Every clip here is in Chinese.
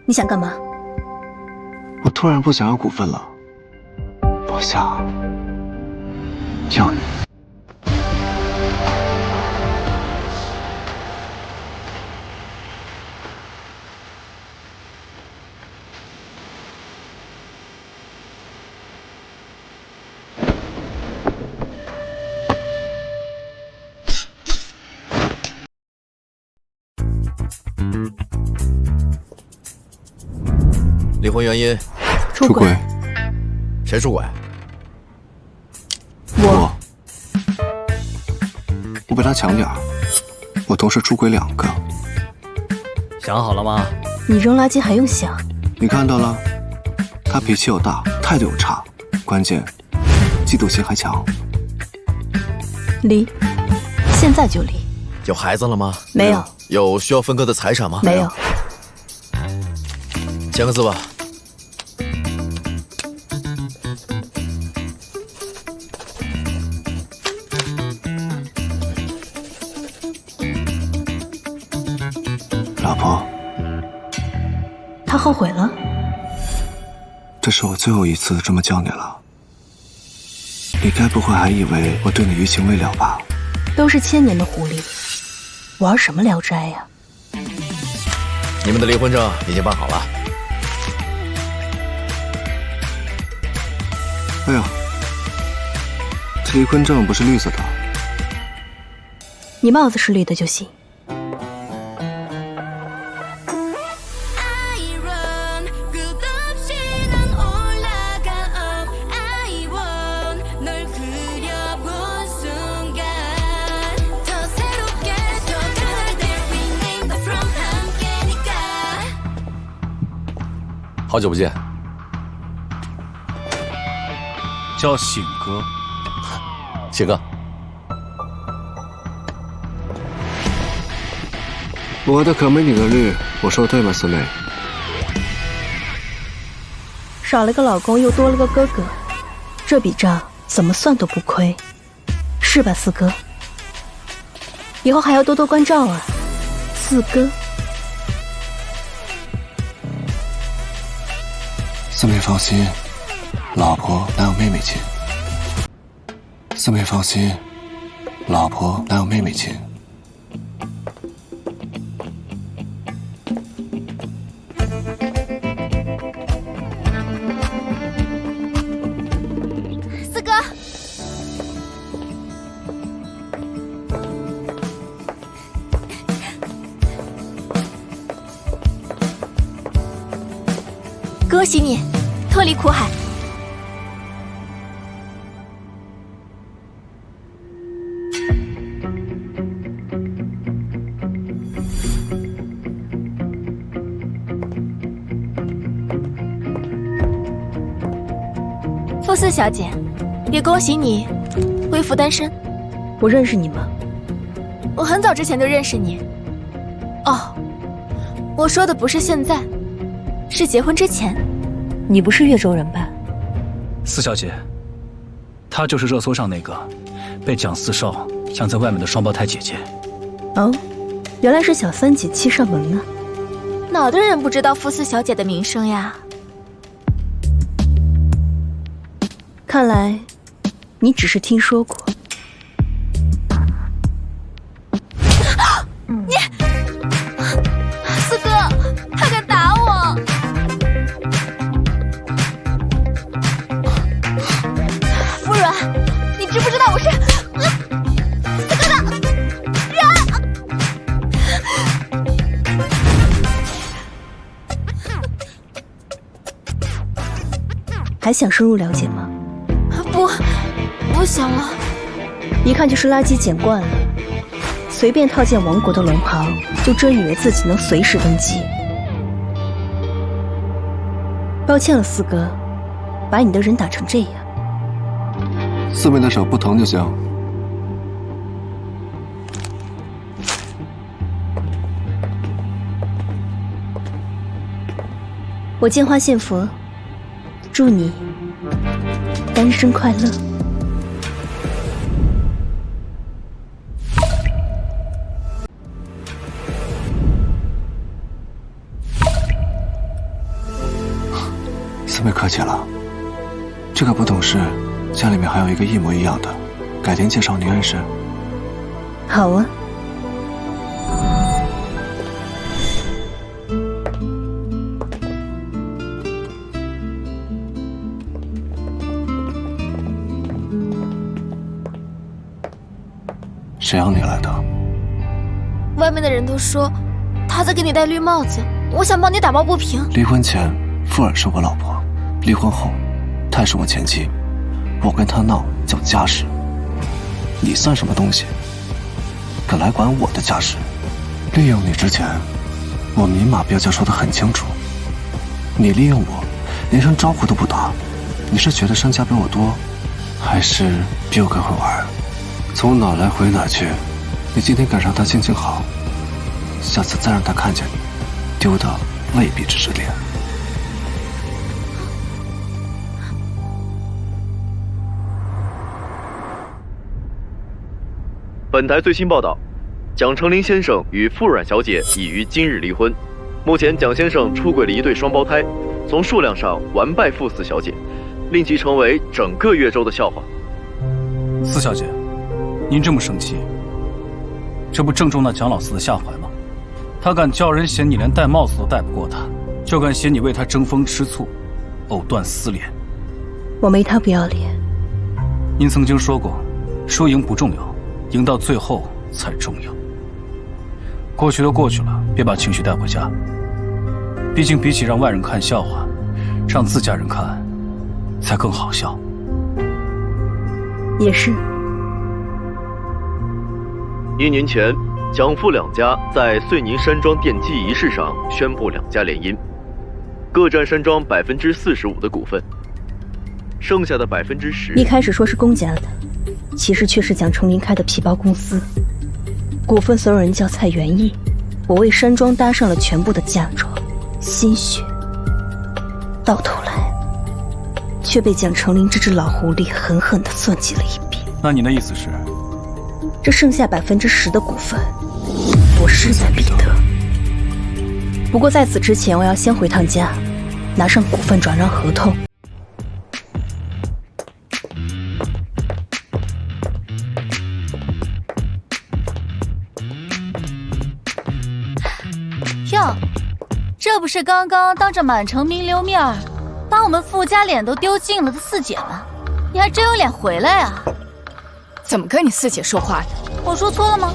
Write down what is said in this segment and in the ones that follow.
你想干嘛？我突然不想要股份了，我想要你。离婚原因？出轨。谁出轨？我比他强点儿，我同时出轨2个。想好了吗？你扔垃圾还用想？你看到了，他脾气又大，态度又差，关键嫉妒心还强。离，现在就离。有孩子了吗？没有。有需要分割的财产吗？没有。签个字吧。老婆，他后悔了？这是我最后一次这么叫你了。你该不会还以为我对你余情未了吧？都是千年的狐狸，玩什么聊斋呀？你们的离婚证已经办好了。哎呀，这离婚证不是绿色的。你帽子是绿的就行。好久不见。叫醒哥。醒哥，我的可没你的绿，我说对吗，四妹？少了个老公，又多了个哥哥，这笔账怎么算都不亏，是吧，四哥？以后还要多多关照啊，四哥。四妹放心，老婆哪有妹妹亲？四妹放心，老婆哪有妹妹亲？四哥，恭喜你脱离苦海。傅四小姐，也恭喜你恢复单身。我认识你吗？我很早之前就认识你。哦，我说的不是现在，是结婚之前。你不是越州人吧？四小姐，她就是热搜上那个被蒋四少抢在外面的双胞胎姐姐。哦，原来是小三姐欺上门呢。哪的人不知道傅四小姐的名声呀？看来你只是听说过。你，四哥，他敢打我！服软，你知不知道我是四哥的人？还想深入了解吗？不想了。一看就是垃圾捡惯了，随便套件王国的龙袍，就真以为自己能随时登基。抱歉了，四哥，把你的人打成这样。四妹的手不疼就行。我见花献佛，祝你单身快乐。四妹客气了。这个不懂事，家里面还有一个一模一样的，改天介绍您认识。好啊。谁让你来的？外面的人都说他在给你戴绿帽子，我想帮你打抱不平。离婚前，富尔是我老婆；离婚后，她是我前妻。我跟她闹叫家事，你算什么东西？敢来管我的家事？利用你之前，我明码标价说得很清楚。你利用我，连声招呼都不打，你是觉得身价比我多，还是比我更会玩？从哪来回哪去？你今天赶上他心情好，下次再让他看见你，丢的未必只是脸。本台最新报道，蒋成林先生与傅阮小姐已于今日离婚。目前，蒋先生出轨了一对双胞胎，从数量上完败傅四小姐，令其成为整个越州的笑话。四小姐，您这么生气，这不正中那蒋老四的下怀吗？他敢叫人嫌你连戴帽子都戴不过他，就敢嫌你为他争风吃醋，藕断丝连。我没他不要脸。您曾经说过，输赢不重要，赢到最后才重要。过去都过去了，别把情绪带回家。毕竟比起让外人看笑话，让自家人看才更好笑。也是。1年前，蒋傅两家在遂宁山庄奠基仪式上宣布两家联姻，各占山庄45%的股份，剩下的10%。一开始说是公家的，其实却是蒋成林开的皮包公司。股份所有人叫蔡元义，我为山庄搭上了全部的嫁妆、心血，到头来却被蒋成林这只老狐狸狠狠地算计了一笔。那你的意思是，这剩下10%的股份，我势在必得。不过在此之前，我要先回趟家，拿上股份转让合同。哟，这不是刚刚当着满城名流面把我们傅家脸都丢尽了的四姐吗？你还真有脸回来啊？怎么跟你四姐说话的？我说错了吗？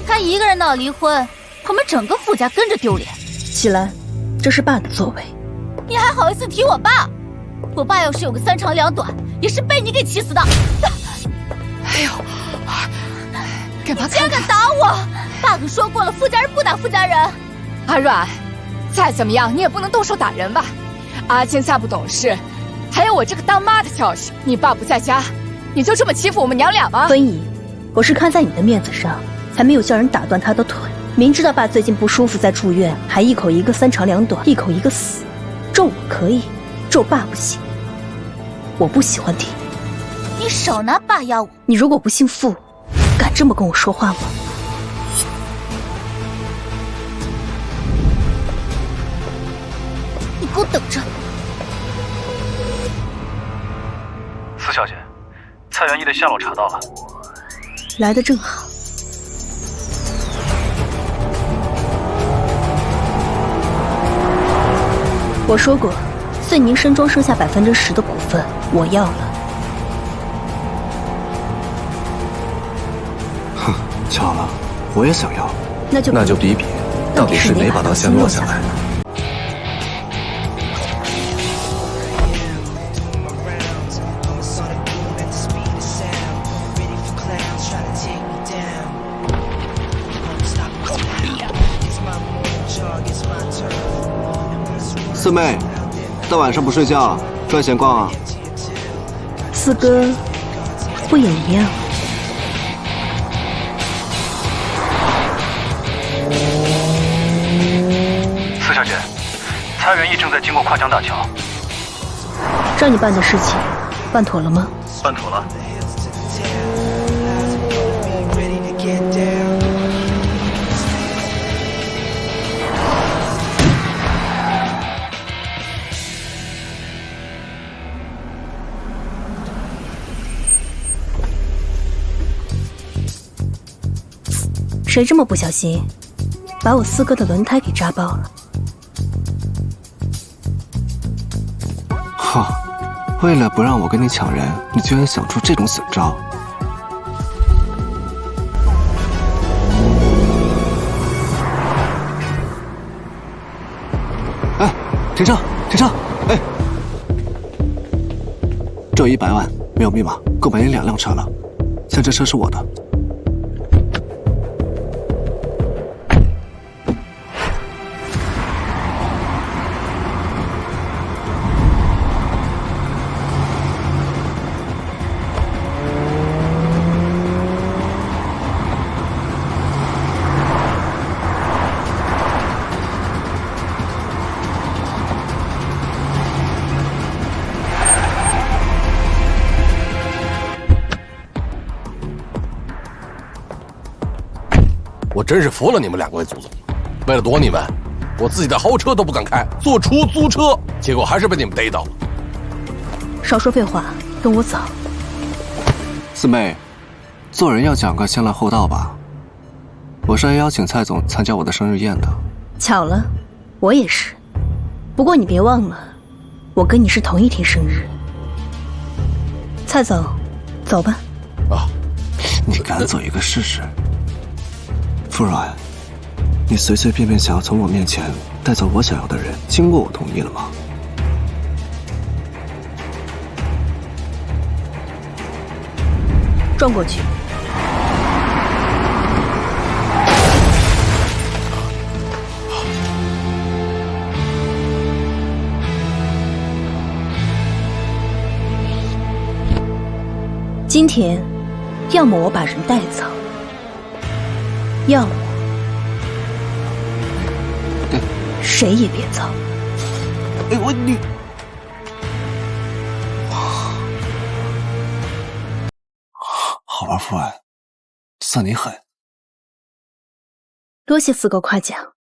她一个人闹离婚，我们整个傅家跟着丢脸。起来，这是爸的作为。你还好意思提我爸？我爸要是有个3长2短，也是被你给气死的。哎呦，干嘛？竟然敢打我！爸可说过了，傅家人不打傅家人。阿阮，再怎么样你也不能动手打人吧？阿健再不懂事，还有我这个当妈的教训。你爸不在家，你就这么欺负我们娘俩吗？温姨，我是看在你的面子上，才没有叫人打断他的腿。明知道爸最近不舒服在住院，还一口一个3长2短，一口一个死。咒我可以，咒爸不行。我不喜欢听。你少拿爸压我！你如果不姓傅，敢这么跟我说话吗？你给我等着！四小姐，蔡元义的下落查到了。来得正好。我说过，遂宁山庄剩下10%的股份，我要了。哼，巧了，我也想要。那就比比，到底是哪把刀先落下来？四妹，大晚上不睡觉，赚闲逛啊？四哥，不也一样？四小姐，蔡元义正在经过跨江大桥。让你办的事情，办妥了吗？办妥了。谁这么不小心，把我四哥的轮胎给扎爆了？哼，为了不让我跟你抢人，你居然想出这种损招！哎，停车，停车！哎，这100万没有密码，够买你2辆车了。像这车是我的。我真是服了你们2位祖宗！为了躲你们，我自己的豪车都不敢开，坐出租车，结果还是被你们逮到了。少说废话，跟我走。四妹，做人要讲个先来后到吧。我是来邀请蔡总参加我的生日宴的。巧了，我也是。不过你别忘了，我跟你是同一天生日。蔡总，走吧。啊，你敢走一个试试？傅软，你随随便便想要从我面前带走我想要的人，经过我同意了吗？撞过去。今天，要么我把人带走，要么谁也别走。哎，你好玩，傅软，算你狠。多谢四哥夸奖。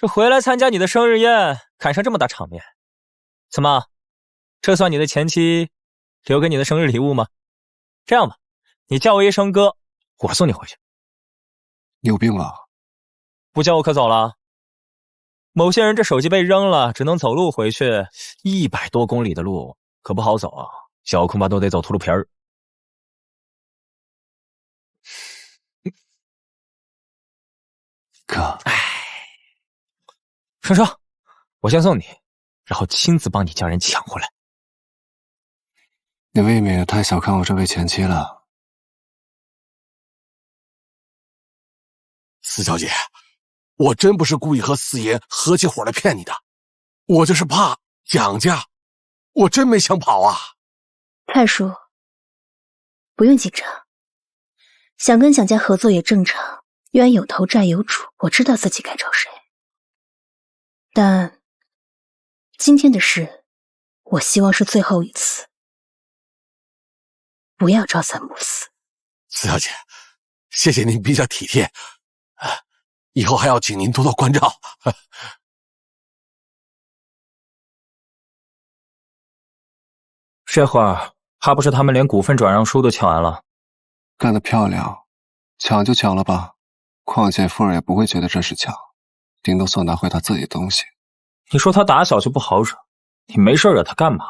这回来参加你的生日宴，赶上这么大场面，怎么？这算你的前妻留给你的生日礼物吗？这样吧，你叫我一声哥，我送你回去。你有病吧？不叫我可走了。某些人这手机被扔了，只能走路回去，100多公里的路可不好走啊，小恐怕都得走秃噜皮儿。哥，上车，我先送你，然后亲自帮你将人抢回来。你未免也太小看我这位前妻了。四小姐，我真不是故意和四爷合起伙来骗你的，我就是怕蒋家，我真没想跑啊。蔡叔，不用紧张，想跟蒋家合作也正常，冤有头债有主，我知道自己该找谁。但今天的事，我希望是最后一次，不要朝三暮四。四小姐，谢谢您比较体贴，以后还要请您多多关照。这会儿还不是他们连股份转让书都抢完了？干得漂亮，抢就抢了吧，况且夫人也不会觉得这是抢，顶多算拿回他自己的东西。你说他打小就不好惹，你没事惹他干嘛？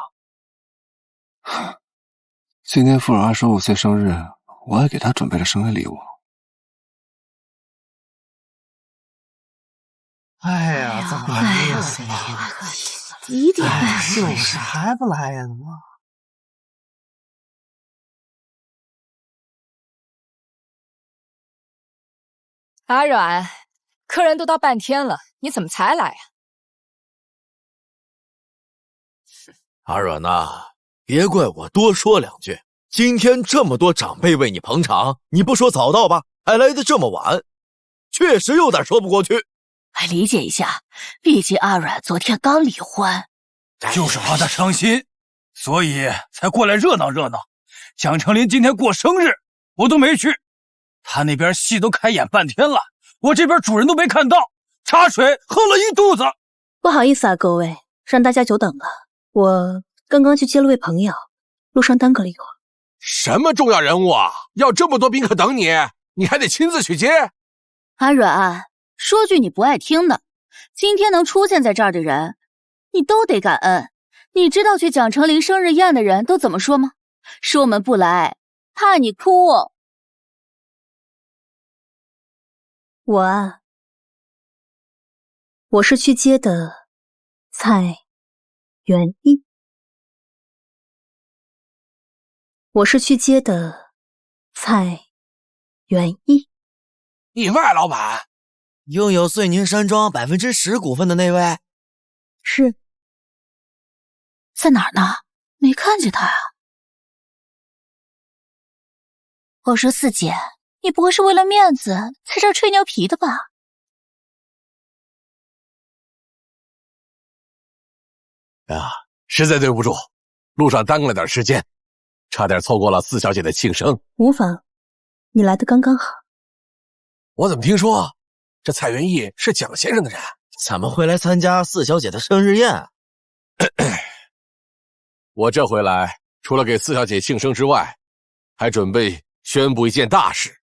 今天夫人25岁生日，我还给他准备了生日礼物。哎呀，怎么还没有啊？1点就是还不来呀？怎么？阿软，客人都到半天了，你怎么才来呀？阿软呐，别怪我多说2句。今天这么多长辈为你捧场，你不说早到吧，还来得这么晚，确实有点说不过去。理解一下，毕竟阿软昨天刚离婚，就是怕他伤心，所以才过来热闹热闹。蒋成林今天过生日，我都没去，他那边戏都开演半天了，我这边主人都没看到，茶水喝了一肚子。不好意思啊，各位，让大家久等了。我刚刚去接了位朋友，路上耽搁了一会儿。什么重要人物啊？要这么多宾客等你，你还得亲自去接？阿软，说句你不爱听的，今天能出现在这儿的人，你都得感恩。你知道去蒋成林生日宴的人都怎么说吗？说我们不来，怕你哭哦。我啊，我是去接的蔡元一。我是去接的蔡元一。意外老板，拥有遂宁山庄10%股份的那位？是。在哪儿呢？没看见他呀。我说四姐，你不会是为了面子在这儿吹牛皮的吧？啊，实在对不住，路上耽搁了点时间，差点错过了四小姐的庆生。无妨，你来的刚刚好。我怎么听说这蔡元义是蒋先生的人？怎么会来参加四小姐的生日宴？我这回来除了给四小姐庆生之外，还准备宣布一件大事。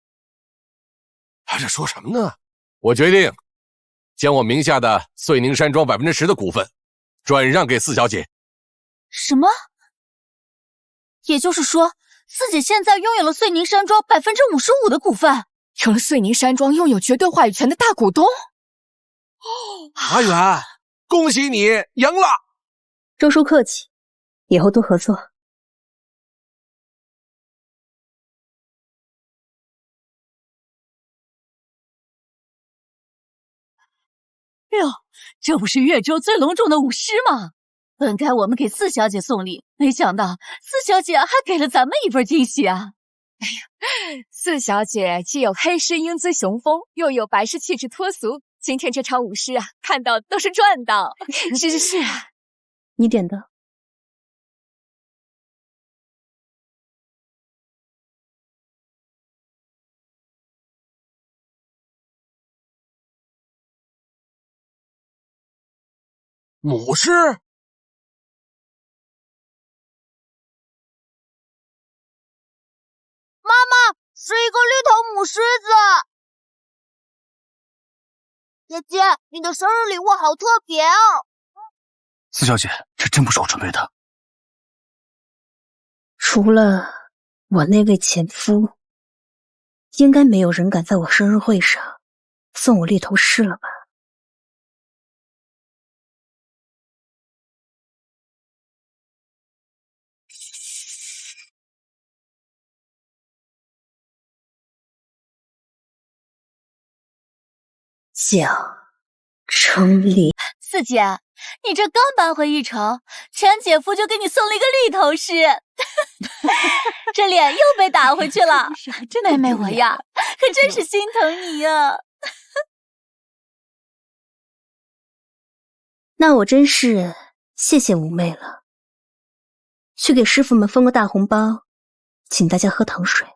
他这说什么呢？我决定将我名下的遂宁山庄10%的股份转让给四小姐。什么？也就是说，四姐现在拥有了遂宁山庄55%的股份，成了遂宁山庄拥有绝对话语权的大股东。阿远，恭喜你赢了！周叔客气，以后多合作。哟，这不是越州最隆重的舞狮吗？本该我们给四小姐送礼，没想到四小姐还给了咱们一份惊喜啊！哎呀，四小姐既有黑狮英姿雄风，又有白狮气质脱俗，今天这场舞狮啊，看到都是赚到。是。你点的。母狮？妈妈，是一个绿头母狮子。姐姐，你的生日礼物好特别哦。四小姐，这真不是我准备的。除了我那位前夫，应该没有人敢在我生日会上送我绿头狮了吧？蒋成林，四姐，你这刚搬回一城，前姐夫就给你送了一个绿头狮，这脸又被打回去了。妹妹我呀，可真是心疼你呀。那我真是谢谢五妹了。去给师傅们分个大红包，请大家喝糖水。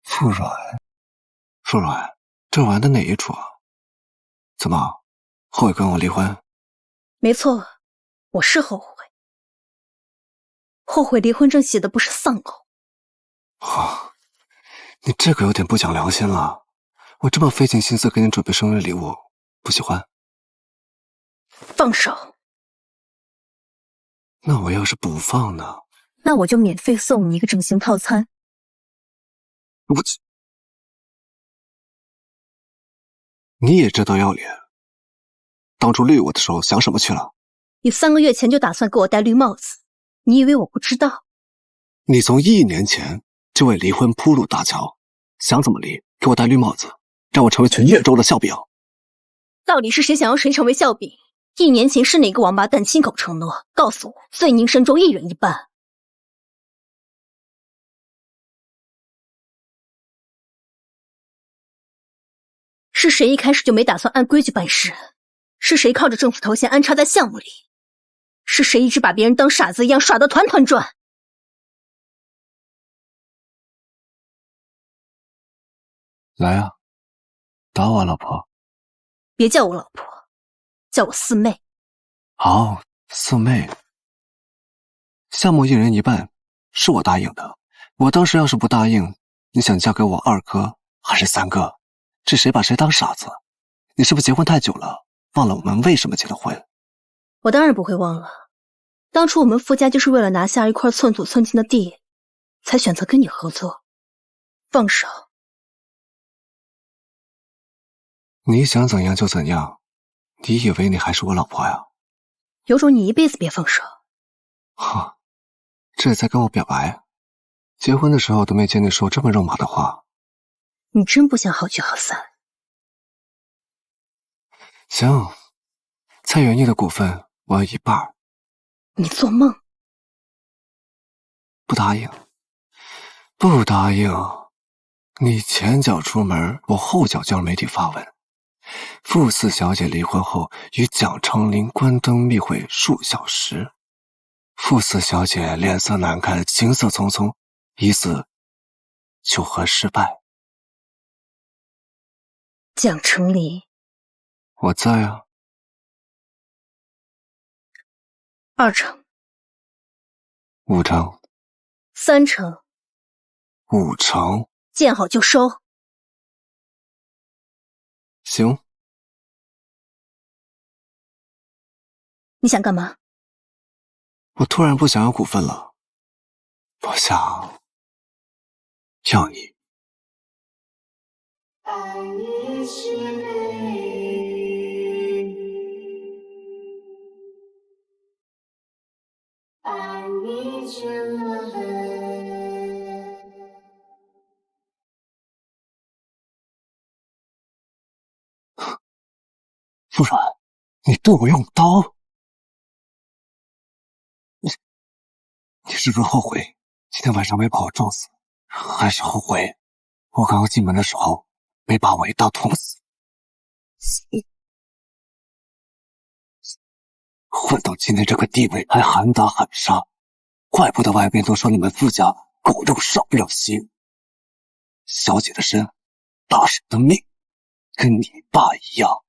傅软，傅软，这玩的哪一出啊？怎么，后悔跟我离婚？没错，我是后悔。后悔离婚证写的不是丧偶。啊，你这个有点不讲良心了。我这么费尽心思给你准备生日礼物，不喜欢？放手。那我要是不放呢？那我就免费送你一个整形套餐。你也知道要脸。当初绿我的时候想什么去了？你3个月前就打算给我戴绿帽子，你以为我不知道？你从1年前就为离婚铺路搭桥，想怎么离给我戴绿帽子，让我成为全越州的笑柄。到底是谁想要谁成为笑柄？1年前是哪个王八蛋亲口承诺，告诉我罪宁深重，1人1半？是谁一开始就没打算按规矩办事？是谁靠着政府头衔安插在项目里？是谁一直把别人当傻子一样耍得团团转？来啊，打我老婆。别叫我老婆，叫我四妹。好，四妹。项目1人1半，是我答应的。我当时要是不答应，你想嫁给我2哥还是3哥？这谁把谁当傻子？你是不是结婚太久了，忘了我们为什么结的婚？我当然不会忘了，当初我们傅家就是为了拿下一块寸土寸金的地，才选择跟你合作。放手。你想怎样就怎样，你以为你还是我老婆呀？有种你一辈子别放手。哈，这也在跟我表白？结婚的时候都没见你说这么肉麻的话。你真不想好聚好散？行，蔡元义的股份我要1半。你做梦！不答应，不答应！你前脚出门，我后脚叫媒体发文。傅四小姐离婚后与蒋成林关灯密会数小时，傅四小姐脸色难看，行色匆匆，疑似求和失败。蒋成林，我在啊。2成，5成，3成，5成，见好就收。行。你想干嘛？我突然不想要股份了，我想要你。爱你是美，爱你成了恨。傅软，你对我用刀，你是不是后悔今天晚上没把我撞死，还是后悔我刚刚进门的时候没把我一刀捅死？混到今天这个地位还喊打喊杀，怪不得外面都说你们傅家狗肉少不了腥。小姐的身，大婶的命，跟你爸一样。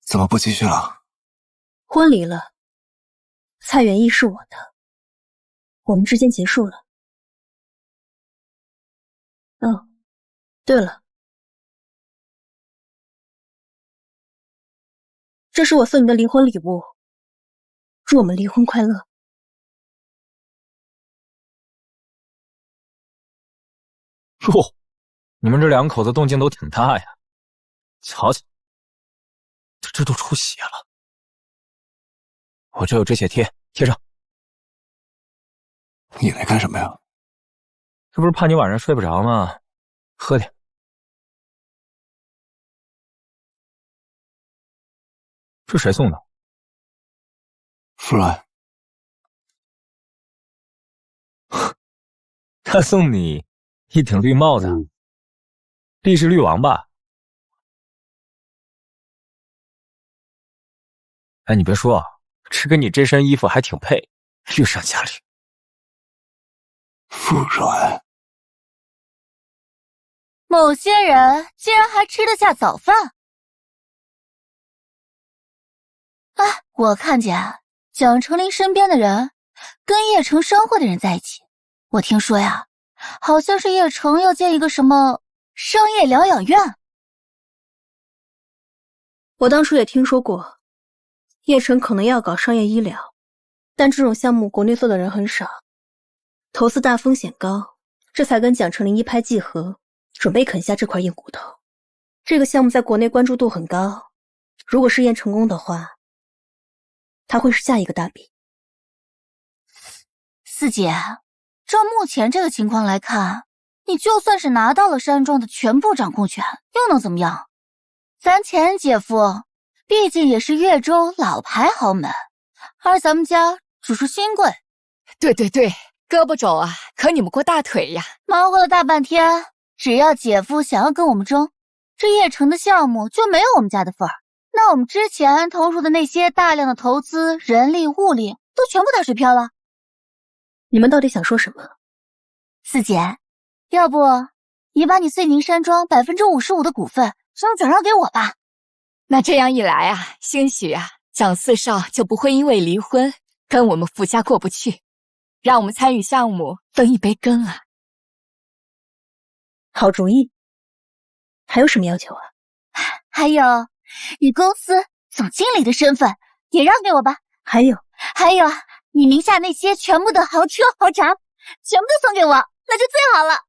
怎么不继续了？婚离了，蔡元义是我的，我们之间结束了。哦，对了，这是我送你的离婚礼物，祝我们离婚快乐。哟，你们这2口子动静都挺大呀，瞧瞧，这都出血了。我这有止血贴，贴上。你来干什么呀？这不是怕你晚上睡不着吗？喝点。这谁送的？傅软。他送你一顶绿帽子，历史绿王吧？哎，你别说啊，这跟你这身衣服还挺配，绿上加绿。傅软，某些人竟然还吃得下早饭。哎，我看见蒋成林身边的人跟叶城商会的人在一起，我听说呀，好像是叶城要建一个什么商业疗养院。我当初也听说过，叶城可能要搞商业医疗，但这种项目国内做的人很少，投资大风险高，这才跟蒋成林一拍即合，准备啃下这块硬骨头。这个项目在国内关注度很高，如果试验成功的话，它会是下一个大饼。四姐，照目前这个情况来看，你就算是拿到了山庄的全部掌控权，又能怎么样？咱钱姐夫毕竟也是越州老牌豪门，而咱们家只是新贵。对对对，胳膊肘啊，可你们过大腿呀！忙活了大半天，只要姐夫想要跟我们争，这叶城的项目就没有我们家的份儿。那我们之前投入的那些大量的投资、人力、物力，都全部打水漂了。你们到底想说什么？四姐，要不你把你遂宁山庄55%的股份先转让给我吧。那这样一来啊，兴许啊，蒋四少就不会因为离婚跟我们傅家过不去，让我们参与项目分一杯羹啊。好主意。还有什么要求啊？还有，你公司总经理的身份也让给我吧。还有，你名下那些全部的豪车豪宅，全部都送给我，那就最好了。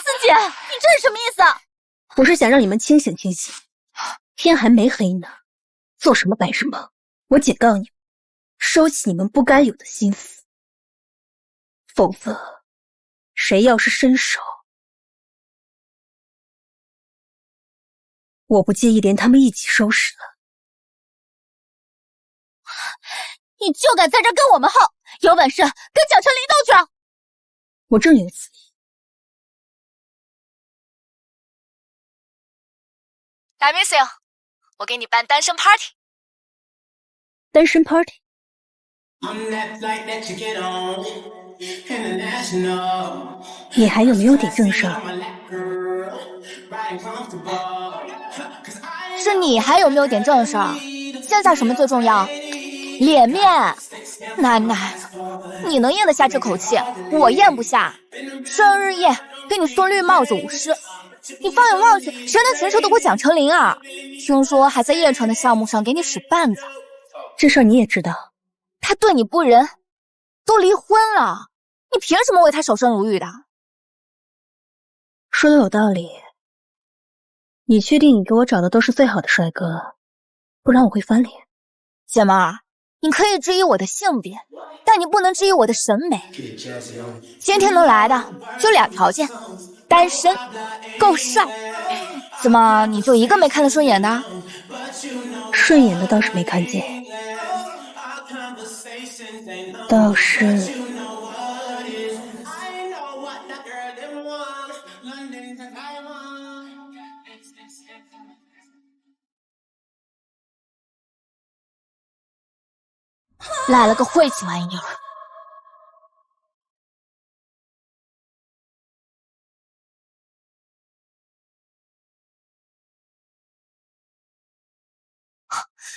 四姐，你这是什么意思啊？我是想让你们清醒清醒，天还没黑呢，做什么白日梦。我警告你们，收起你们不该有的心思，否则谁要是伸手，我不介意连他们一起收拾了。你就敢在这跟我们耗，有本事跟蒋成林斗去！我正有此意。来 ，Missing， 我给你办单身 party。单身 party？ 你还有没有点正事儿？是你还有没有点正事儿？现在什么最重要？脸面。奶奶，你能咽得下这口气，我咽不下。生日宴给你送绿帽子舞狮，你放眼望去，谁能承受得过蒋成林啊？听说还在叶城的项目上给你使绊子，这事儿你也知道？他对你不仁，都离婚了，你凭什么为他守身如玉的？说的有道理。你确定你给我找的都是最好的帅哥？不然我会翻脸。姐们儿，你可以质疑我的性别，但你不能质疑我的审美。今天能来的就2条件：单身，够帅。怎么你就一个没看得顺眼的？顺眼的倒是没看见，倒是来了个晦气玩意儿。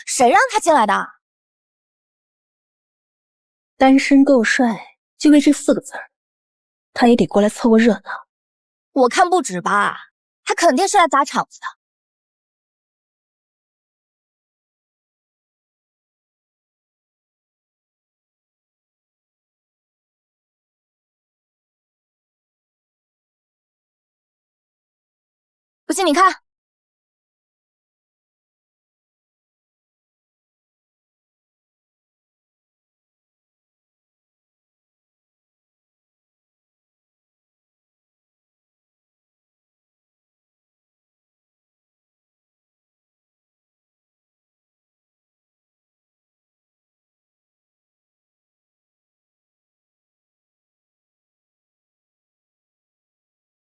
谁让他进来的？单身够帅，就为这4个字儿，他也得过来凑个热闹。我看不止吧，他肯定是来砸场子的。不信你看。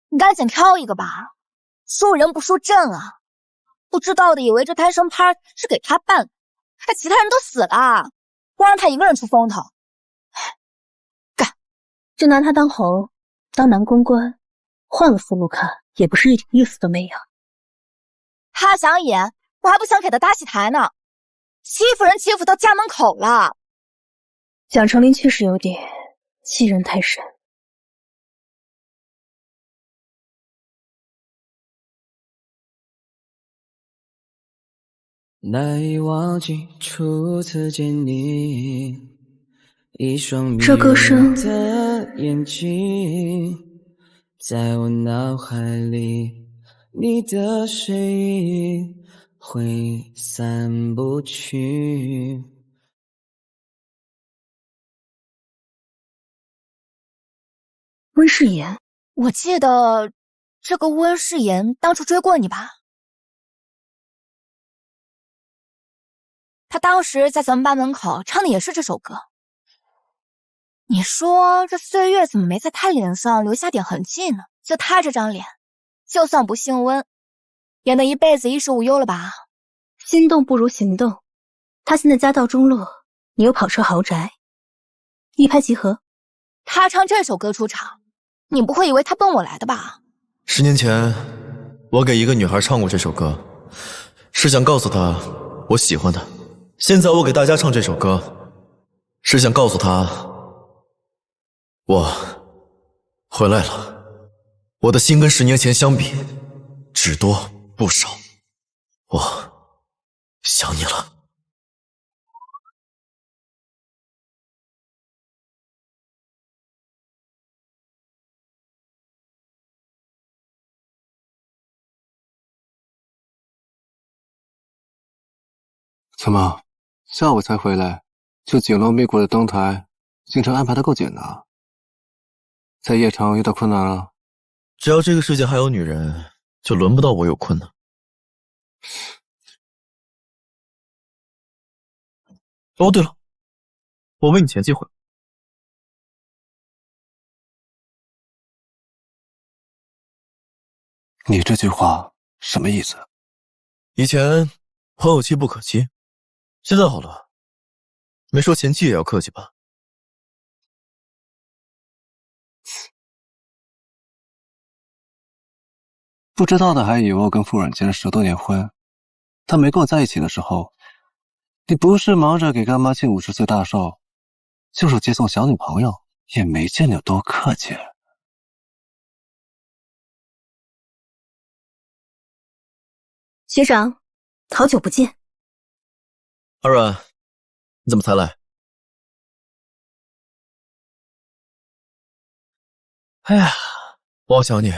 你赶紧挑一个吧，输人不输阵啊！不知道的以为这单身趴是给他办的，其他人都死了。光让他一个人出风头。就拿他当猴，当男公关，换个思路看，也不是一点意思都没有。他想演，我还不想给他搭戏台呢，欺负人欺负到家门口了。蒋成林确实有点欺人太甚。难以忘记初次见你，一双迷这歌声人的眼睛，在我脑海里，你的身影挥散不去。温世妍，我记得这个温世妍当初追过你吧？他当时在咱们班门口唱的也是这首歌。你说这岁月怎么没在他脸上留下点痕迹呢？就他这张脸，就算不姓温，也能一辈子衣食无忧了吧？心动不如行动。他现在家道中落，你有跑车豪宅，一拍即合。他唱这首歌出场，你不会以为他奔我来的吧？10年前，我给一个女孩唱过这首歌，是想告诉她我喜欢她。现在我给大家唱这首歌，是想告诉她我回来了。我的心跟10年前相比，只多不少。我想你了。怎么，下午才回来，就紧锣密鼓的登台，行程安排的够紧的。在夜场有点困难了。只要这个世界还有女人，就轮不到我有困难。哦，对了，我为你前妻回来。你这句话什么意思？以前我有妻不可欺，现在好了，没说前妻也要客气吧？不知道的还以为我跟傅软结了10多年婚。他没跟我在一起的时候，你不是忙着给干妈庆50岁大寿，就是接送小女朋友，也没见你有多客气。学长，好久不见。阿软，你怎么才来？哎呀，我好想你，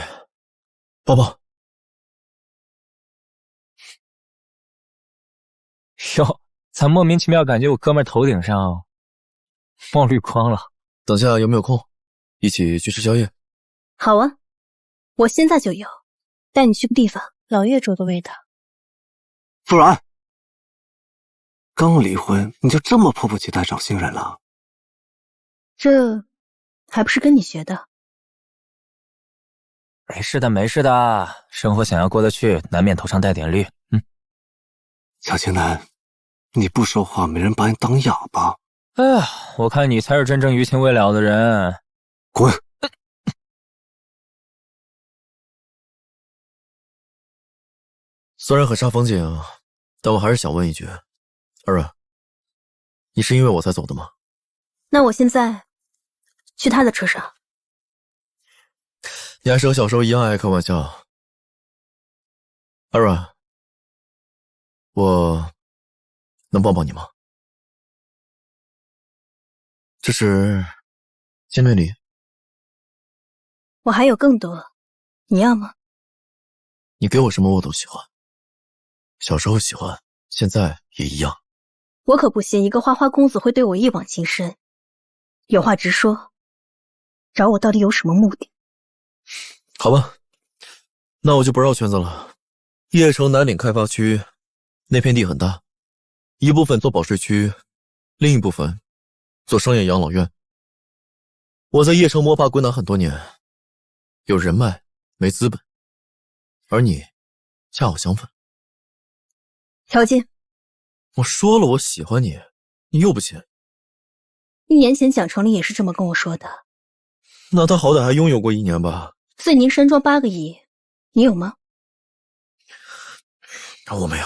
抱抱。哟，咋莫名其妙感觉我哥们头顶上冒绿光了？等下有没有空，一起去吃宵夜？好啊，我现在就有，带你去个地方，老岳州的味道。傅软，刚离婚你就这么迫不及待找新人了？这还不是跟你学的？没事的，没事的，生活想要过得去，难免头上带点绿。小青楠，你不说话，没人把你当哑巴。哎呀，我看你才是真正余情未了的人。滚！虽然很煞风景，但我还是想问一句，二软，你是因为我才走的吗？那我现在去他的车上。你还是和小时候一样爱开玩笑。二软，我能抱抱你吗？这是见面礼。我还有更多，你要吗？你给我什么我都喜欢，小时候喜欢，现在也一样。我可不信一个花花公子会对我一往情深。有话直说，找我到底有什么目的？好吧，那我就不绕圈子了。叶城南岭开发区那片地很大，一部分做保税区，另一部分做商业养老院。我在叶城摸爬滚打很多年，有人脉没资本，而你恰好相反。条件？我说了我喜欢你，你又不签， 1年前蒋成林也是这么跟我说的。那他好歹还拥有过1年吧？岁年山庄8个亿，你有吗？我没有。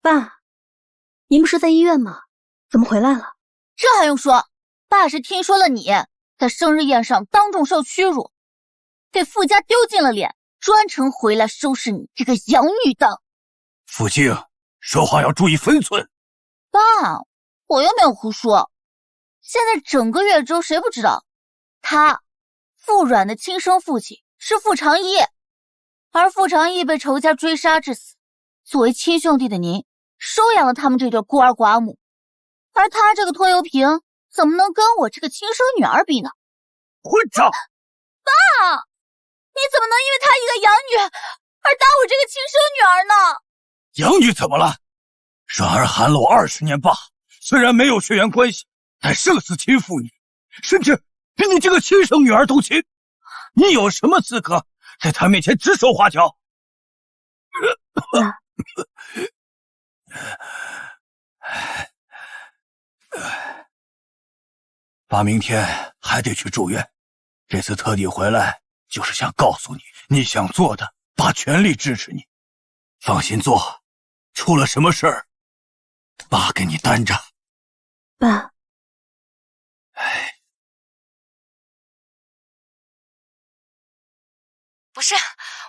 爸，您不是在医院吗？怎么回来了？这还用说？爸是听说了你在生日宴上当众受屈辱，给傅家丢尽了脸，专程回来收拾你这个养女的。傅静，说话要注意分寸。爸，我又没有胡说。现在整个越州谁不知道，他傅软的亲生父亲是傅长义，而傅长义被仇家追杀致死。作为亲兄弟的您，收养了他们这对孤儿寡母，而他这个拖油瓶怎么能跟我这个亲生女儿比呢？混账！爸，你怎么能因为他一个养女而打我这个亲生女儿呢？养女怎么了？软儿含了我20年爸，虽然没有血缘关系，但胜似亲父女，甚至比你这个亲生女儿都亲。你有什么资格在他面前指手画脚？爸明天还得去住院，这次特地回来就是想告诉你，你想做的，爸全力支持你。放心做，出了什么事儿，爸给你担着。爸，不是，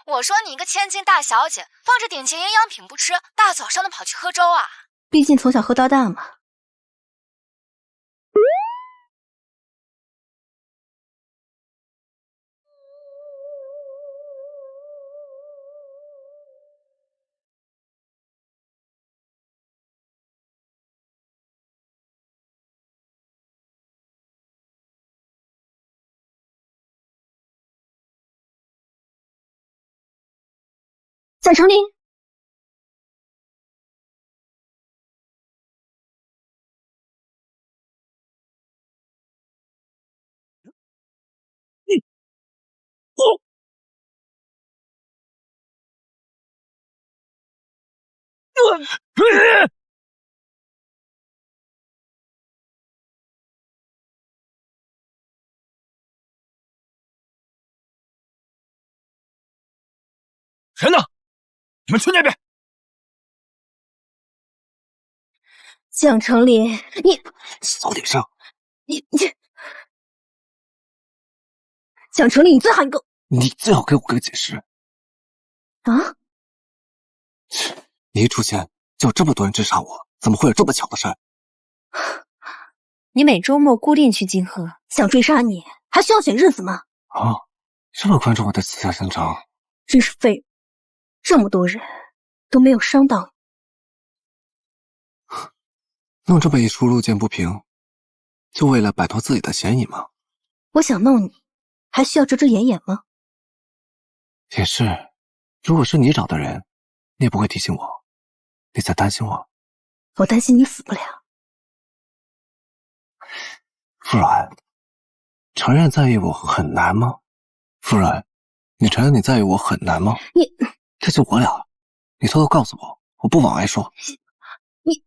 我说你一个千金大小姐，放着顶级营养品不吃，大早上的跑去喝粥啊？毕竟从小喝到大嘛。蒋成林，人呢？你们去那边。蒋成林，你小点声！你，蒋成林，你最好你给我，你最好给我个解释啊！你一出现就有这么多人追杀我，怎么会有这么巧的事？你每周末固定去金河，想追杀你还需要选日子吗？啊，这么关注我的死下行程，真是废物！这么多人都没有伤到你，弄这么一出路见不平，就为了摆脱自己的嫌疑吗？我想弄你，还需要遮遮掩掩吗？也是，如果是你找的人，你也不会提醒我，你在担心我。我担心你死不了。傅软，承认在意我很难吗？傅软，你承认你在意我很难吗？你，这就我俩，你偷偷告诉我，我不往外说。你，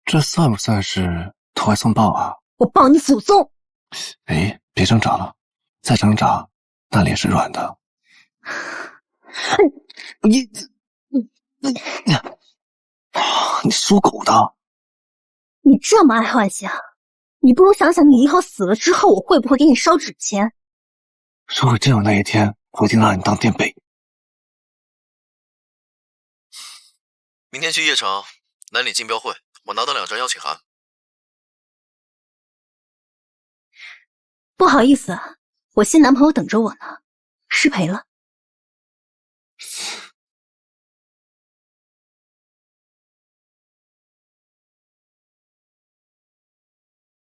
这算不算是投怀送抱啊？我抱你祖宗！哎，别挣扎了，再挣扎，那脸是软的。你属狗的！你这么爱幻想，你不如想想你以后死了之后，我会不会给你烧纸钱？如果真有那一天，我一定让你当垫背。明天去夜场南里竞标会，我拿到2张邀请函。不好意思啊，我新男朋友等着我呢，失陪了。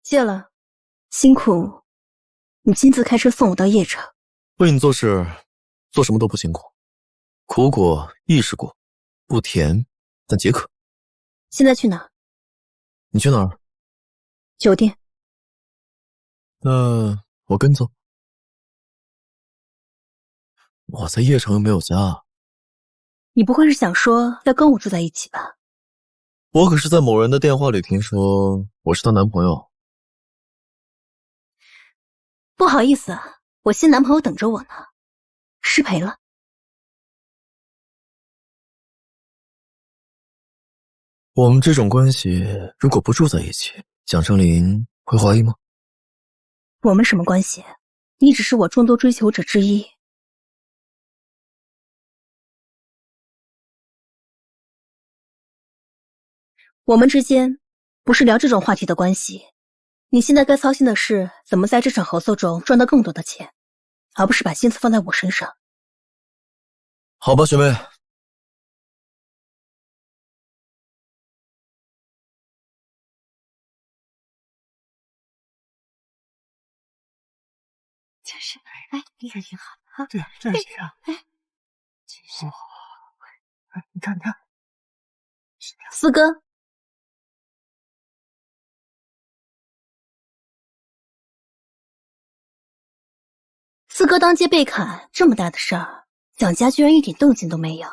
谢了，辛苦你亲自开车送我到夜场。为你做事，做什么都不辛苦，苦果易食果，不甜但解渴。现在去哪儿？你去哪儿？酒店。那我跟走。我在叶城又没有家，你不会是想说要跟我住在一起吧？我可是在某人的电话里听说我是她男朋友。不好意思啊，我新男朋友等着我呢，失陪了。我们这种关系如果不住在一起，蒋成林会怀疑吗？我们什么关系？你只是我众多追求者之一。我们之间不是聊这种话题的关系。你现在该操心的是怎么在这场合作中赚到更多的钱，而不是把心思放在我身上。好吧，学妹。这是哎，这挺好啊。对啊，这是谁啊？哎，这是哎，你看，你看，四哥。四哥当街被砍，这么大的事儿，蒋家居然一点动静都没有。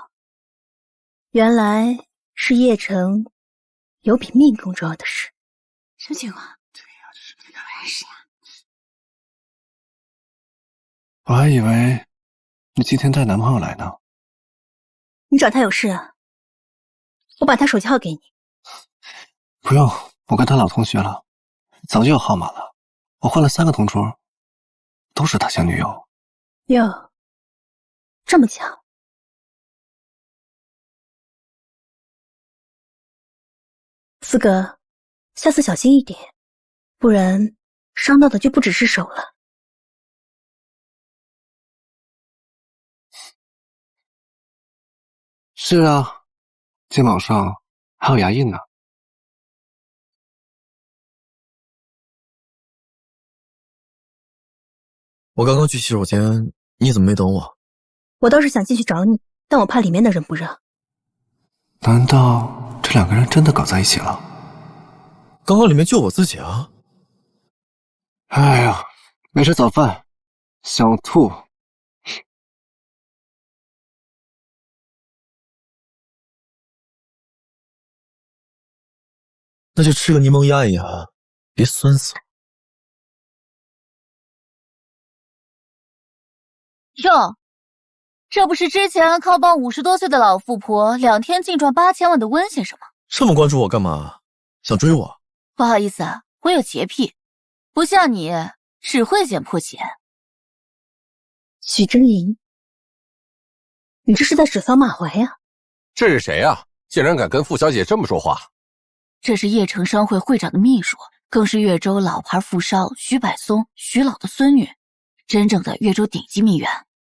原来是叶城有比命更重要的事。什么情况？对呀，这是怎么回事呀？我还以为你今天带男朋友来呢。你找他有事啊？我把他手机号给你。不用，我跟他老同学了，早就有号码了。我换了3个同桌，都是他前女友。哟，这么巧。四哥，下次小心一点，不然伤到的就不只是手了。是啊，肩膀上还有牙印呢。我刚刚去洗手间，你怎么没等我？我倒是想进去找你，但我怕里面的人不让。难道这2个人真的搞在一起了？刚刚里面就我自己啊。哎呀，没吃早饭，想吐。那就吃个柠檬压一压，别酸死了。哟，这不是之前靠帮50多岁的老富婆2天净赚8000万的温先生吗？这么关注我干嘛？想追我？不好意思啊，我有洁癖，不像你只会捡破钱。许真莹，你这是在指桑骂槐呀？这是谁啊？竟然敢跟傅小姐这么说话？这是叶城商会会长的秘书，更是越州老牌富商徐柏松、徐老的孙女，真正的越州顶级名媛。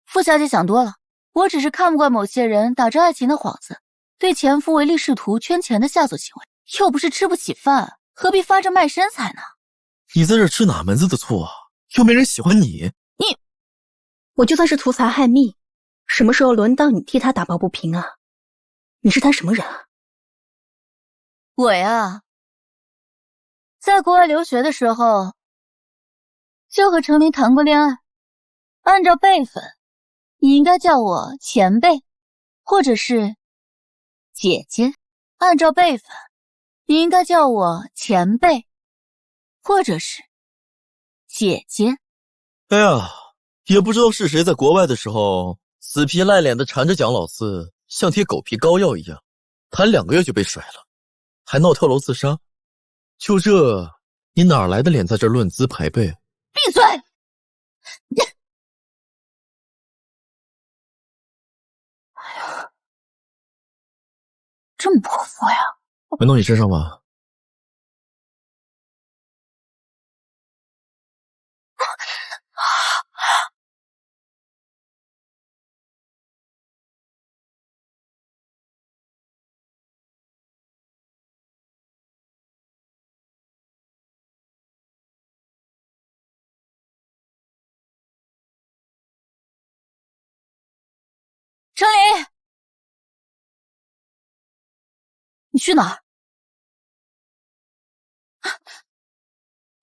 傅小姐想多了，我只是看不惯某些人打着爱情的幌子，对前夫唯利是图、圈钱的下作行为，又不是吃不起饭，何必发着卖身材呢？你在这吃哪门子的醋啊？又没人喜欢你。我就算是图财害命，什么时候轮到你替他打抱不平啊？你是他什么人啊？我呀，在国外留学的时候，就和程琳谈过恋爱。按照辈分，你应该叫我前辈，或者是姐姐。按照辈分，你应该叫我前辈，或者是姐姐。哎呀，也不知道是谁在国外的时候死皮赖脸的缠着蒋老四，像贴狗皮膏药一样，谈2个月就被甩了，还闹跳楼自杀。就这，你哪来的脸在这论资排辈？闭嘴！哎呀，这么泼妇呀？没弄你身上吧？程琳，你去哪儿？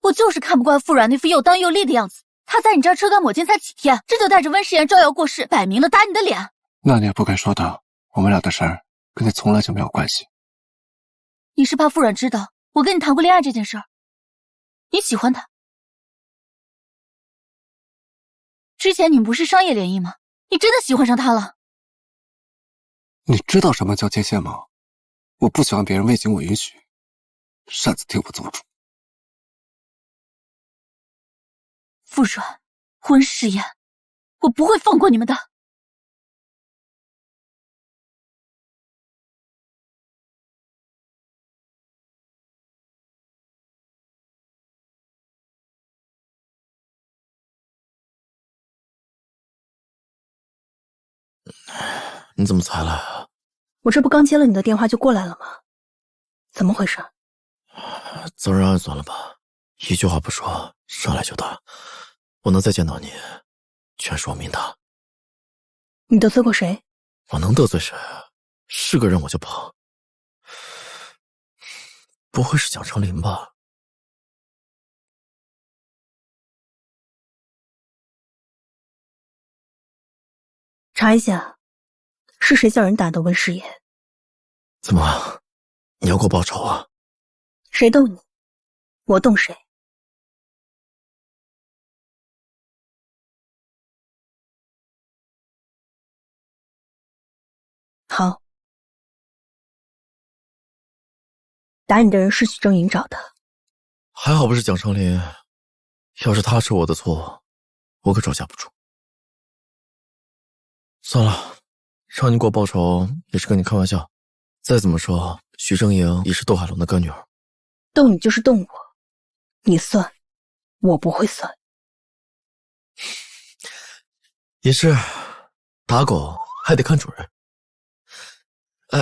不我就是看不惯傅软那副又当又立的样子。他在你这儿车干抹净才几天，这就带着温世妍招摇过市，摆明了打你的脸。那你也不该说的，我们俩的事儿跟你从来就没有关系。你是怕傅软知道我跟你谈过恋爱这件事儿？你喜欢他？之前你们不是商业联谊吗？你真的喜欢上他了？你知道什么叫界限吗？我不喜欢别人未经我允许擅自替我做主。傅软，温世妍，我不会放过你们的。你怎么才来啊？我这不刚接了你的电话就过来了吗？怎么回事？责任案算了吧，一句话不说，上来就打。我能再见到你，全是我命大。你得罪过谁？我能得罪谁啊？是个人我就跑。不会是蒋成林吧？查一下，是谁叫人打的温世妍？怎么，你要给我报仇啊？谁动你，我动谁。好，打你的人是许正营找的。还好不是蒋成林，要是他是我的错，我可招架不住。算了，让你给我报仇也是跟你开玩笑。再怎么说，许正营也是窦海龙的干女儿。动你就是动我，你算，我不会算。也是，打狗还得看主人。哎，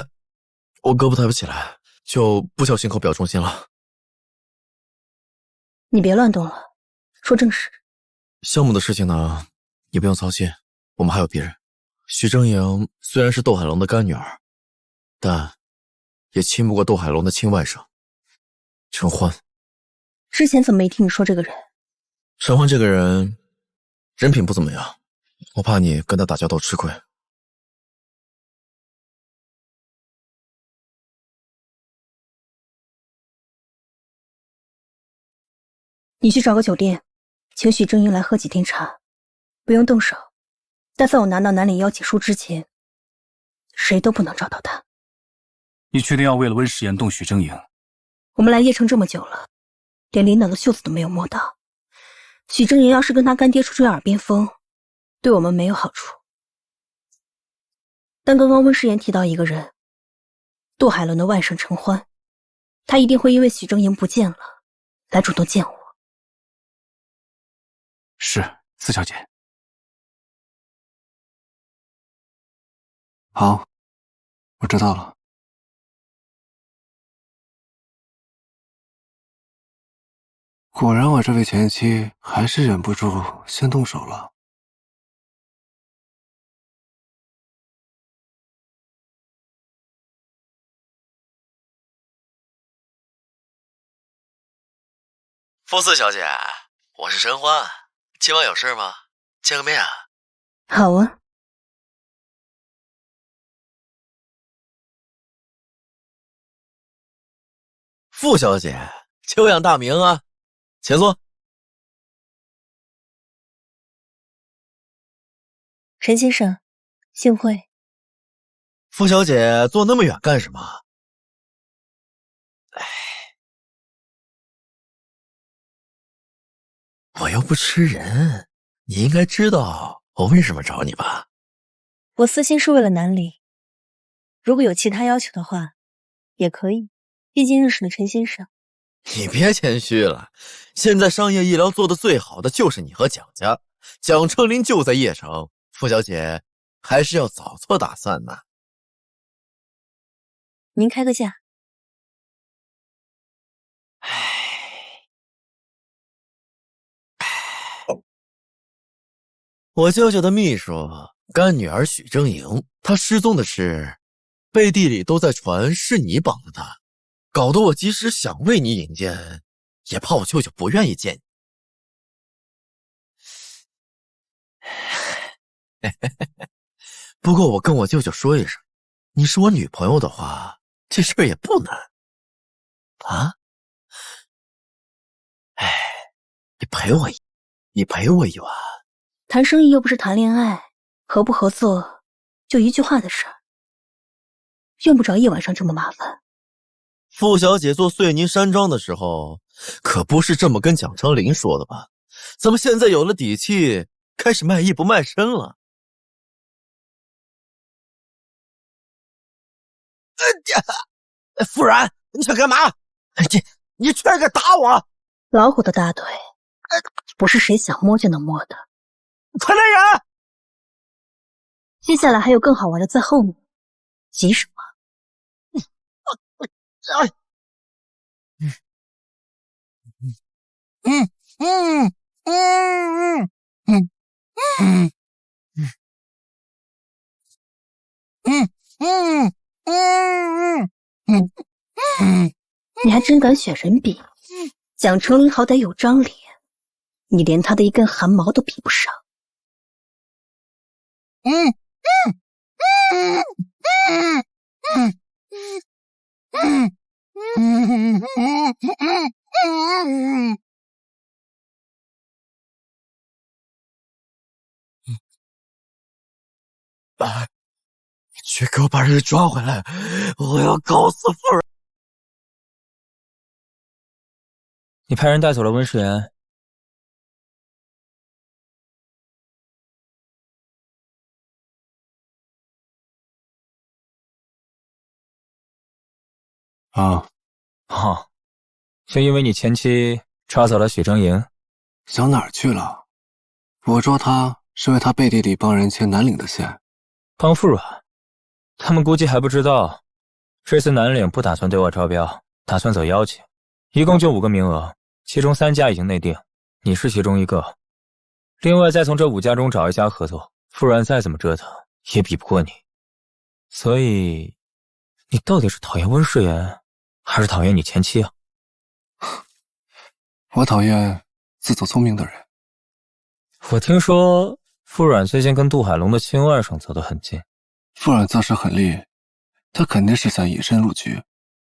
我胳膊抬不起来，就不敲心口表忠心了。你别乱动了，说正事。项目的事情呢，你不用操心，我们还有别人。许正营虽然是窦海龙的干女儿，但也亲不过窦海龙的亲外甥陈欢。之前怎么没听你说这个人？陈欢这个人人品不怎么样，我怕你跟他打交道吃亏。你去找个酒店，请许正英来喝几天茶，不用动手，但在我拿到南岭邀请书之前，谁都不能找到他。你确定要为了温世妍动许正营？我们来邺城这么久了，连领导的袖子都没有摸到。许正营要是跟他干爹吹吹耳边风，对我们没有好处。但刚刚温世妍提到一个人，杜海伦的外甥陈欢，他一定会因为许正营不见了，来主动见我。是，司小姐。好，我知道了。果然，我这位前妻还是忍不住先动手了。傅四小姐，我是陈欢，今晚有事吗？见个面啊。好啊。傅小姐，久仰大名啊，请坐。陈先生，幸会。傅小姐坐那么远干什么？我又不吃人，你应该知道我为什么找你吧？我私心是为了南岭，如果有其他要求的话，也可以。毕竟认识了陈先生。你别谦虚了，现在商业医疗做的最好的就是你和蒋家，蒋成林就在邺城，傅小姐还是要早做打算呢。您开个价。我舅舅的秘书干女儿许正营，她失踪的事，背地里都在传是你绑的她，搞得我即使想为你引荐，也怕我舅舅不愿意见你。不过我跟我舅舅说一声，你是我女朋友的话，这事儿也不难。啊？哎，你陪我一晚。谈生意又不是谈恋爱，合不合作就一句话的事儿，用不着一晚上这么麻烦。傅小姐做碎泥山庄的时候，可不是这么跟蒋成林说的吧？怎么现在有了底气，开始卖艺不卖身了？傅然，你想干嘛？你居然敢打我！老虎的大腿，不是谁想摸就能摸的。快来人！接下来还有更好玩的在后面，急什么？你还真敢选人比？蒋成林好歹有张脸，你连他的一根汗毛都比不上。你去给我把人抓回来！我要告死傅然！你派人带走了温世言。啊，哦，就因为你前妻抓走了许峥莹，想哪儿去了？我抓他是为他背地里帮人牵南岭的线。帮傅软，他们估计还不知道，这次南岭不打算对外招标，打算走邀请，一共就5个名额，其中3家已经内定，你是其中一个。另外再从这5家中找一家合作，傅软再怎么折腾也比不过你。所以，你到底是讨厌温世言，还是讨厌你前妻啊？我讨厌自作聪明的人。我听说傅软最近跟杜海龙的亲外甥走得很近。傅软做事很利，他肯定是想隐身入局，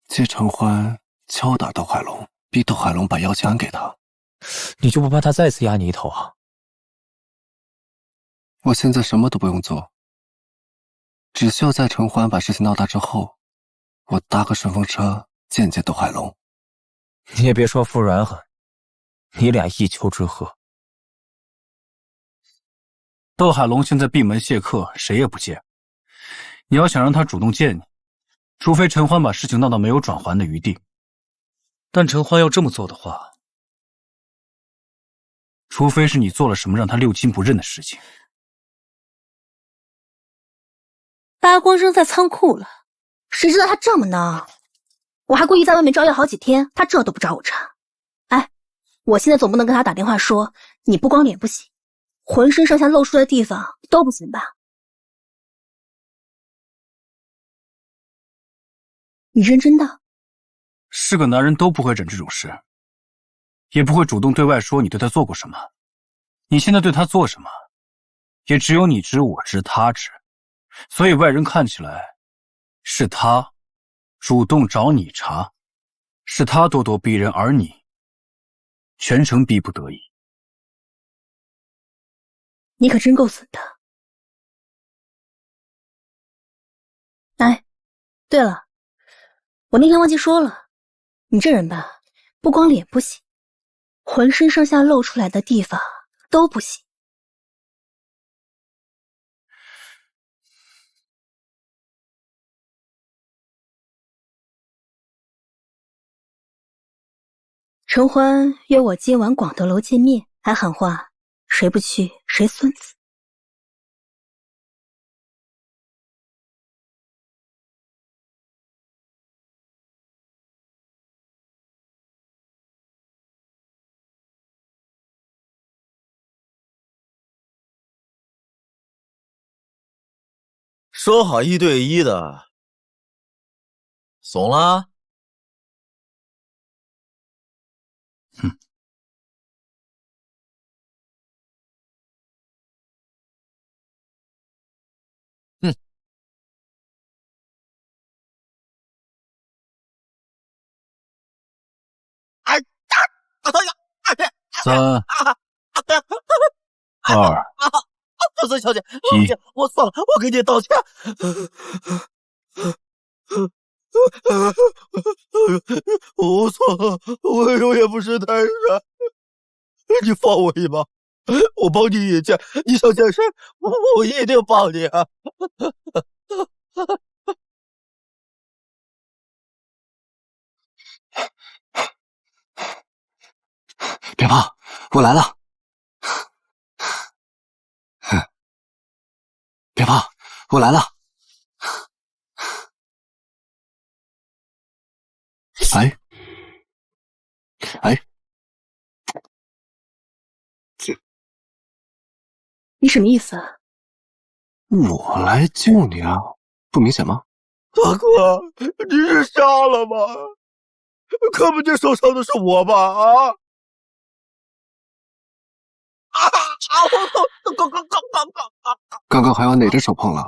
借陈欢敲打窦海龙，逼窦海龙把邀请函给他。你就不怕他再次压你一头啊？我现在什么都不用做，只需要在陈欢把事情闹大之后，我搭个顺风车见窦海龙。你也别说傅软狠，你俩一丘之貉。窦海龙现在闭门谢客，谁也不见。你要想让他主动见你，除非陈欢把事情闹到没有转圜的余地。但陈欢要这么做的话，除非是你做了什么让他六亲不认的事情。八光扔在仓库了，谁知道他这么孬？我还故意在外面招摇好几天，他这都不找我茬。哎，我现在总不能跟他打电话说你不光脸不行，浑身上下露出来的地方都不行吧？你认真的？是个男人都不会忍这种事，也不会主动对外说你对他做过什么。你现在对他做什么，也只有你知我知他知，所以外人看起来是他主动找你茬，是他咄咄逼人，而你全程逼不得已。你可真够损的。哎，对了，我那天忘记说了，你这人吧，不光脸不行，浑身上下露出来的地方都不行。陈欢约我今晚广德楼见面，还喊话谁不去谁孙子。说好1对1的，怂了？ 3、2、福森小姐， 1，我错了，我给你道歉。我错了，我也不是太傻，你放我一马，我帮你一件，你想健身，我一定帮你啊！别怕，我来了。别怕，我来了。哎，你什么意思啊？我来救你啊，不明显吗？大哥，你是瞎了吗？看不见受伤的是我吧？啊！刚刚还有哪只手碰了？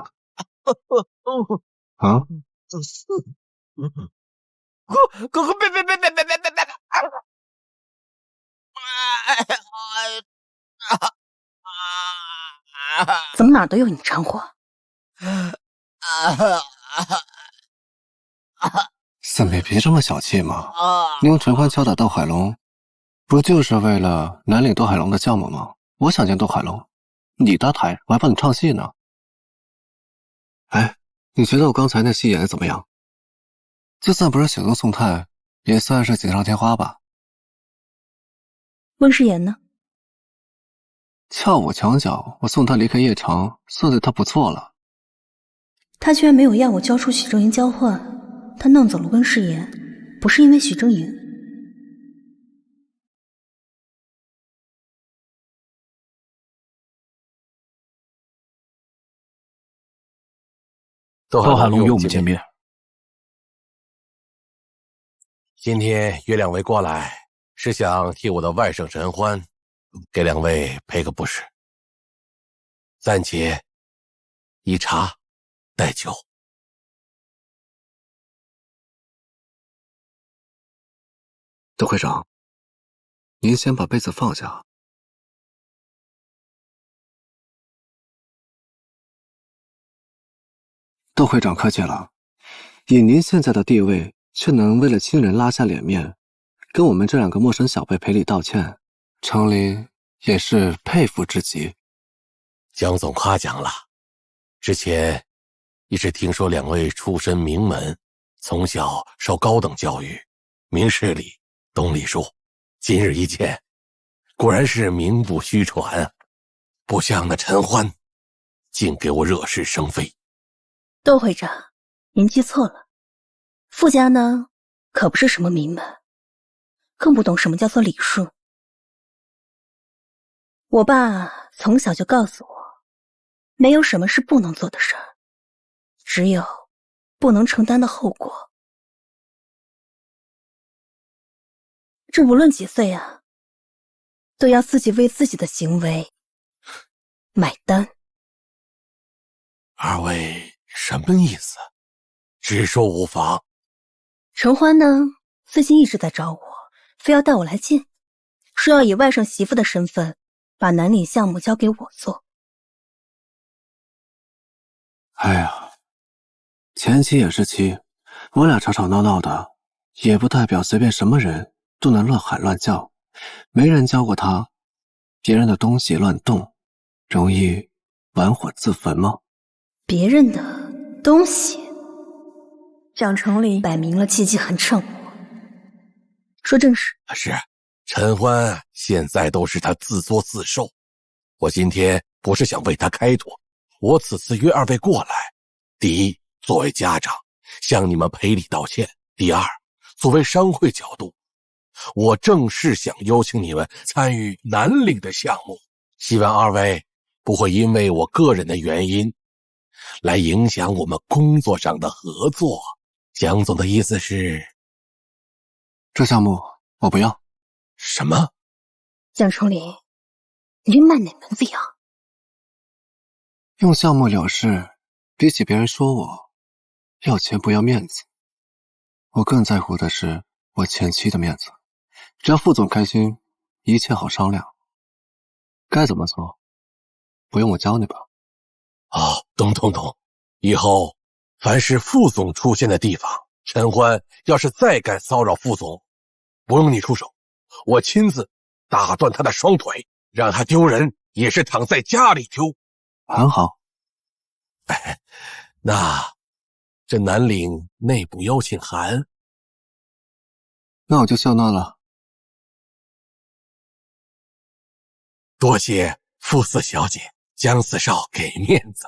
啊？哥，别！怎么哪儿都有你掺和？三妹别这么小气嘛！你用陈欢敲打斗海龙，不就是为了南岭斗海龙的项目吗？我想见斗海龙，你搭台，我还帮你唱戏呢。哎，你觉得我刚才那戏演的怎么样？就算不是雪中送炭，也算是锦上添花吧。温世言呢？跳舞墙角，我送他离开夜场，算对他不错了。他居然没有要我交出许峥营交换，他弄走了温世言，不是因为许峥营。斗海龙与我们见面。今天约两位过来，是想替我的外甥陈欢给两位赔个不是。暂且以茶代酒。窦会长，您先把杯子放下。窦会长客气了，以您现在的地位，却能为了亲人拉下脸面，跟我们这两个陌生小辈赔礼道歉，程林也是佩服之极。江总夸奖了，之前一直听说两位出身名门，从小受高等教育，明事理，懂礼数，今日一见，果然是名不虚传啊！不像那陈欢，竟给我惹是生非。窦会长，您记错了，傅家呢，可不是什么名门，更不懂什么叫做礼数。我爸从小就告诉我，没有什么是不能做的事儿，只有不能承担的后果。这无论几岁啊，都要自己为自己的行为买单。二位什么意思？直说无妨。陈欢呢，最近一直在找我，非要带我来见，说要以外甥媳妇的身份把南岭项目交给我做。哎呀，前妻也是妻，我俩吵吵闹闹的，也不代表随便什么人都能乱喊乱叫。没人教过他，别人的东西乱动，容易玩火自焚吗？别人的东西，蒋成林摆明了气机很趁我。说正事。是，陈欢现在都是他自作自受。我今天不是想为他开脱，我此次约二位过来，第一，作为家长，向你们赔礼道歉；第二，作为商会角度，我正式想邀请你们参与南岭的项目，希望二位不会因为我个人的原因来影响我们工作上的合作。蒋总的意思是，这项目我不要。什么？蒋成林，你这卖哪门子样？用项目了事，比起别人说我要钱不要面子，我更在乎的是我前妻的面子。只要副总开心，一切好商量。该怎么做，不用我教你吧？哦，懂。以后凡是副总出现的地方，陈欢要是再敢骚扰副总，不用你出手，我亲自打断他的双腿，让他丢人也是躺在家里丢。很好。那这南岭内部邀请函，那我就笑纳了。多谢傅四小姐，江四少给面子。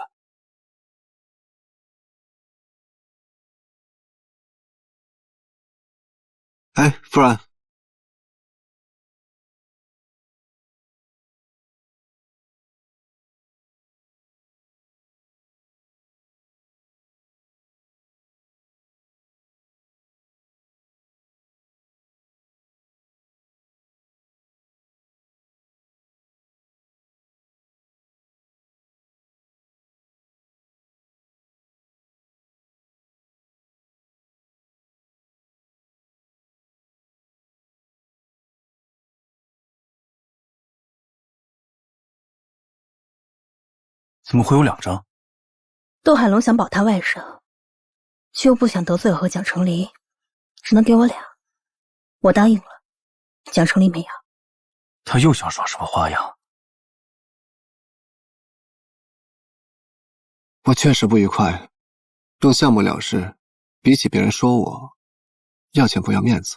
哎，夫人。怎么会有2张？窦海龙想保他外甥，却又不想得罪我和蒋成林，只能给我俩。我答应了，蒋成林没要。他又想耍什么花样？我确实不愉快，用项目了事，比起别人说我要钱不要面子，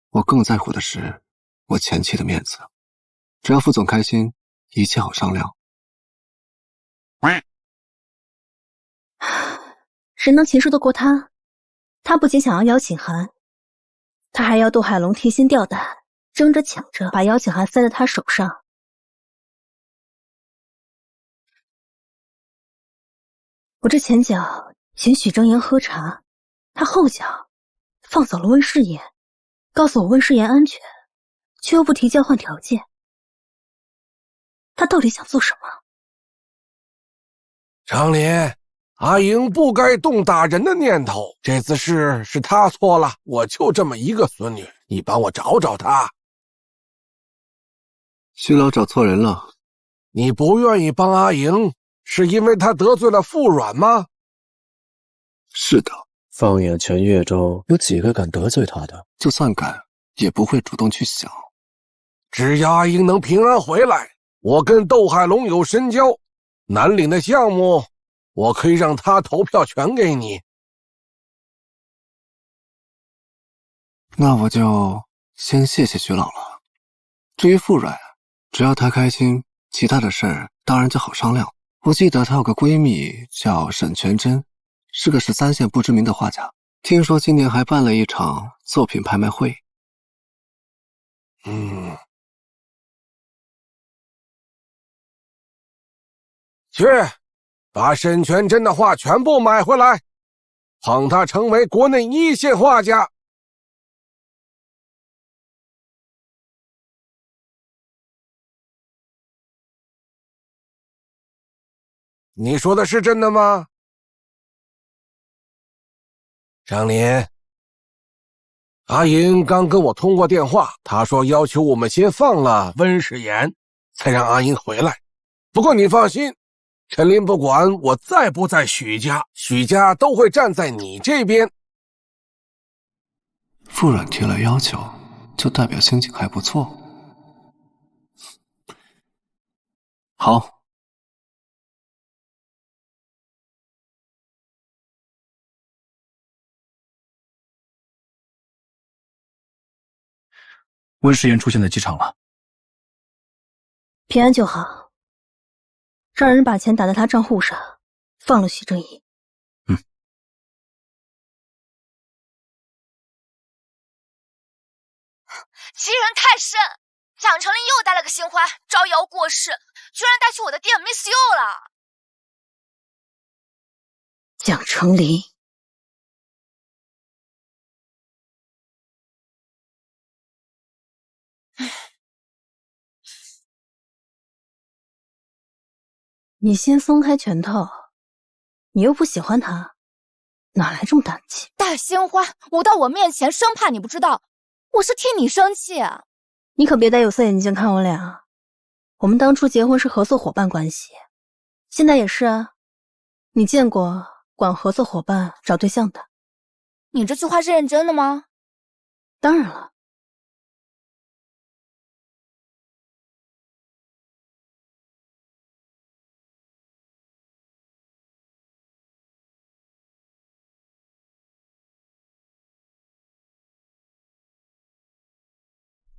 我更在乎的是我前妻的面子。只要副总开心，一切好商量。谁能擒住得过他？他不仅想要邀请函，他还要窦海龙提心吊胆，争着抢着把邀请函塞在他手上。我这前脚请许峥言喝茶，他后脚放走了温世言，告诉我温世言安全，却又不提交换条件。他到底想做什么？长林，阿英不该动打人的念头，这次是他错了，我就这么一个孙女，你帮我找找他。徐老找错人了。你不愿意帮阿英，是因为他得罪了傅软吗？是的。放眼全岳州，有几个敢得罪他的？就算敢，也不会主动去想。只要阿英能平安回来，我跟窦海龙有深交，南岭的项目我可以让他投票权给你。那我就先谢谢徐老了。至于傅软，只要他开心，其他的事儿当然就好商量。我记得她有个闺蜜叫沈全真，是个13线不知名的画家，听说今年还办了一场作品拍卖会。去，把沈全真的画全部买回来，捧他成为国内1线画家。你说的是真的吗？张林，阿英刚跟我通过电话，她说要求我们先放了温世言，才让阿英回来。不过你放心，陈林不管我在不在许家，许家都会站在你这边。傅软提了要求，就代表心情还不错。好。温世言出现在机场了，平安就好。让人把钱打在他账户上，放了许正义。欺人太甚！蒋成林又带了个新欢，招摇过市，居然带去我的店 Miss You 了。蒋成林，你先松开拳头，你又不喜欢他，哪来这么大气？大鲜花，舞到我面前，生怕你不知道，我是替你生气啊！你可别戴有色眼镜看我俩，我们当初结婚是合作伙伴关系，现在也是啊。你见过管合作伙伴找对象的？你这句话是认真的吗？当然了。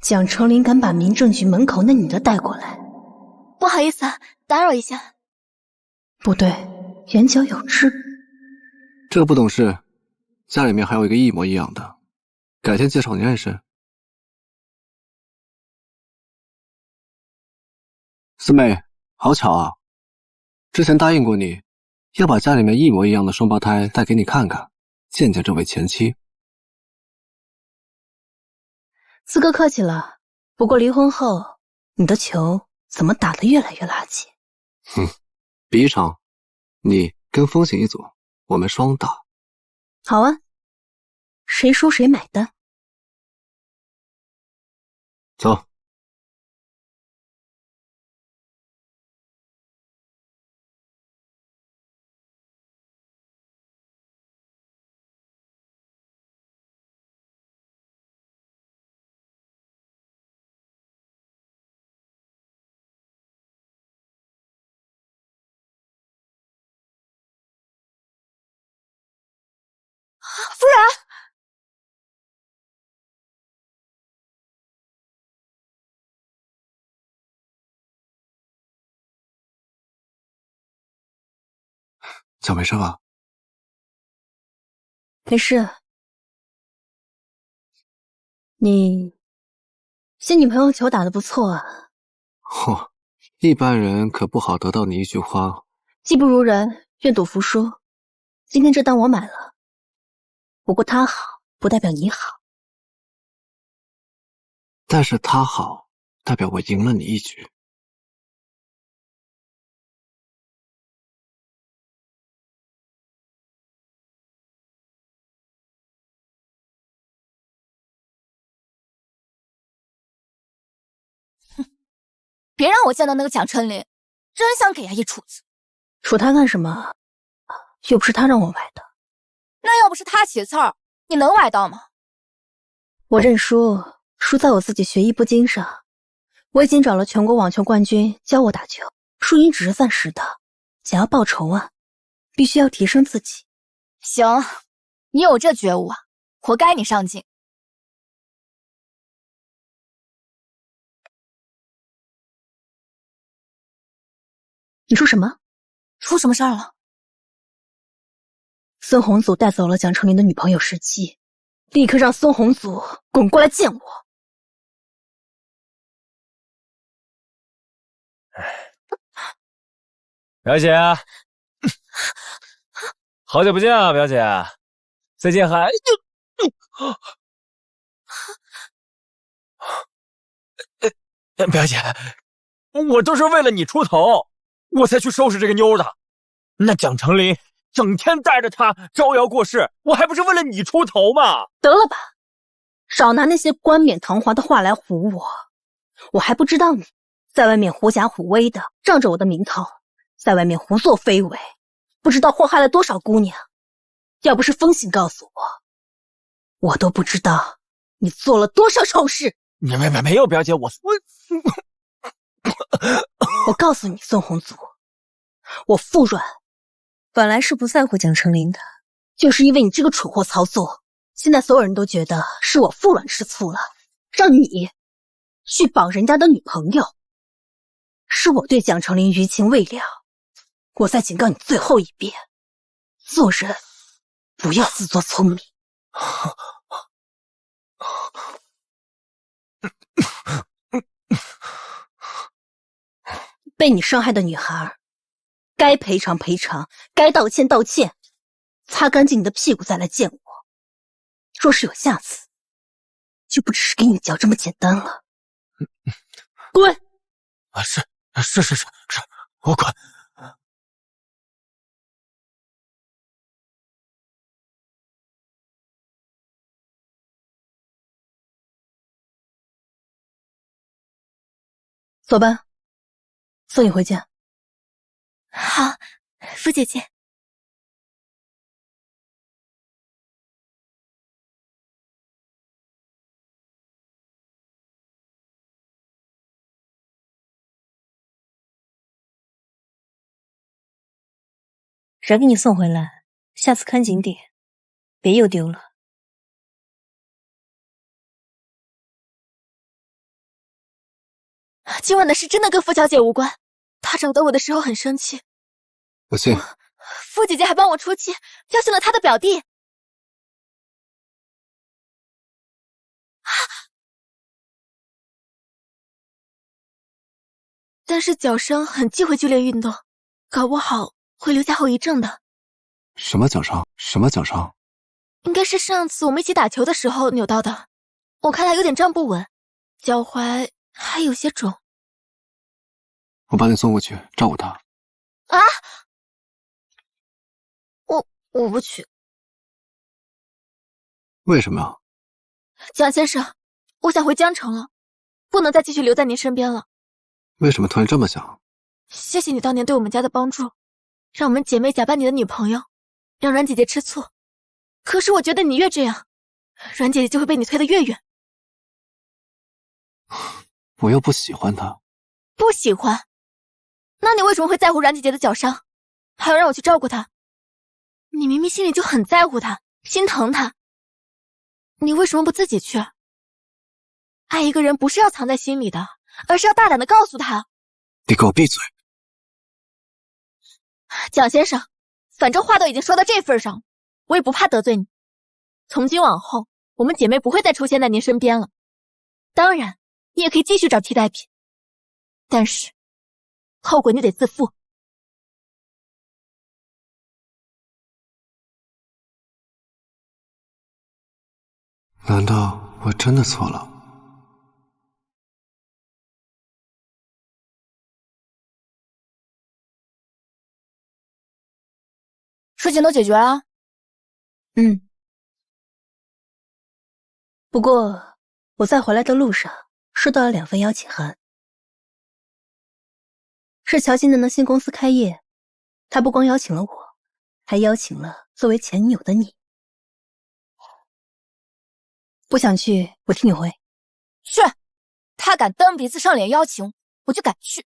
蒋成林敢把民政局门口那女的带过来，不好意思啊，打扰一下。不对，眼角有痣。这个不懂事，家里面还有一个一模一样的，改天介绍你认识。四妹，好巧啊！之前答应过你，要把家里面一模一样的双胞胎带给你看看，见见这位前妻。四哥客气了，不过离婚后，你的球怎么打得越来越垃圾？哼，比一场，你跟风行一组，我们双打。好啊，谁输谁买单。走。夫人，脚没事吧？没事。你新女朋友球打得不错啊。嚯，一般人可不好得到你一句话。技不如人，愿赌服输。今天这单我买了，不过他好不代表你好。但是他好，代表我赢了你一局。别让我见到那个蒋春林，真想给他一杵子。杵他干什么？又不是他让我崴的。那要不是他起刺儿，你能崴到吗？我认输，输在我自己学艺不精上。我已经找了全国网球冠军教我打球，输赢只是暂时的。想要报仇啊，必须要提升自己。行，你有这觉悟啊，活该你上镜。你说什么？出什么事儿了？孙红祖带走了蒋成林的女朋友17，立刻让孙红祖滚过来见我。表姐，好久不见啊，表姐，最近还……表姐，我都是为了你出头，我才去收拾这个妞的。那蒋成林整天带着她招摇过市，我还不是为了你出头吗？得了吧，少拿那些冠冕堂皇的话来唬我。我还不知道你在外面狐假虎威的，仗着我的名头，在外面胡作非为，不知道祸害了多少姑娘。要不是风行告诉我，我都不知道你做了多少丑事。没有，表姐，我告诉你，孙红祖，我傅软本来是不在乎蒋成林的，就是因为你这个蠢货操作，现在所有人都觉得是我傅软吃醋了，让你去绑人家的女朋友。是我对蒋成林余情未了，我再警告你最后一遍，做人不要自作聪明。被你伤害的女孩，该赔偿赔偿，该道歉道歉，擦干净你的屁股再来见我。若是有下次，就不只是给你脚这么简单了。滚！是，我滚。走吧，送你回家。好，傅姐姐。谁给你送回来？下次看紧点，别又丢了。今晚的事真的跟傅小姐无关，她找到我的时候很生气。不信。傅姐姐还帮我出气，教训了她的表弟。但是脚伤很忌讳剧烈运动，搞不好会留下后遗症的。什么脚伤？什么脚伤？应该是上次我们一起打球的时候扭到的，我看他有点站不稳，脚踝还有些肿。我把你送过去，照顾他。啊！我不去。为什么呀？蒋先生，我想回江城了，不能再继续留在您身边了。为什么突然这么想？谢谢你当年对我们家的帮助，让我们姐妹假扮你的女朋友，让阮姐姐吃醋。可是我觉得你越这样，阮姐姐就会被你推得越远。我又不喜欢他。不喜欢？那你为什么会在乎阮姐姐的脚伤，还要让我去照顾她？你明明心里就很在乎她，心疼她，你为什么不自己去？爱一个人不是要藏在心里的，而是要大胆地告诉他。你给我闭嘴！蒋先生，反正话都已经说到这份上，我也不怕得罪你。从今往后，我们姐妹不会再出现在您身边了。当然，你也可以继续找替代品，但是后果你得自负。难道我真的错了？事情都解决了？嗯。不过我在回来的路上收到了2份邀请函，是乔金能的新公司开业，他不光邀请了我，还邀请了作为前女友的你。不想去，我替你回。去！他敢蹬鼻子上脸邀请，我就敢去。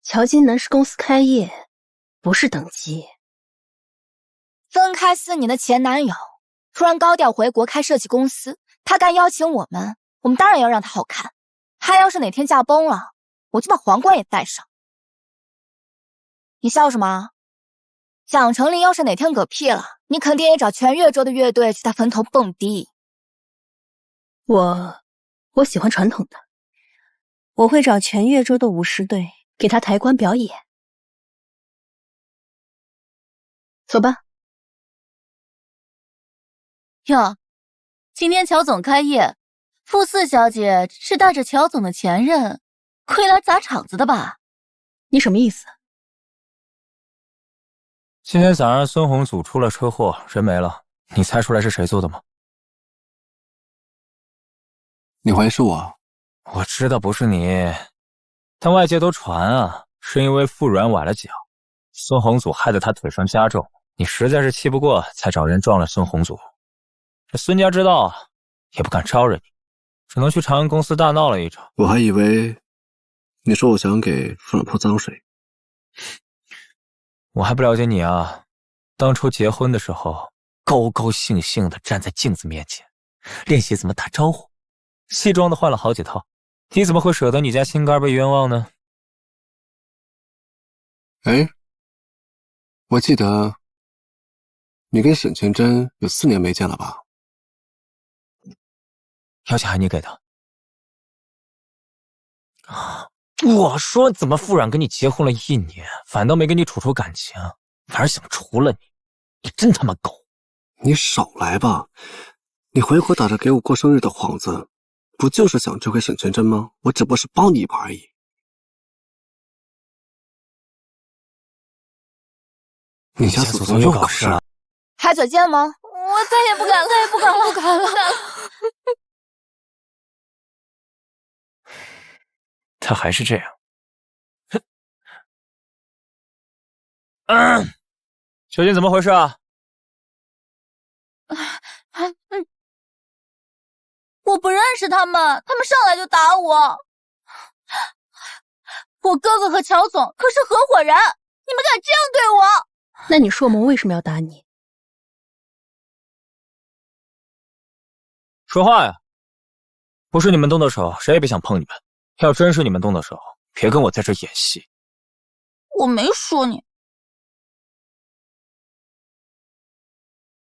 乔金能是公司开业，不是等级。分开4年的前男友，突然高调回国开设计公司，他敢邀请我们当然要让他好看。他要是哪天驾崩了，我就把皇冠也带上。你笑什么？蒋成林要是哪天嗝屁了，你肯定也找全越州的乐队去他坟头蹦迪。我喜欢传统的，我会找全越州的舞狮队给他抬棺表演。走吧。哟，今天乔总开业，傅四小姐是带着乔总的前任亏来砸场子的吧？你什么意思？今天早上孙红祖出了车祸，人没了，你猜出来是谁做的吗？你怀疑是我？我知道不是你，但外界都传啊，是因为傅软崴了脚，孙红祖害得他腿伤加重，你实在是气不过，才找人撞了孙红祖。这孙家知道也不敢招惹你，只能去长安公司大闹了一场。我还以为你说我想给傅软泼脏水。我还不了解你啊，当初结婚的时候高高兴兴的站在镜子面前练习怎么打招呼，西装都换了好几套，你怎么会舍得你家心肝被冤枉呢？哎，我记得你跟沈全真有4年没见了吧？邀请函你给的。我说怎么傅软跟你结婚了1年，反倒没跟你处出感情，反而想除了你，你真他妈狗！你少来吧，你回国打着给我过生日的幌子，不就是想追回沈全真吗？我只不过是帮你一把而已。你家祖宗又搞事了？还嘴贱吗？我再也不敢了，再也不敢了，不敢了。他还是这样。究竟怎么回事啊？我不认识他们，他们上来就打我。我哥哥和乔总可是合伙人，你们敢这样对我？那你说我们为什么要打你？说话呀！不是你们动的手，谁也别想碰你们。要真是你们动的手，别跟我在这演戏。我没说你。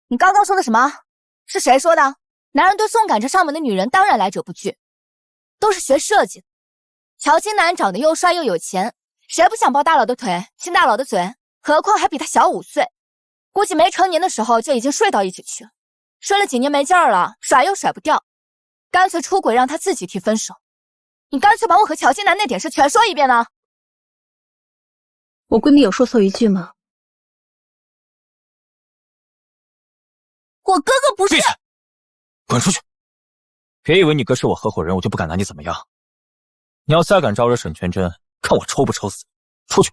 你刚刚说的什么？是谁说的？男人对送赶着上门的女人当然来者不拒，都是学设计的。乔金南长得又帅又有钱，谁不想抱大佬的腿，亲大佬的嘴？何况还比他小5岁，估计没成年的时候就已经睡到一起去了。睡了几年没劲儿了，甩又甩不掉，干脆出轨让他自己提分手。你干脆把我和乔金南那点事全说一遍呢。我闺蜜有说错一句吗？我哥哥不是。闭嘴！滚出去！别以为你哥是我合伙人，我就不敢拿你怎么样。你要再敢招惹沈全真，看我抽不抽死！出去！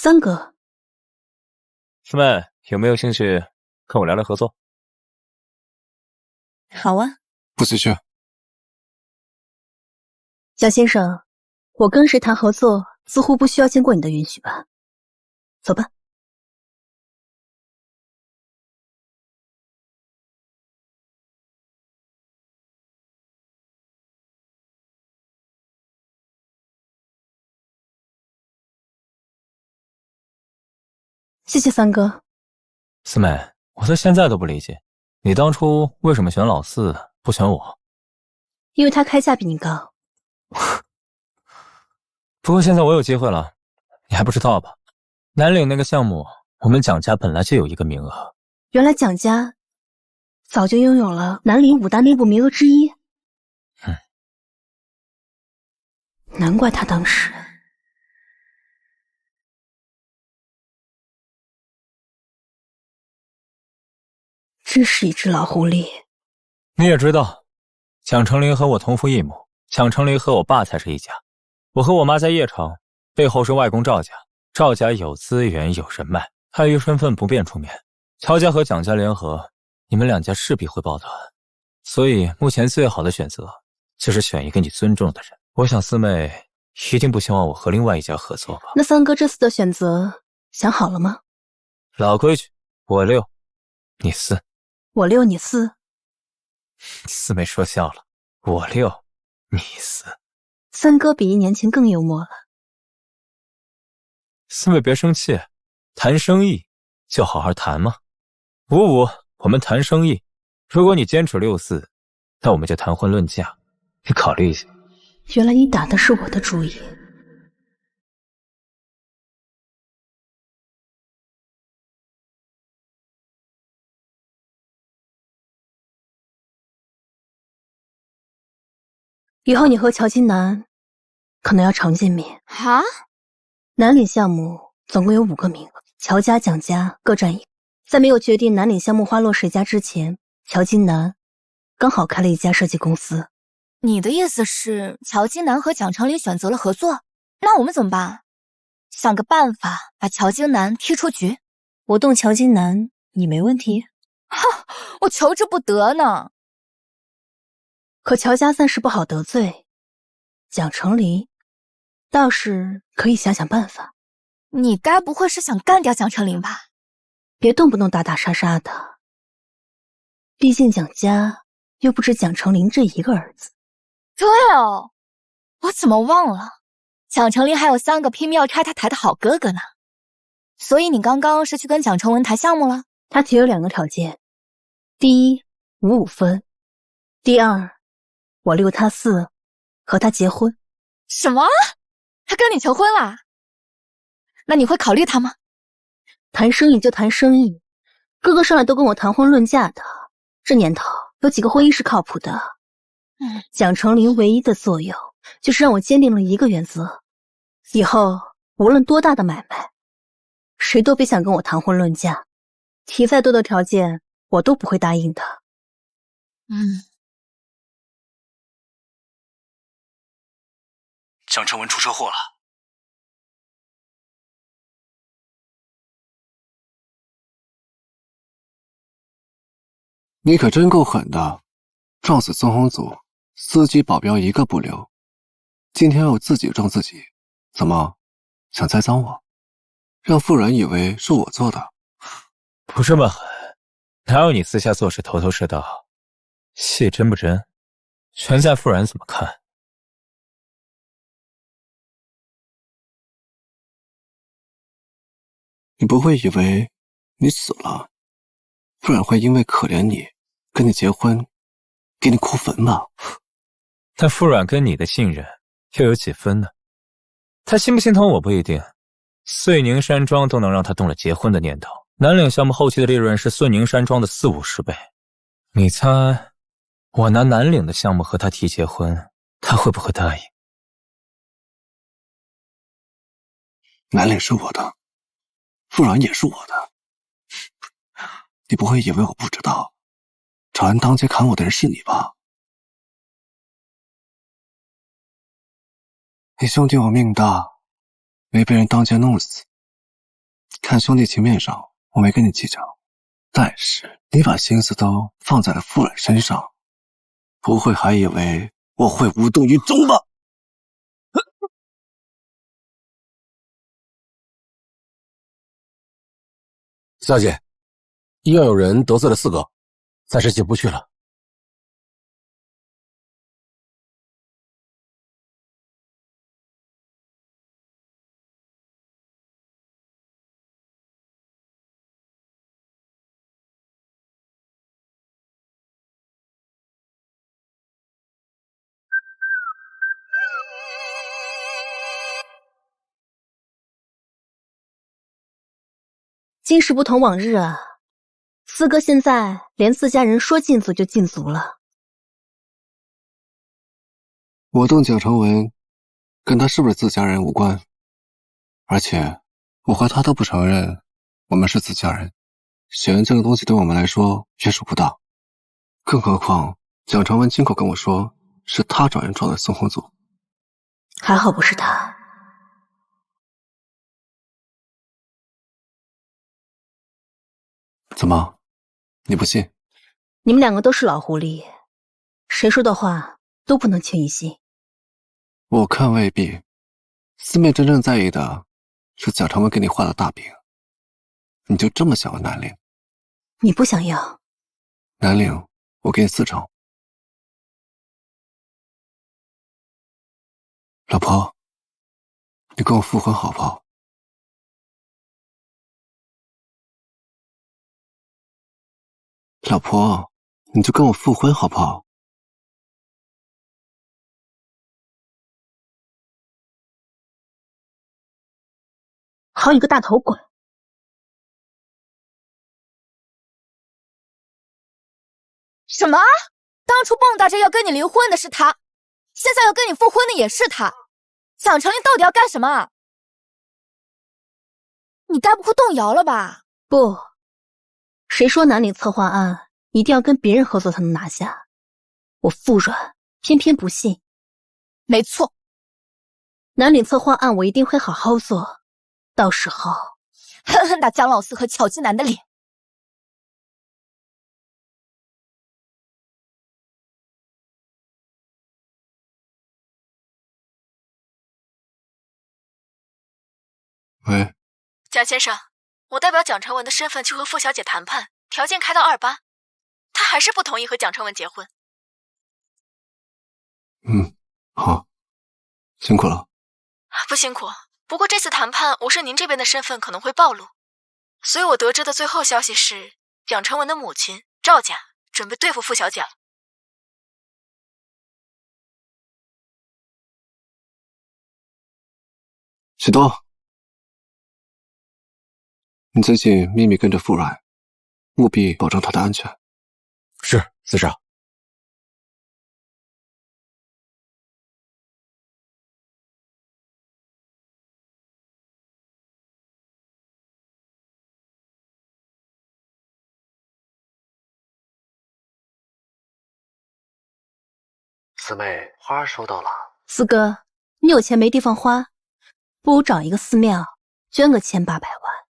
三哥，师妹，有没有兴趣跟我聊聊合作？好啊。不许去。蒋先生，我跟谁谈合作，似乎不需要经过你的允许吧？走吧。谢谢三哥。四妹，我到现在都不理解，你当初为什么选老四不选我？因为他开价比你高。不过现在我有机会了，你还不知道吧？南岭那个项目，我们蒋家本来就有一个名额。原来蒋家早就拥有了南岭5大内部名额之一。难怪他当时。真是一只老狐狸。你也知道，蒋成林和我同父异母，蒋成林和我爸才是一家。我和我妈在邺城，背后是外公赵家，赵家有资源有人脉，碍于身份不便出面。乔家和蒋家联合，你们两家势必会抱团，所以目前最好的选择就是选一个你尊重的人。我想四妹一定不希望我和另外一家合作吧？那三哥这次的选择想好了吗？老规矩，我6，你4。我6你4。四妹说笑了，我6，你4。三哥比1年前更幽默了。四妹别生气，谈生意就好好谈嘛。5-5，我们谈生意。如果你坚持6-4，那我们就谈婚论嫁，你考虑一下。原来你打的是我的主意。以后你和乔金南可能要常见面啊！南岭项目总共有5个名额，乔家、蒋家各占1个。在没有决定南岭项目花落谁家之前，乔金南刚好开了一家设计公司。你的意思是乔金南和蒋成林选择了合作？那我们怎么办？想个办法把乔金南踢出局。我动乔金南，你没问题？我求之不得呢。可乔家暂时不好得罪，蒋成林倒是可以想想办法。你该不会是想干掉蒋成林吧？别动不动打打杀杀的，毕竟蒋家又不止蒋成林这一个儿子。对哦，我怎么忘了，蒋成林还有3个拼命要拆他台的好哥哥呢。所以你刚刚是去跟蒋成文谈项目了？他提了2个条件：第一，55分；第二，我6他4，和他结婚。什么？他跟你求婚啦？那你会考虑他吗？谈生意就谈生意，哥哥上来都跟我谈婚论嫁的，这年头有几个婚姻是靠谱的？蒋成林唯一的作用就是让我坚定了一个原则：以后无论多大的买卖，谁都别想跟我谈婚论嫁，提再多的条件我都不会答应的。蒋成文出车祸了。你可真够狠的，撞死孙红祖，司机保镖一个不留。今天又自己撞自己，怎么想栽赃我？让傅软以为是我做的？不这么狠，哪有你私下做事头头是道？戏真不真，全在傅然怎么看。你不会以为你死了，傅然会因为可怜你跟你结婚，给你哭坟吧？但傅软跟你的信任又有几分呢？他心不心疼我不一定，遂宁山庄都能让他动了结婚的念头。南岭项目后期的利润是遂宁山庄的40-50倍，你猜我拿南岭的项目和他提结婚，他会不会答应？南岭是我的，傅软也是我的，你不会以为我不知道，找人当街砍我的人是你吧？你兄弟我命大，没被人当街弄死。看兄弟情面上，我没跟你计较，但是你把心思都放在了傅软身上，不会还以为我会无动于衷吧？小姐，医院有人得罪了4个，暂时进不去了。今时不同往日啊，四哥现在连自家人说禁足就禁足了。我动蒋成文，跟他是不是自家人无关，而且我和他都不承认我们是自家人，血缘这个东西对我们来说约束不大，更何况蒋成文亲口跟我说是他找人撞的孙红祖，还好不是他。怎么，你不信？你们2个都是老狐狸，谁说的话都不能轻易信。我看未必，四妹真正在意的是蒋成文给你画的大饼，你就这么想要南岭？你不想要南岭，我给你4成。老婆，你跟我复婚好不好？老婆，你就跟我复婚好不好？好你个大头鬼！什么？当初蹦跶着要跟你离婚的是他，现在要跟你复婚的也是他，蒋成林到底要干什么？你该不会动摇了吧？不，谁说南岭策划案一定要跟别人合作才能拿下？我傅软偏偏不信。没错，南岭策划案我一定会好好做，到时候狠狠打蒋老四和乔金南的脸。喂，蒋先生，我代表蒋成文的身份去和傅小姐谈判，条件开到28，她还是不同意和蒋成文结婚。好，辛苦了。不辛苦，不过这次谈判无视您这边的身份可能会暴露，所以我得知的最后消息是，蒋成文的母亲赵家准备对付傅小姐了。许多，你最近秘密跟着傅软，务必保证她的安全。是，司少。四妹，花收到了。四哥，你有钱没地方花，不如找一个寺庙捐个千800万，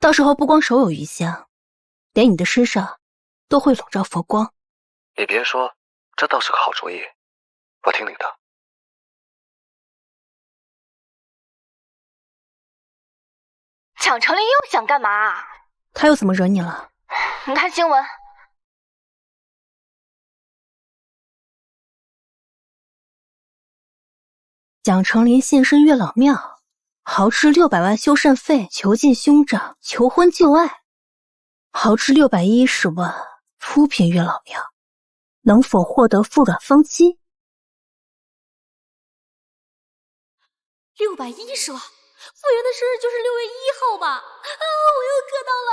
到时候不光手有余香，连你的身上都会笼罩佛光。你别说，这倒是个好主意，我听你的。蒋成林又想干嘛？他又怎么惹你了？你看新闻。蒋成林现身月老庙，豪掷600万修缮费，囚禁兄长，求婚救爱，豪掷610万铺平月老庙，能否获得傅软芳妻？610万，傅源的生日就是6月1号吧？啊，我又磕到了，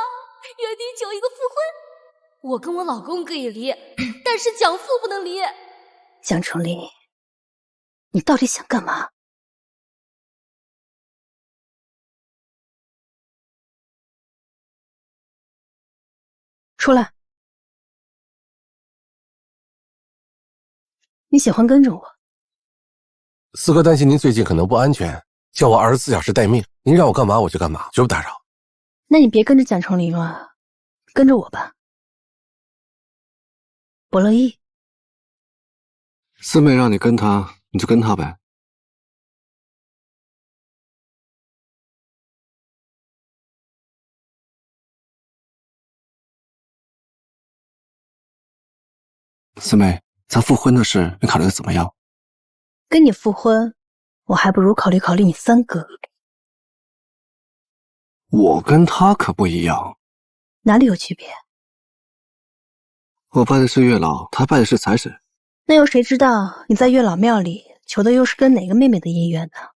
月底9一个复婚。我跟我老公可以离，但是蒋父不能离。蒋成林，你到底想干嘛？出来！你喜欢跟着我？四哥担心您最近可能不安全，叫我24小时待命。您让我干嘛我就干嘛，绝不打扰。那你别跟着蒋成林了，跟着我吧。不乐意。四妹让你跟她，你就跟她呗。四妹，咱复婚的事你考虑的怎么样？跟你复婚，我还不如考虑考虑你三哥。我跟他可不一样。哪里有区别？我拜的是月老，他拜的是财神。那又谁知道你在月老庙里求的又是跟哪个妹妹的姻缘呢？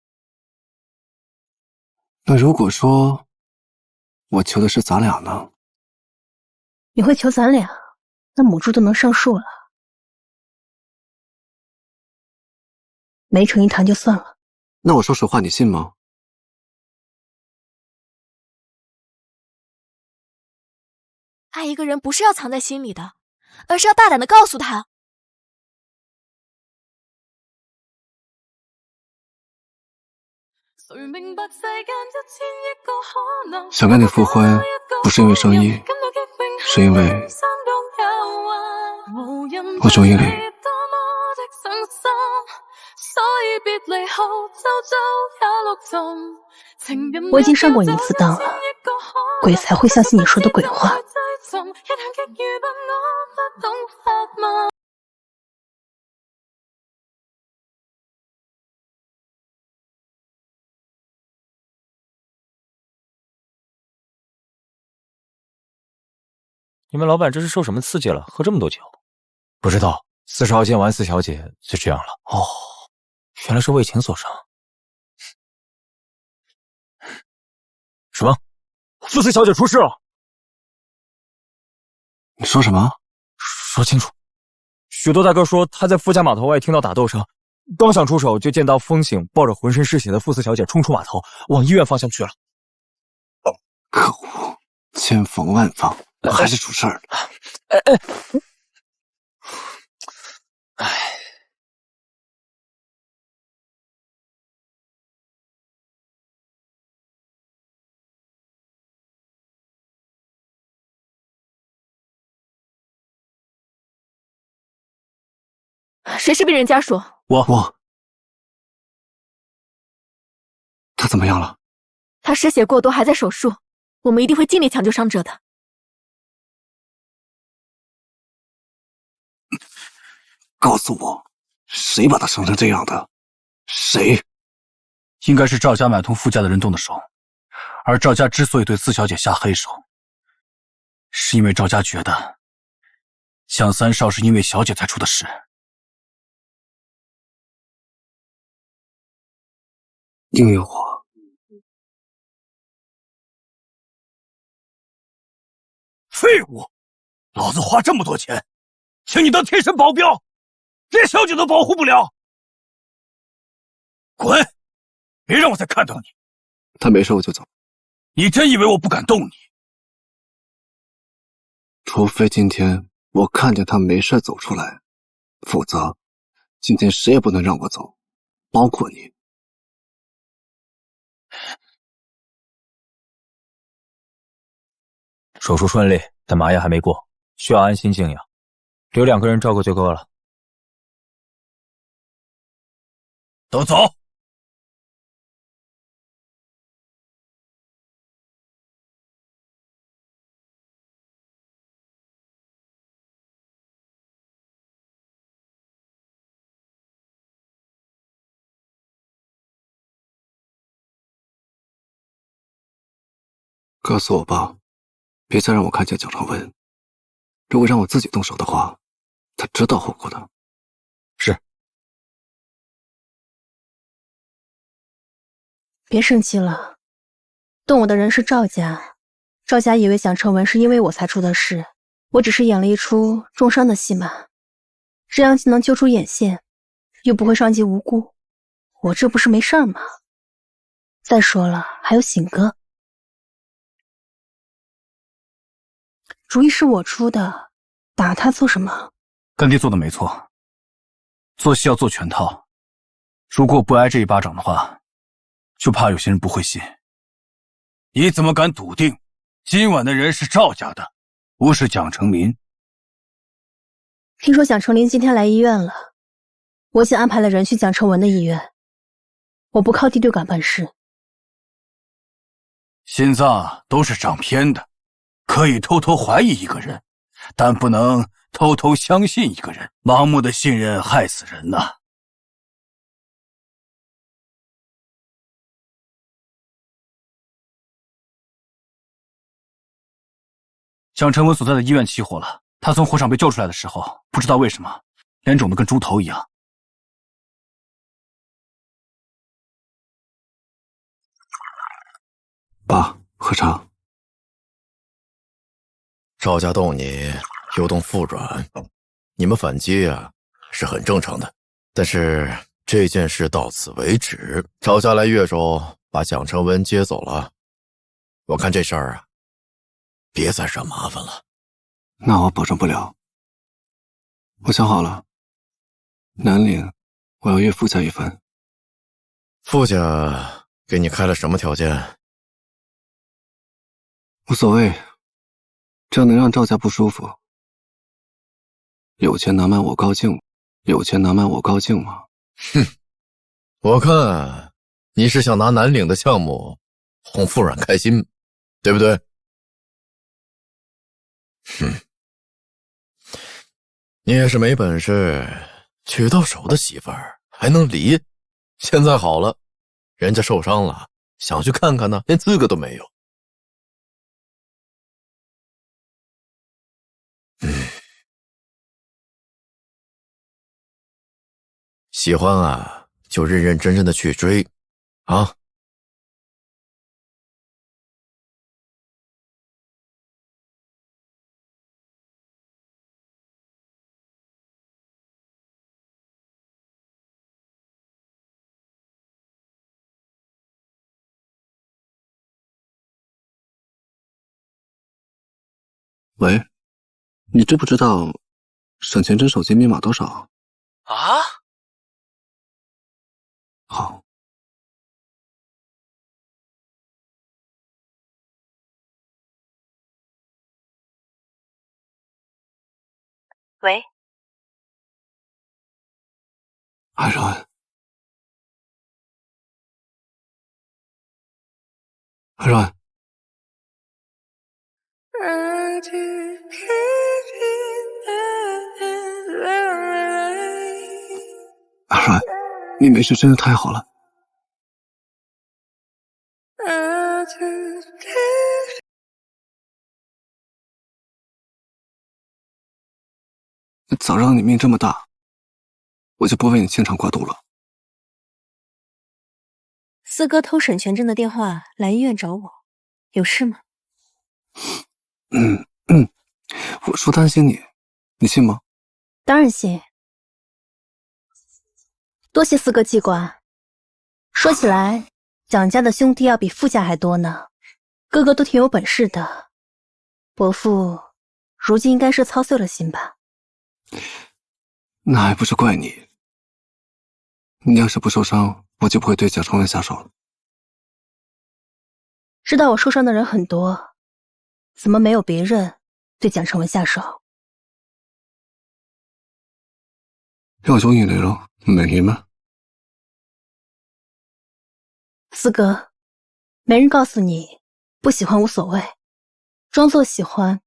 那如果说我求的是咱俩呢？你会求咱俩，那母猪都能上树了。没成一谈就算了。那我说实话，你信吗？爱一个人不是要藏在心里的，而是要大胆的告诉他。想跟你复婚，不是因为生意，是因为我中意你。我已经上过你一次当了，鬼才会相信你说的鬼话。你们老板这是受什么刺激了？喝这么多酒？不知道，4少见完4小姐就这样了。哦，原来是为情所伤。什么？傅4小姐出事了？你说什么？说清楚。许多大哥说他在傅家码头外听到打斗声，刚想出手，就见到风醒抱着浑身是血的傅4小姐冲出码头，往医院方向去了。可恶！千防万防，还是出事儿了。谁是病人家属？我。他怎么样了？他失血过多，还在手术，我们一定会尽力抢救伤者的。告诉我，谁把他伤成这样的？谁？应该是赵家买通傅家的人动的手，而赵家之所以对4小姐下黑手，是因为赵家觉得向三少是因为小姐才出的事。因为我废物！老子花这么多钱，请你当贴身保镖，连小姐都保护不了！滚！别让我再看到你！他没事我就走。你真以为我不敢动你？除非今天我看见他没事走出来，否则今天谁也不能让我走，包括你。手术顺利，但麻药还没过，需要安心静养，留2个人照顾就够了。都走！告诉我爸，别再让我看见蒋长文。如果让我自己动手的话，他知道后果的。是。别生气了，动我的人是赵家，赵家以为蒋成文是因为我才出的事，我只是演了一出重伤的戏码，这样既能揪出眼线，又不会伤及无辜，我这不是没事儿吗？再说了，还有醒哥，主意是我出的，打他做什么？干爹做的没错，做戏要做全套，如果不挨这一巴掌的话，就怕有些人不会信。你怎么敢笃定今晚的人是赵家的，不是蒋成林？听说蒋成林今天来医院了，我已经安排了人去蒋成文的医院。我不靠第六感办事。心脏都是长偏的，可以偷偷怀疑一个人，但不能偷偷相信一个人。盲目的信任害死人呐！蒋成文所在的医院起火了，他从火场被救出来的时候，不知道为什么脸肿得跟猪头一样。爸，喝茶。赵家动你，又动傅软，你们反击啊是很正常的。但是这件事到此为止，赵家来越州把蒋成文接走了，我看这事儿啊，别再惹麻烦了。那我保证不了。我想好了，南岭我要岳父家一份。傅家给你开了什么条件？无所谓，这样能让赵家不舒服。有钱难买我高兴，有钱难买我高兴吗？哼，我看你是想拿南岭的项目哄傅软开心，对不对？哼，你也是没本事，娶到手的媳妇儿还能离。现在好了，人家受伤了，想去看看呢，连资格都没有。喜欢啊，就认认真真的去追，啊！喂，你知不知道沈前真手机密码多少？啊？好。喂，安然，安然，安然，你没事真的太好了。早让你命这么大，我就不为你牵肠挂肚了。四哥偷沈全真的电话来医院找我，有事吗？我说担心你，你信吗？当然信。多谢四哥记挂。说起来，蒋家的兄弟要比傅家还多呢，个个都挺有本事的。伯父如今应该是操碎了心吧？那还不是怪你。你要是不受伤，我就不会对蒋成文下手了。知道我受伤的人很多，怎么没有别人对蒋成文下手？有種原嚟咯，唔明顯咩？四哥，没人告诉你，不喜欢无所谓，装作喜欢，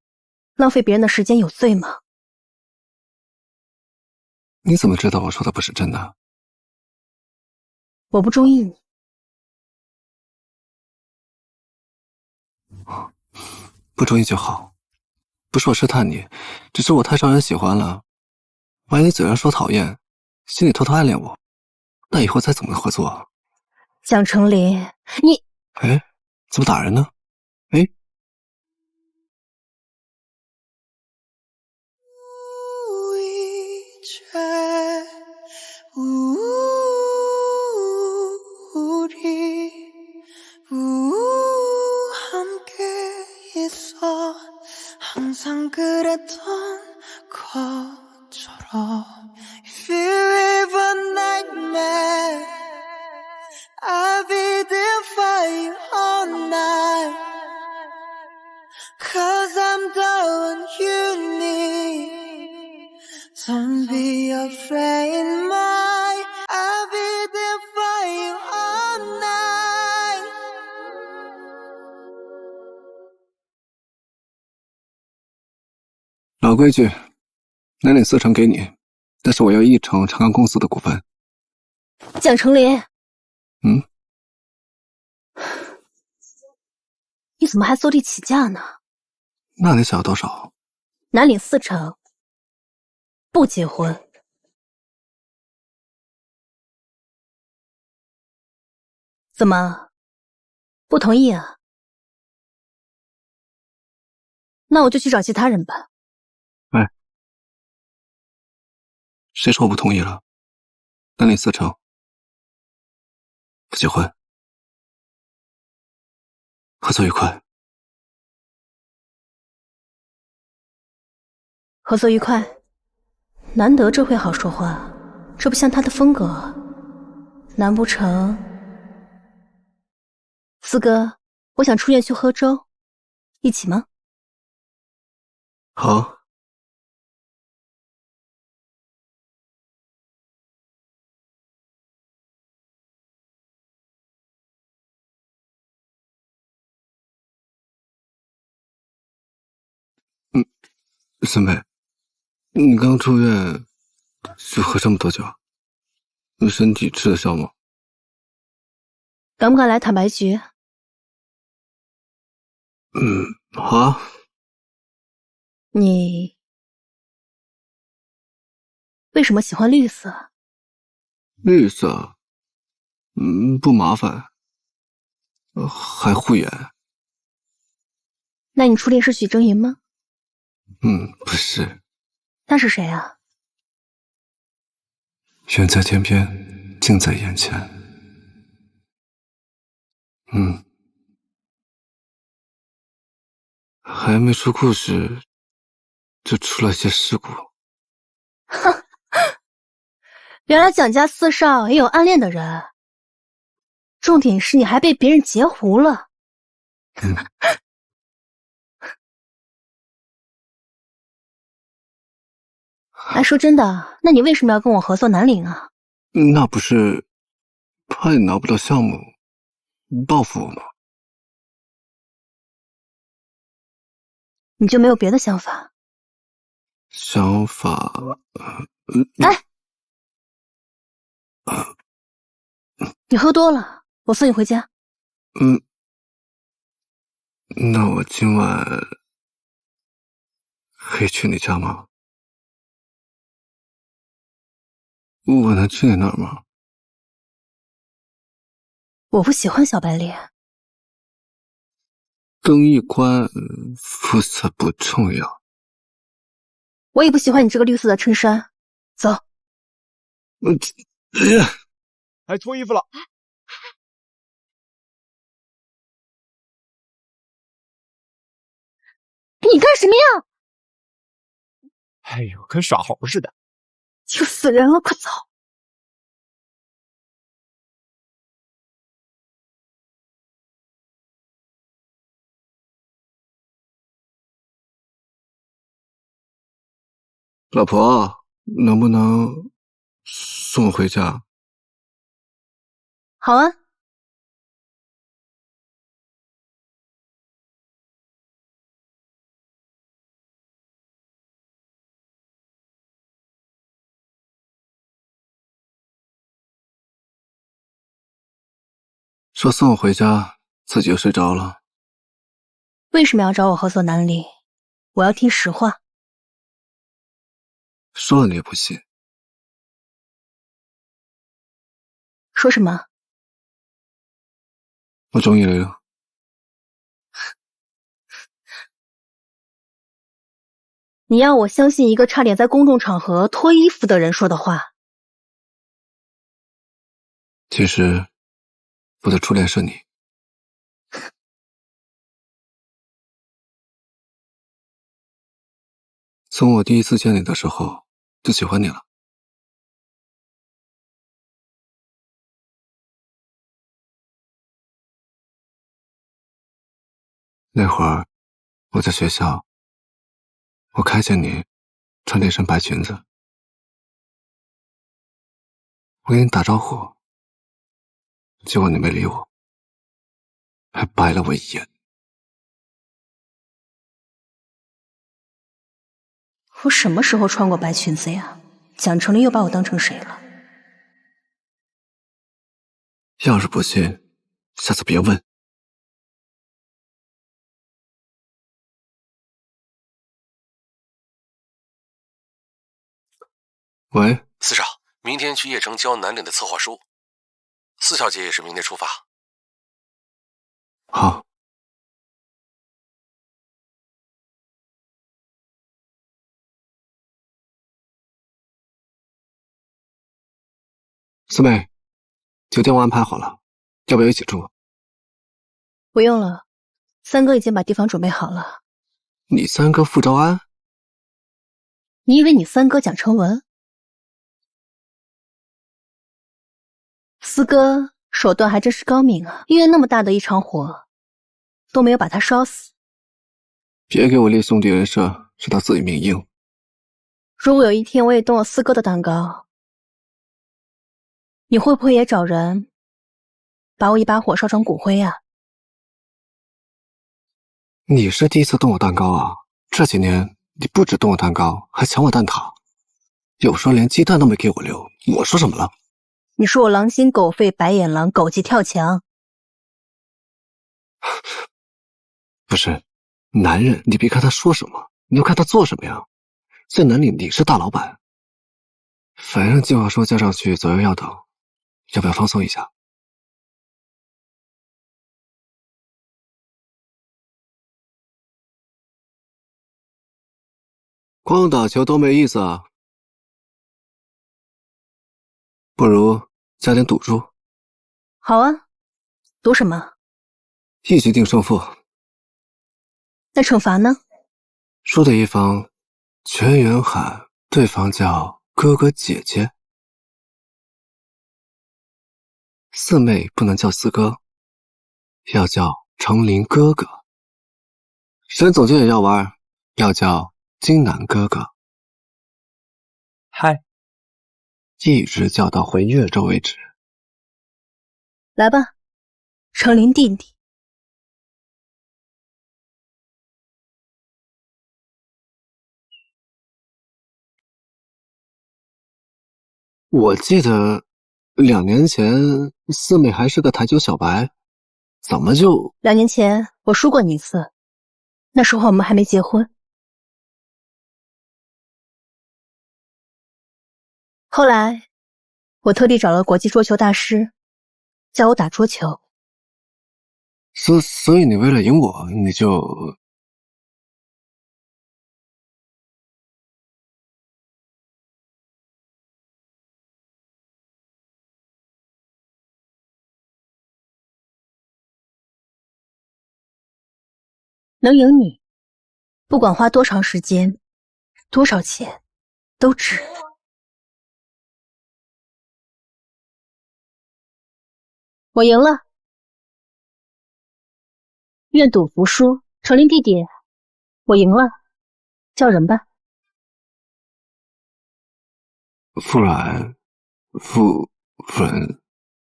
浪费别人的时间有罪吗？你怎么知道我说的不是真的？我不中意你。不中意就好，不是我试探你，只是我太招人喜欢了。万一你嘴上说讨厌，心里偷偷暗恋我，那以后再怎么合作啊？蒋成林，你……哎，怎么打人呢？哎。Don't be afraid, my I'll be there for you all night. 老规矩，南岭4成给你，但是我要1成长康公司的股份。蒋成林，你怎么还坐地起价呢？那你想要多少？南岭4成，不结婚。怎么，不同意啊？那我就去找其他人吧。喂，谁说我不同意了？南岭4成，不结婚，合作愉快。合作愉快。难得这会好说话，这不像他的风格啊。难不成……四哥，我想出院去喝粥，一起吗？好。森美，你刚出院就喝这么多酒，你身体吃得消吗？敢不敢来坦白局？好啊。你为什么喜欢绿色？绿色，不麻烦，还护眼。那你初恋是许峥云吗？不是。那是谁啊？远在天边，近在眼前。还没出故事，就出了些事故。哼，原来蒋家4少也有暗恋的人，重点是你还被别人截胡了。哎，说真的，那你为什么要跟我合作南岭啊？那不是怕你拿不到项目，报复我吗？你就没有别的想法？想法……哎，你喝多了，我送你回家。那我今晚可以去你家吗？我能去你那儿吗？我不喜欢小白脸。灯一关，肤色不重要。我也不喜欢你这个绿色的衬衫。走。还脱衣服了。你干什么呀？哎呦，跟耍猴似的。气死人了，快走！老婆，能不能送我回家？好啊。说送我回家，自己就睡着了。为什么要找我何所难离？我要听实话。说了你也不信。说什么？我中意你了。你要我相信一个差点在公众场合脱衣服的人说的话？其实，我的初恋是你。从我第一次见你的时候，就喜欢你了。那会儿，我在学校，我看见你穿那身白裙子，我给你打招呼，结果你没理我，还白了我一眼。我什么时候穿过白裙子呀？蒋成林又把我当成谁了？要是不信，下次别问。喂，四少，明天去邺城交南岭的策划书。四小姐也是明天出发。好。四妹，酒店我安排好了，要不要一起住？不用了，三哥已经把地方准备好了。你三哥傅昭安？你以为你三哥蒋成文？四哥手段还真是高明啊！医院那么大的一场火，都没有把他烧死。别给我立兄弟人设，是他自己命硬。如果有一天我也动了四哥的蛋糕，你会不会也找人把我一把火烧成骨灰呀？你是第一次动我蛋糕啊！这几年你不止动我蛋糕，还抢我蛋挞，有时候连鸡蛋都没给我留。我说什么了？你说我狼心狗肺、白眼狼、狗急跳墙。不是，男人你别看他说什么，你要看他做什么呀。在南岭你是大老板，反正计划书交上去左右要等，要不要放松一下？光打球多没意思啊，不如加点赌注。好啊，赌什么？一局定胜负。那惩罚呢？输的一方全员喊对方叫哥哥姐姐。四妹不能叫四哥，要叫成林哥哥。沈总监也要玩，要叫金南哥哥。嗨，一直叫到回岳州为止。来吧，成林弟弟。我记得2年前四妹还是个台球小白，怎么就2年前我输过你一次，那时候我们还没结婚。后来我特地找了国际桌球大师，教我打桌球。所以你为了赢我，你就……能赢你，不管花多长时间、多少钱，都值。我赢了，愿赌服输。程琳弟弟，我赢了，叫人吧。傅软，夫人，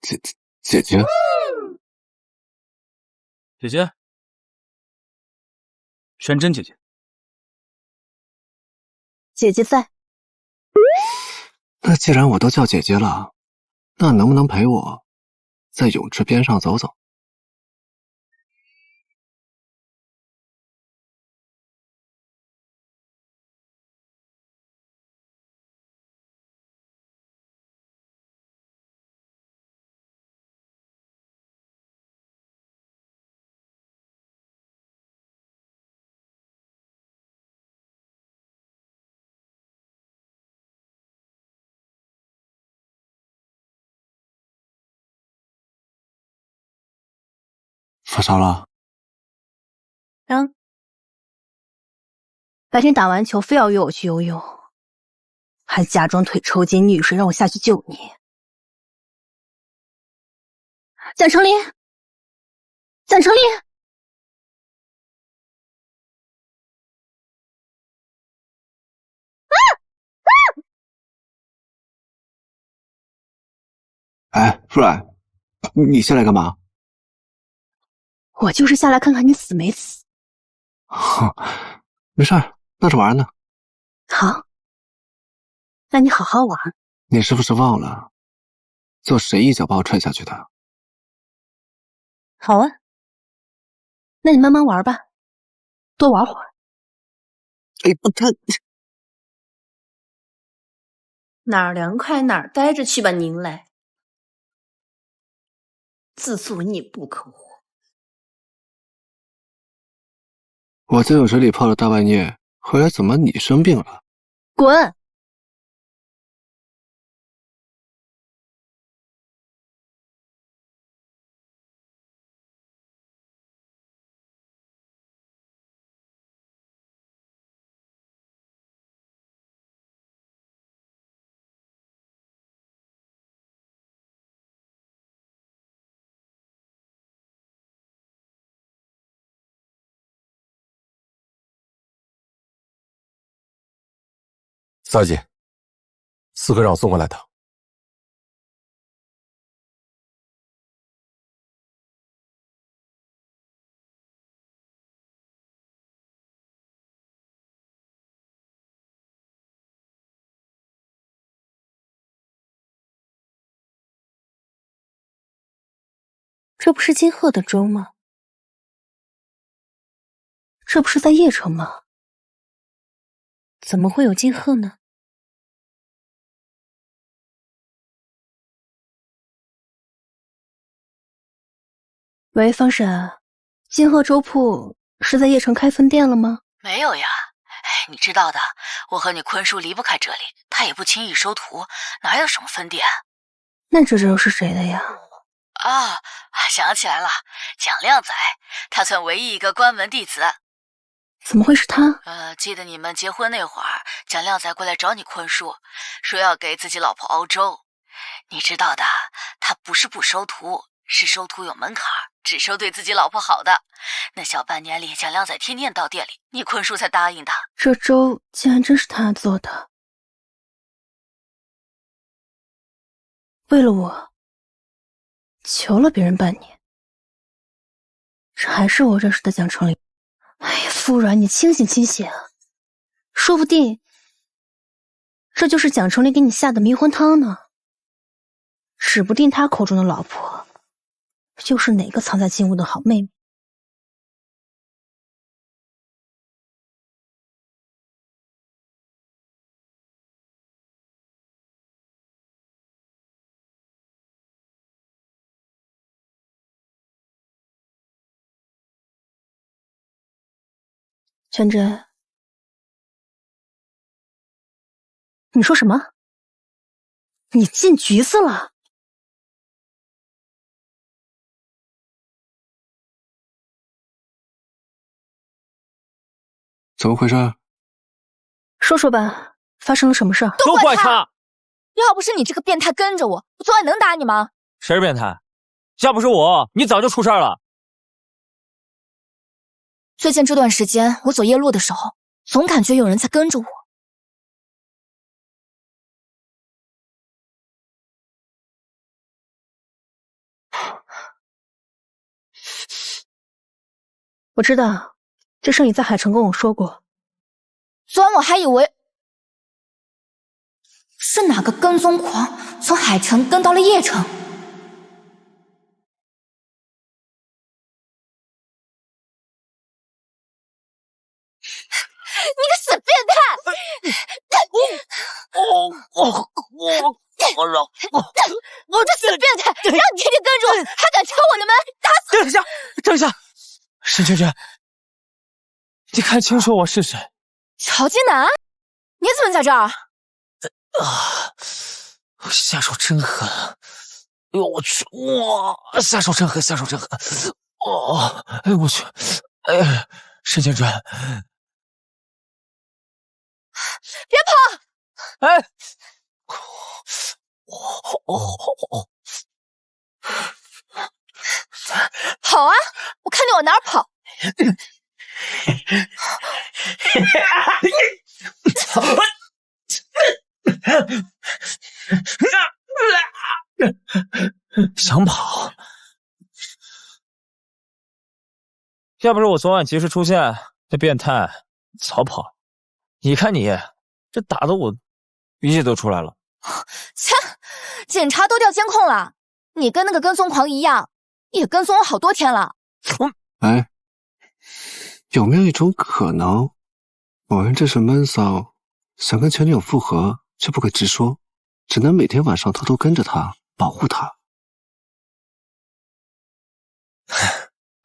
姐姐，姐姐，玄真姐姐，姐姐在。那既然我都叫姐姐了，那能不能陪我在泳池边上走走？发烧了？白天打完球非要约我去游泳，还假装腿抽筋溺水让我下去救你。蒋成林，蒋成林，哎，夫人，你下来干嘛？我就是下来看看你死没死。哼，没事儿，闹着玩呢。好，那你好好玩。你是不是忘了，做谁一脚把我踹下去的？好啊，那你慢慢玩吧，多玩会儿。哎，不，他哪儿凉快哪儿待着去吧，您嘞。自作孽不可活。我在泳池里泡了大半夜，回来怎么你生病了？滚！骚姐，四哥让我送过来的。这不是金鹤的粥吗？这不是在邺城吗？怎么会有金鹤呢？喂，方婶，金鹤粥铺是在邺城开分店了吗？没有呀，你知道的，我和你坤叔离不开这里，他也不轻易收徒，哪有什么分店？那这粥是谁的呀？啊，想起来了，蒋亮仔，他算唯一一个关门弟子。怎么会是他？记得你们结婚那会儿，蒋亮仔过来找你坤叔，说要给自己老婆熬粥。你知道的，他不是不收徒，是收徒有门槛，只收对自己老婆好的。那小半年里，蒋亮仔天天到店里，你坤叔才答应他。这粥竟然真是他做的，为了我，求了别人半年。这还是我认识的蒋成林。哎呀，傅软，你清醒清醒，说不定这就是蒋成林给你下的迷魂汤呢。指不定他口中的老婆，又是哪个藏在金屋的好妹妹。全真，你说什么？你进局子了？怎么回事？说说吧，发生了什么事儿？都怪他！要不是你这个变态跟着我，我昨晚能打你吗？谁是变态？要不是我，你早就出事了。最近这段时间，我走夜路的时候，总感觉有人在跟着我。我知道，这事你在海城跟我说过。昨晚我还以为是哪个跟踪狂从海城跟到了邺城。你个死变态！我这死变态，让你天天跟着我，还敢敲我的门，打死！等一下，等一下，沈娟娟，你看清楚我是谁？乔金南，你怎么在这儿？下手真狠！哎呦我去！哇，下手真狠，下手真狠！哦，哎我去！哎，沈娟娟，别跑！哎，跑啊！我看你往哪儿跑！想跑？要不是我昨晚及时出现，这变态早跑。你看你，这打得我鼻血都出来了。切！警察都调监控了，你跟那个跟踪狂一样，也跟踪我好多天了。哎，有没有一种可能，某人这是闷骚，想跟前女友复合，却不肯直说，只能每天晚上偷偷跟着她，保护她？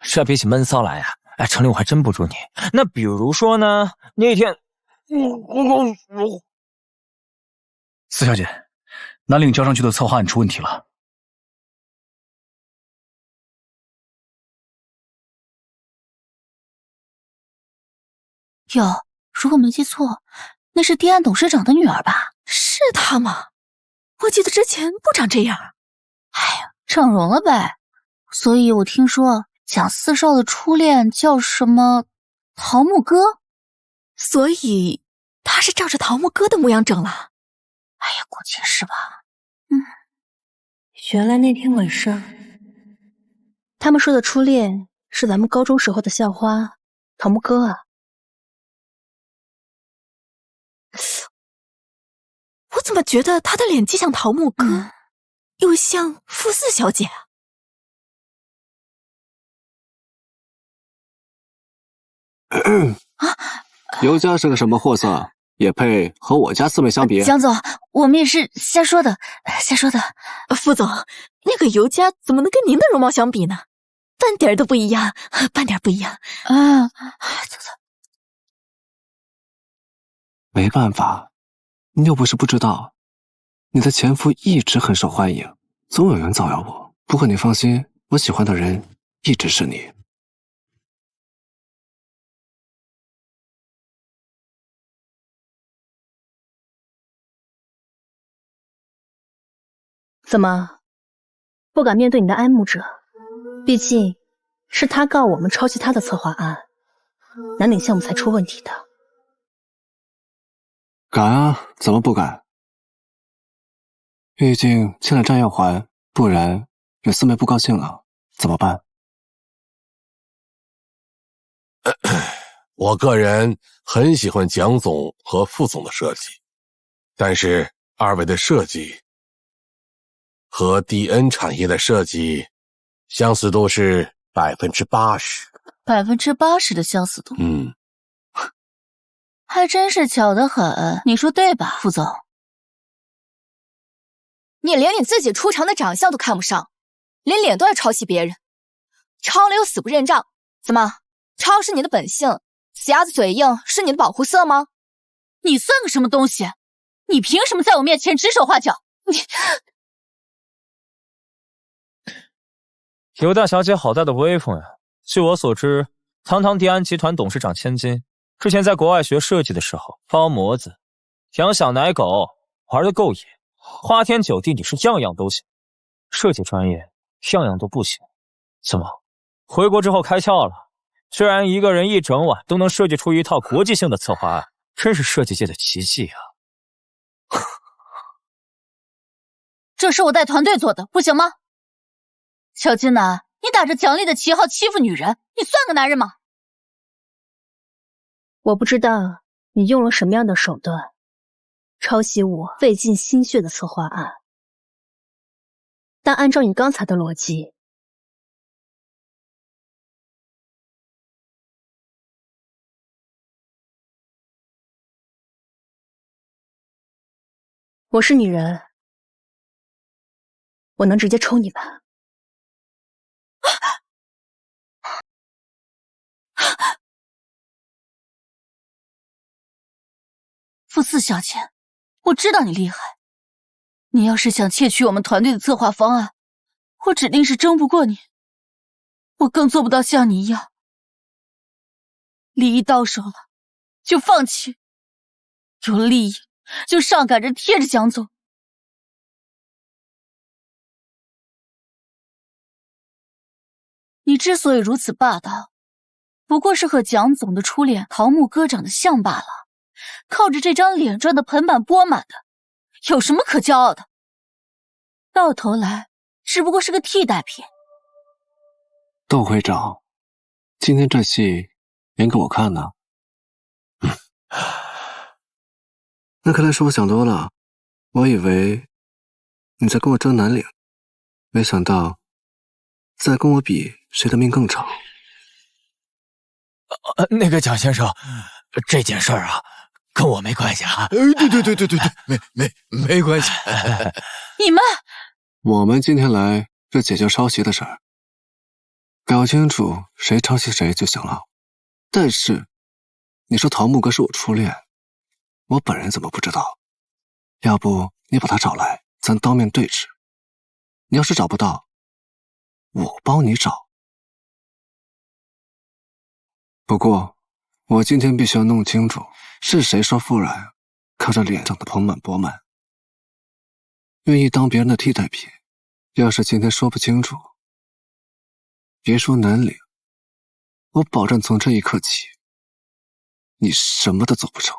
这比起闷骚来呀，哎，程琳我还真不如你。那比如说呢，那天，司小姐，南岭交上去的策划案出问题了。哟，如果没记错，那是地安董事长的女儿吧？是她吗？我记得之前不长这样。哎呀，整容了呗。所以我听说蒋四少的初恋叫什么桃木哥，所以他是照着桃木哥的模样整了。哎呀，估计是吧。原来那天晚上，他们说的初恋是咱们高中时候的校花桃木哥啊。我怎么觉得他的脸既像桃木哥，又像傅四小姐啊？尤家是个什么货色，也配和我家四妹相比？蒋总，我们也是瞎说的，瞎说的。副总，那个尤家怎么能跟您的容貌相比呢？半点都不一样，半点不一样。走走。没办法，你又不是不知道，你的前夫一直很受欢迎，总有人造谣我。不过你放心，我喜欢的人一直是你。怎么，不敢面对你的爱慕者？毕竟，是他告我们抄袭他的策划案，南岭项目才出问题的。敢啊，怎么不敢？毕竟欠了债要还，不然惹四妹不高兴了怎么办？我个人很喜欢蒋总和副总的设计，但是二位的设计和 DN 产业的设计相似度是80%，80%的相似度。还真是巧得很，你说对吧，副总？你连你自己出场的长相都看不上，连脸都要抄袭别人，抄了又死不认账。怎么，抄是你的本性，死鸭子嘴硬是你的保护色吗？你算个什么东西？你凭什么在我面前指手画脚？你尤大小姐好大的威风呀！据我所知，堂堂迪安集团董事长千金，之前在国外学设计的时候，包模子、养小奶狗，玩得够野，花天酒地，你是样样都行。设计专业样样都不行，怎么回国之后开窍了？居然一个人一整晚都能设计出一套国际性的策划案，真是设计界的奇迹啊！这是我带团队做的，不行吗？小金呐，你打着奖励的旗号欺负女人，你算个男人吗？我不知道你用了什么样的手段，抄袭我费尽心血的策划案，但按照你刚才的逻辑，我是女人，我能直接抽你吧？傅四小姐，我知道你厉害，你要是想窃取我们团队的策划方案，我指定是争不过你。我更做不到像你一样，利益到手了就放弃，有利益就上赶着贴着蒋总。你之所以如此霸道，不过是和蒋总的初恋桃木歌长得像罢了。靠着这张脸赚得盆满钵满的，有什么可骄傲的？到头来只不过是个替代品。窦会长，今天这戏演给我看呢？那看来是我想多了，我以为你在跟我争南岭，没想到在跟我比谁的命更长。那个蒋先生，这件事儿啊，跟我没关系啊。对，没关系。你们，我们今天来是解决抄袭的事儿，搞清楚谁抄袭谁就行了。但是，你说桃木哥是我初恋，我本人怎么不知道？要不你把他找来，咱当面对质。你要是找不到，我帮你找。不过，我今天必须要弄清楚，是谁说傅然靠着脸长得盆满钵满，愿意当别人的替代品。要是今天说不清楚，别说南岭，我保证从这一刻起，你什么都做不成。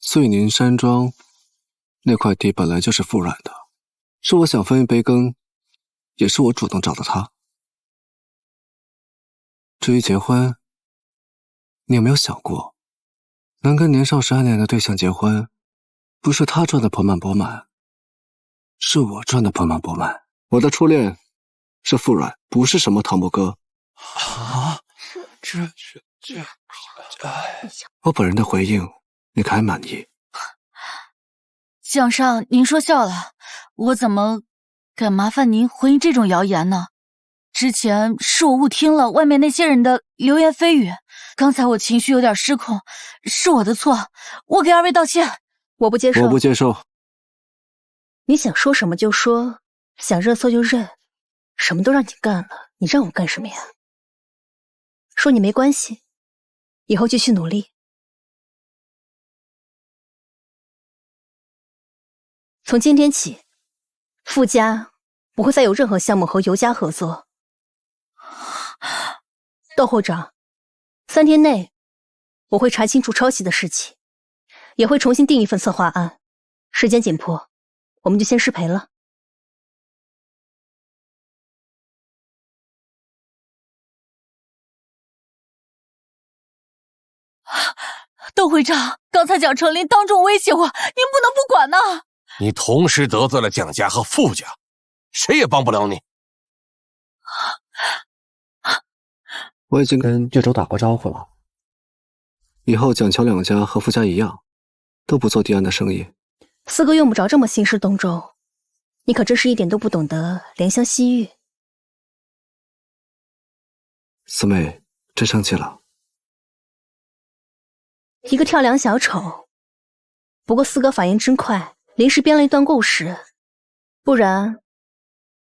遂宁山庄那块地本来就是傅然的，是我想分一杯羹，也是我主动找的他。至于结婚，你有没有想过，能跟年少12年的对象结婚，不是他赚的盆满钵满，是我赚的盆满钵满。我的初恋是傅然，不是什么唐伯哥。啊，我本人的回应，你可还满意？蒋上，您说笑了，我怎么敢麻烦您回应这种谣言呢？之前是我误听了外面那些人的流言蜚语，刚才我情绪有点失控，是我的错，我给二位道歉。我不接受。我不接受。你想说什么就说，想热搜就认，什么都让你干了，你让我干什么呀？说你没关系，以后继续努力。从今天起，傅家不会再有任何项目和尤家合作。窦会长，3天内我会查清楚抄袭的事情，也会重新定一份策划案。时间紧迫，我们就先失陪了。窦会长，刚才蒋成林当众威胁我，您不能不管呐！你同时得罪了蒋家和傅家，谁也帮不了你。我已经跟岳州打过招呼了，以后蒋乔两家和傅家一样，都不做迪安的生意。四哥用不着这么兴师动众，你可真是一点都不懂得怜香惜玉。四妹真生气了？一个跳梁小丑。不过四哥反应真快，临时编了一段故事，不然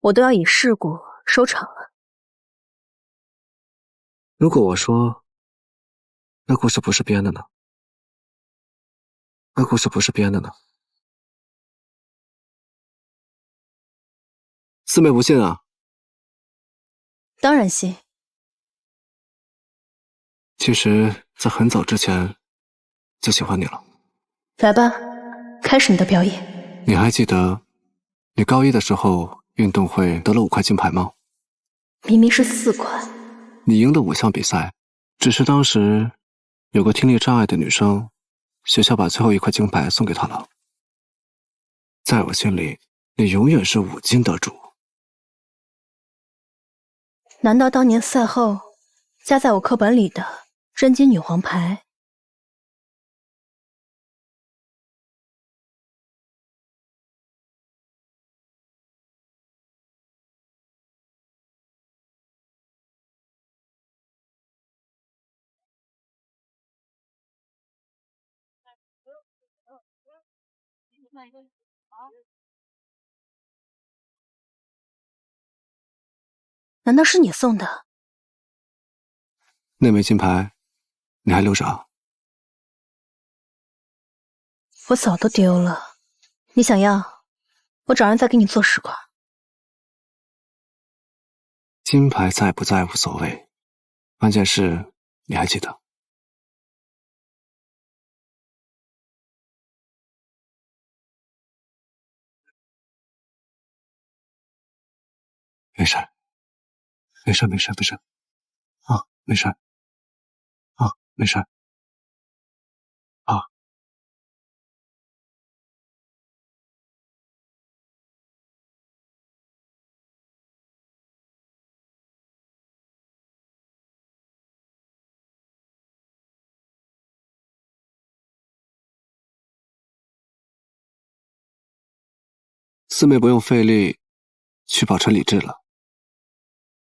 我都要以事故收场了。如果我说那故事不是编的呢？那故事不是编的呢？四妹不信啊？当然信。其实在很早之前就喜欢你了。来吧，开始你的表演。你还记得你高一的时候运动会得了5块金牌吗？明明是4块。你赢了5项比赛，只是当时有个听力障碍的女生，学校把最后1块金牌送给她了。在我心里，你永远是5金得主。难道当年赛后加在我课本里的真金女皇牌？难道是你送的？那枚金牌你还留着啊？我早都丢了。你想要，我找人再给你做10块。金牌在不在无所谓，关键是你还记得。没事，没事，没事，没事，啊，没事，啊，没事，啊。四妹不用费力去保持理智了。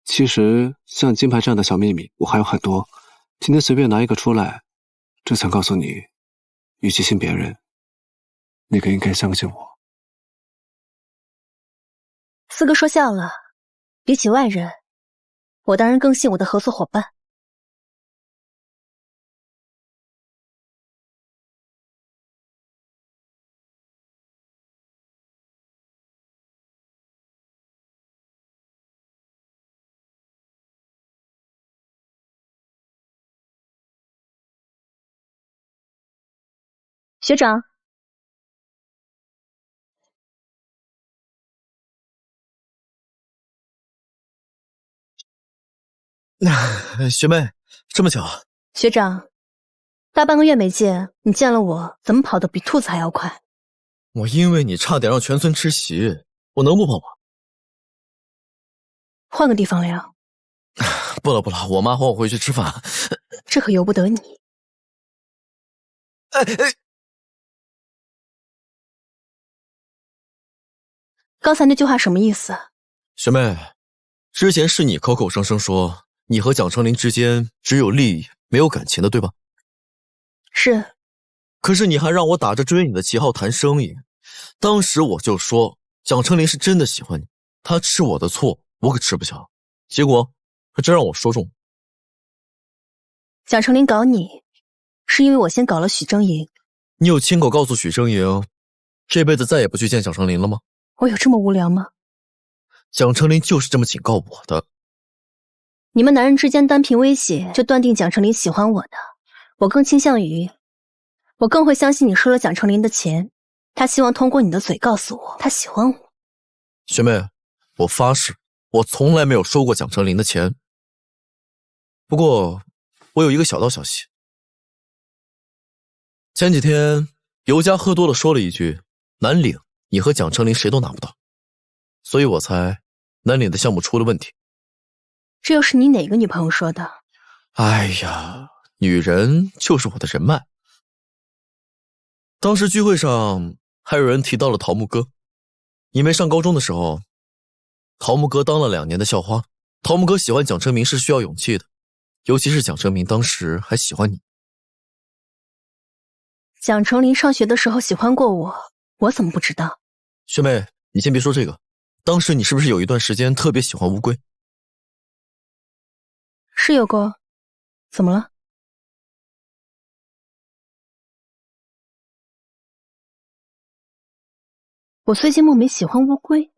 其实像金牌这样的小秘密我还有很多，今天随便拿一个出来，只想告诉你，与其信别人，你更应该相信我。四哥说笑了，比起外人，我当然更信我的合作伙伴。学长，学妹，这么巧？学长，大半个月没见，你见了我怎么跑得比兔子还要快？我因为你差点让全村吃席，我能不跑吗？换个地方聊。不了不了，我妈喊我回去吃饭。这可由不得你。刚才那句话什么意思？学妹，之前是你口口声声说你和蒋成林之间只有利益没有感情的，对吧？是。可是你还让我打着追你的旗号谈生意，当时我就说蒋成林是真的喜欢你，他吃我的醋我可吃不消，结果还真让我说中。蒋成林搞你，是因为我先搞了许峥营。你有亲口告诉许峥营，这辈子再也不去见蒋成林了吗？我有这么无聊吗？蒋成林就是这么警告我的。你们男人之间单凭威胁就断定蒋成林喜欢我的，我更倾向于，我更会相信你收了蒋成林的钱，他希望通过你的嘴告诉我他喜欢我。学妹，我发誓，我从来没有收过蒋成林的钱。不过，我有一个小道消息。前几天，尤家喝多了说了一句：“南岭，你和蒋成林谁都拿不到。”所以我猜，南岭的项目出了问题。这又是你哪个女朋友说的？哎呀，女人就是我的人脉。当时聚会上还有人提到了桃木哥，因为上高中的时候，桃木哥当了2年的校花。桃木哥喜欢蒋成明是需要勇气的，尤其是蒋成明当时还喜欢你。蒋成林上学的时候喜欢过我，我怎么不知道？学妹，你先别说这个，当时你是不是有一段时间特别喜欢乌龟？是有过，怎么了？我最近莫名喜欢乌龟，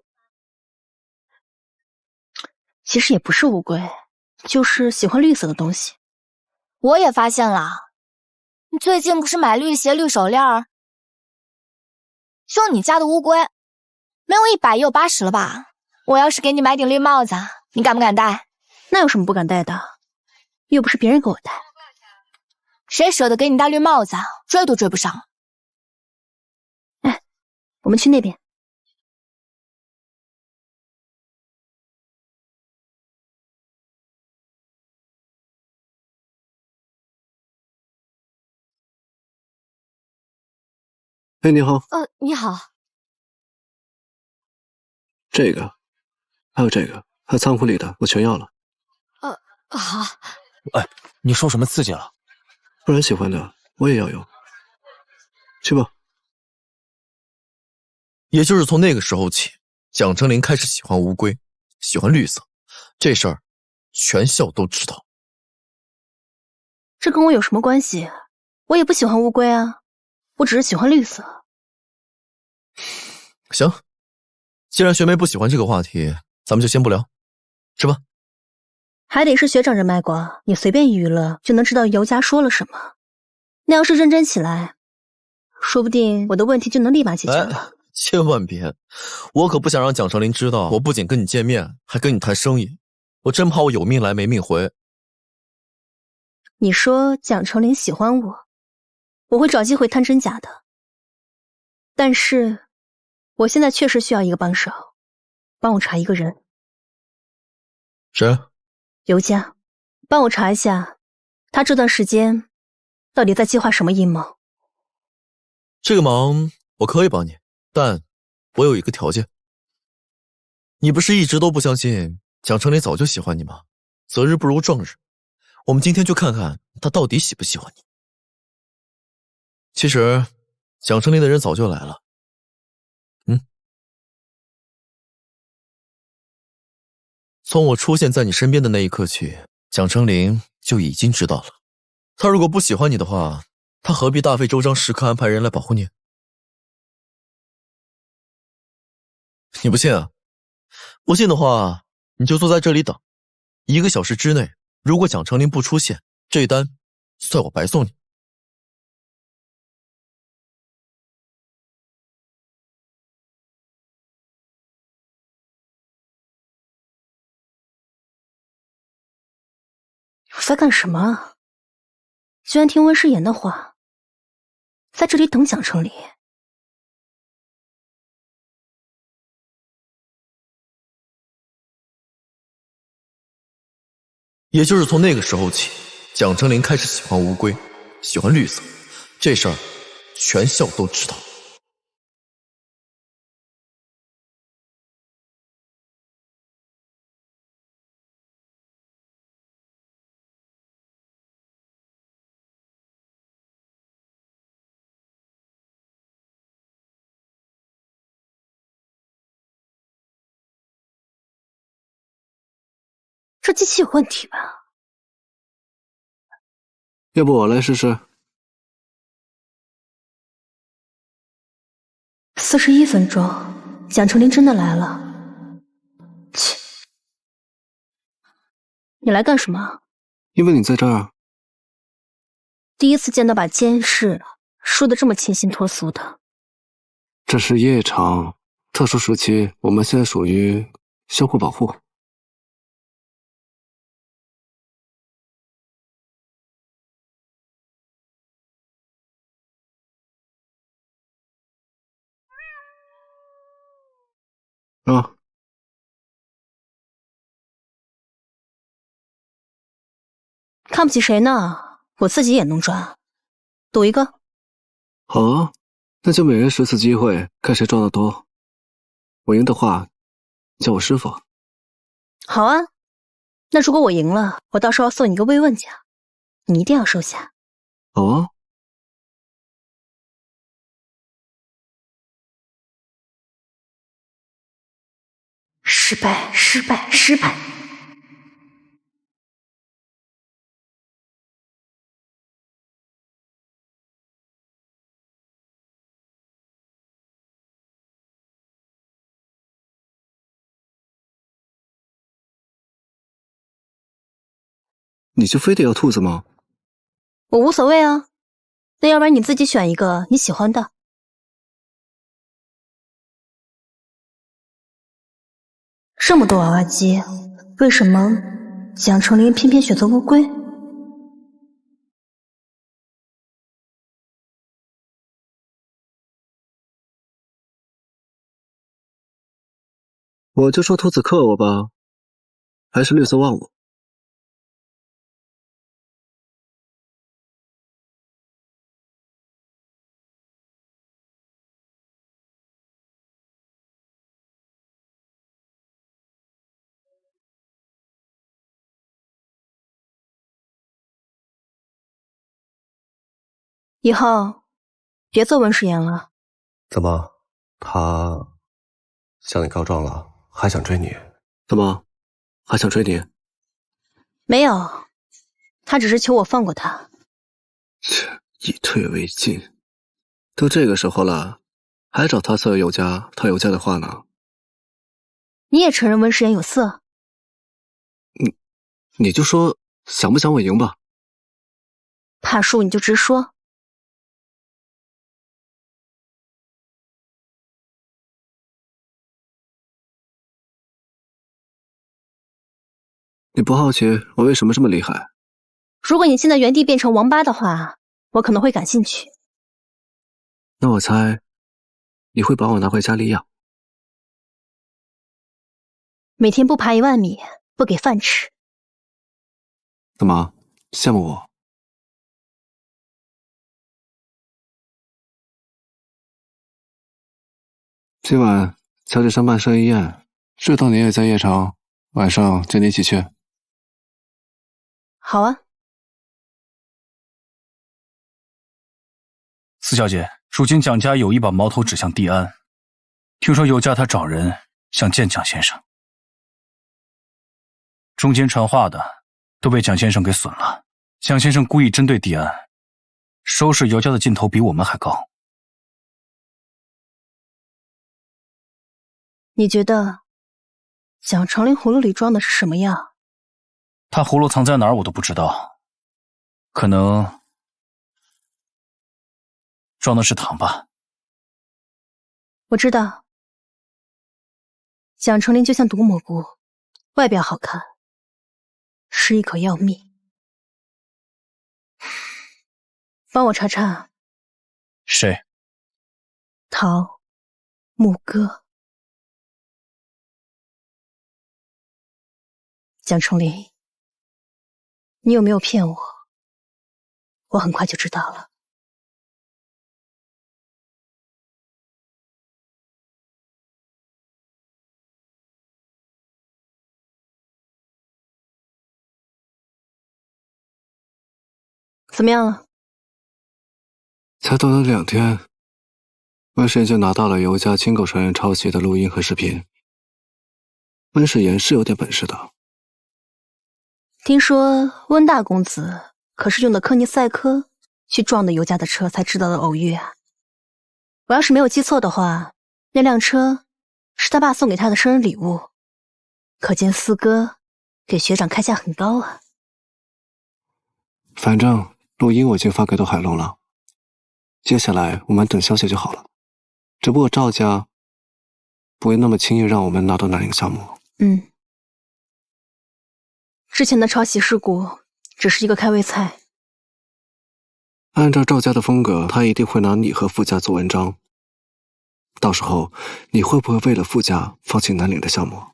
其实也不是乌龟，就是喜欢绿色的东西。我也发现了，你最近不是买绿鞋、绿手链儿？就你家的乌龟，没有100也有80了吧？我要是给你买顶绿帽子，你敢不敢戴？那有什么不敢戴的？又不是别人给我戴。谁舍得给你戴绿帽子，追都追不上。哎，我们去那边。哎，你好。你好。这个，还有这个，还有仓库里的，我全要了。好。哎，你受什么刺激了？不然喜欢的我也要有。去吧。也就是从那个时候起，蒋成林开始喜欢乌龟，喜欢绿色，这事儿全校都知道。这跟我有什么关系？我也不喜欢乌龟啊，我只是喜欢绿色。行，既然学妹不喜欢这个话题，咱们就先不聊，吃吧。还得是学长人脉广，你随便一娱乐就能知道尤家说了什么。那要是认真起来，说不定我的问题就能立马解决了。千万别，我可不想让蒋成林知道我不仅跟你见面，还跟你谈生意，我真怕我有命来没命回。你说蒋成林喜欢我，我会找机会探真假的。但是我现在确实需要一个帮手，帮我查一个人。谁？尤家，帮我查一下，他这段时间到底在计划什么阴谋。这个忙我可以帮你，但我有一个条件。你不是一直都不相信蒋成林早就喜欢你吗？择日不如撞日，我们今天就看看他到底喜不喜欢你。其实蒋成林的人早就来了。从我出现在你身边的那一刻起，蒋成林就已经知道了。他如果不喜欢你的话，他何必大费周章时刻安排人来保护你？你不信啊？不信的话，你就坐在这里等。1个小时之内，如果蒋成林不出现，这单算我白送你。我在干什么啊？居然听温诗言的话，在这里等蒋成林。也就是从那个时候起，蒋成林开始喜欢乌龟，喜欢绿色，这事儿全校都知道。这机器有问题吧？要不我来试试？41分钟，蒋成林真的来了。切，你来干什么？因为你在这儿。第一次见到把监视说的这么清新脱俗的。这是夜场，特殊时期，我们现在属于相互保护。看不起谁呢？我自己也能赚。赌一个。好啊，那就每人10次机会，看谁赚得多。我赢的话，叫我师傅。好啊，那如果我赢了，我到时候要送你一个慰问奖，你一定要收下。哦，失败，失败，失败。你就非得要兔子吗？我无所谓啊，那要不然你自己选一个你喜欢的。这么多娃娃机，为什么蒋成林偏偏选择乌龟？我就说兔子克我吧，还是绿色忘我。以后别做温世言了。怎么，他向你告状了，还想追你？怎么，还想追你？没有，他只是求我放过他。切，以退为进，都这个时候了，还找他色有加，他有加的话呢？你也承认温世言有色？你就说想不想我赢吧？怕输你就直说。你不好奇我为什么这么厉害？如果你现在原地变成王八的话，我可能会感兴趣。那我猜你会把我拿回家里养。每天不爬1万米，不给饭吃。怎么，羡慕我？今晚小姐上办生日宴，知道你也在夜场，晚上接你一起去。好啊。四小姐，如今蒋家有意把矛头指向帝安，听说有家他找人想见蒋先生，中间传话的都被蒋先生给损了。蒋先生故意针对帝安，收拾尤家的劲头比我们还高。你觉得蒋成林葫芦里装的是什么药？他葫芦藏在哪儿我都不知道，可能装的是糖吧。我知道，蒋成林就像毒蘑菇，外表好看，是一口药蜜。帮我查查。谁？陶牧歌。蒋成林，你有没有骗我？我很快就知道了。怎么样了？才短短2天，温世言就拿到了尤家亲口承认抄袭的录音和视频。温世言是有点本事的。听说温大公子可是用的科尼赛科去撞的尤家的车才知道的偶遇啊！我要是没有记错的话，那辆车是他爸送给他的生日礼物，可见四哥给学长开价很高啊。反正录音我已经发给窦海龙了，接下来我们等消息就好了。只不过赵家不会那么轻易让我们拿到南岭项目。之前的抄袭事故只是一个开胃菜。按照赵家的风格，他一定会拿你和傅家做文章。到时候你会不会为了傅家放弃南岭的项目？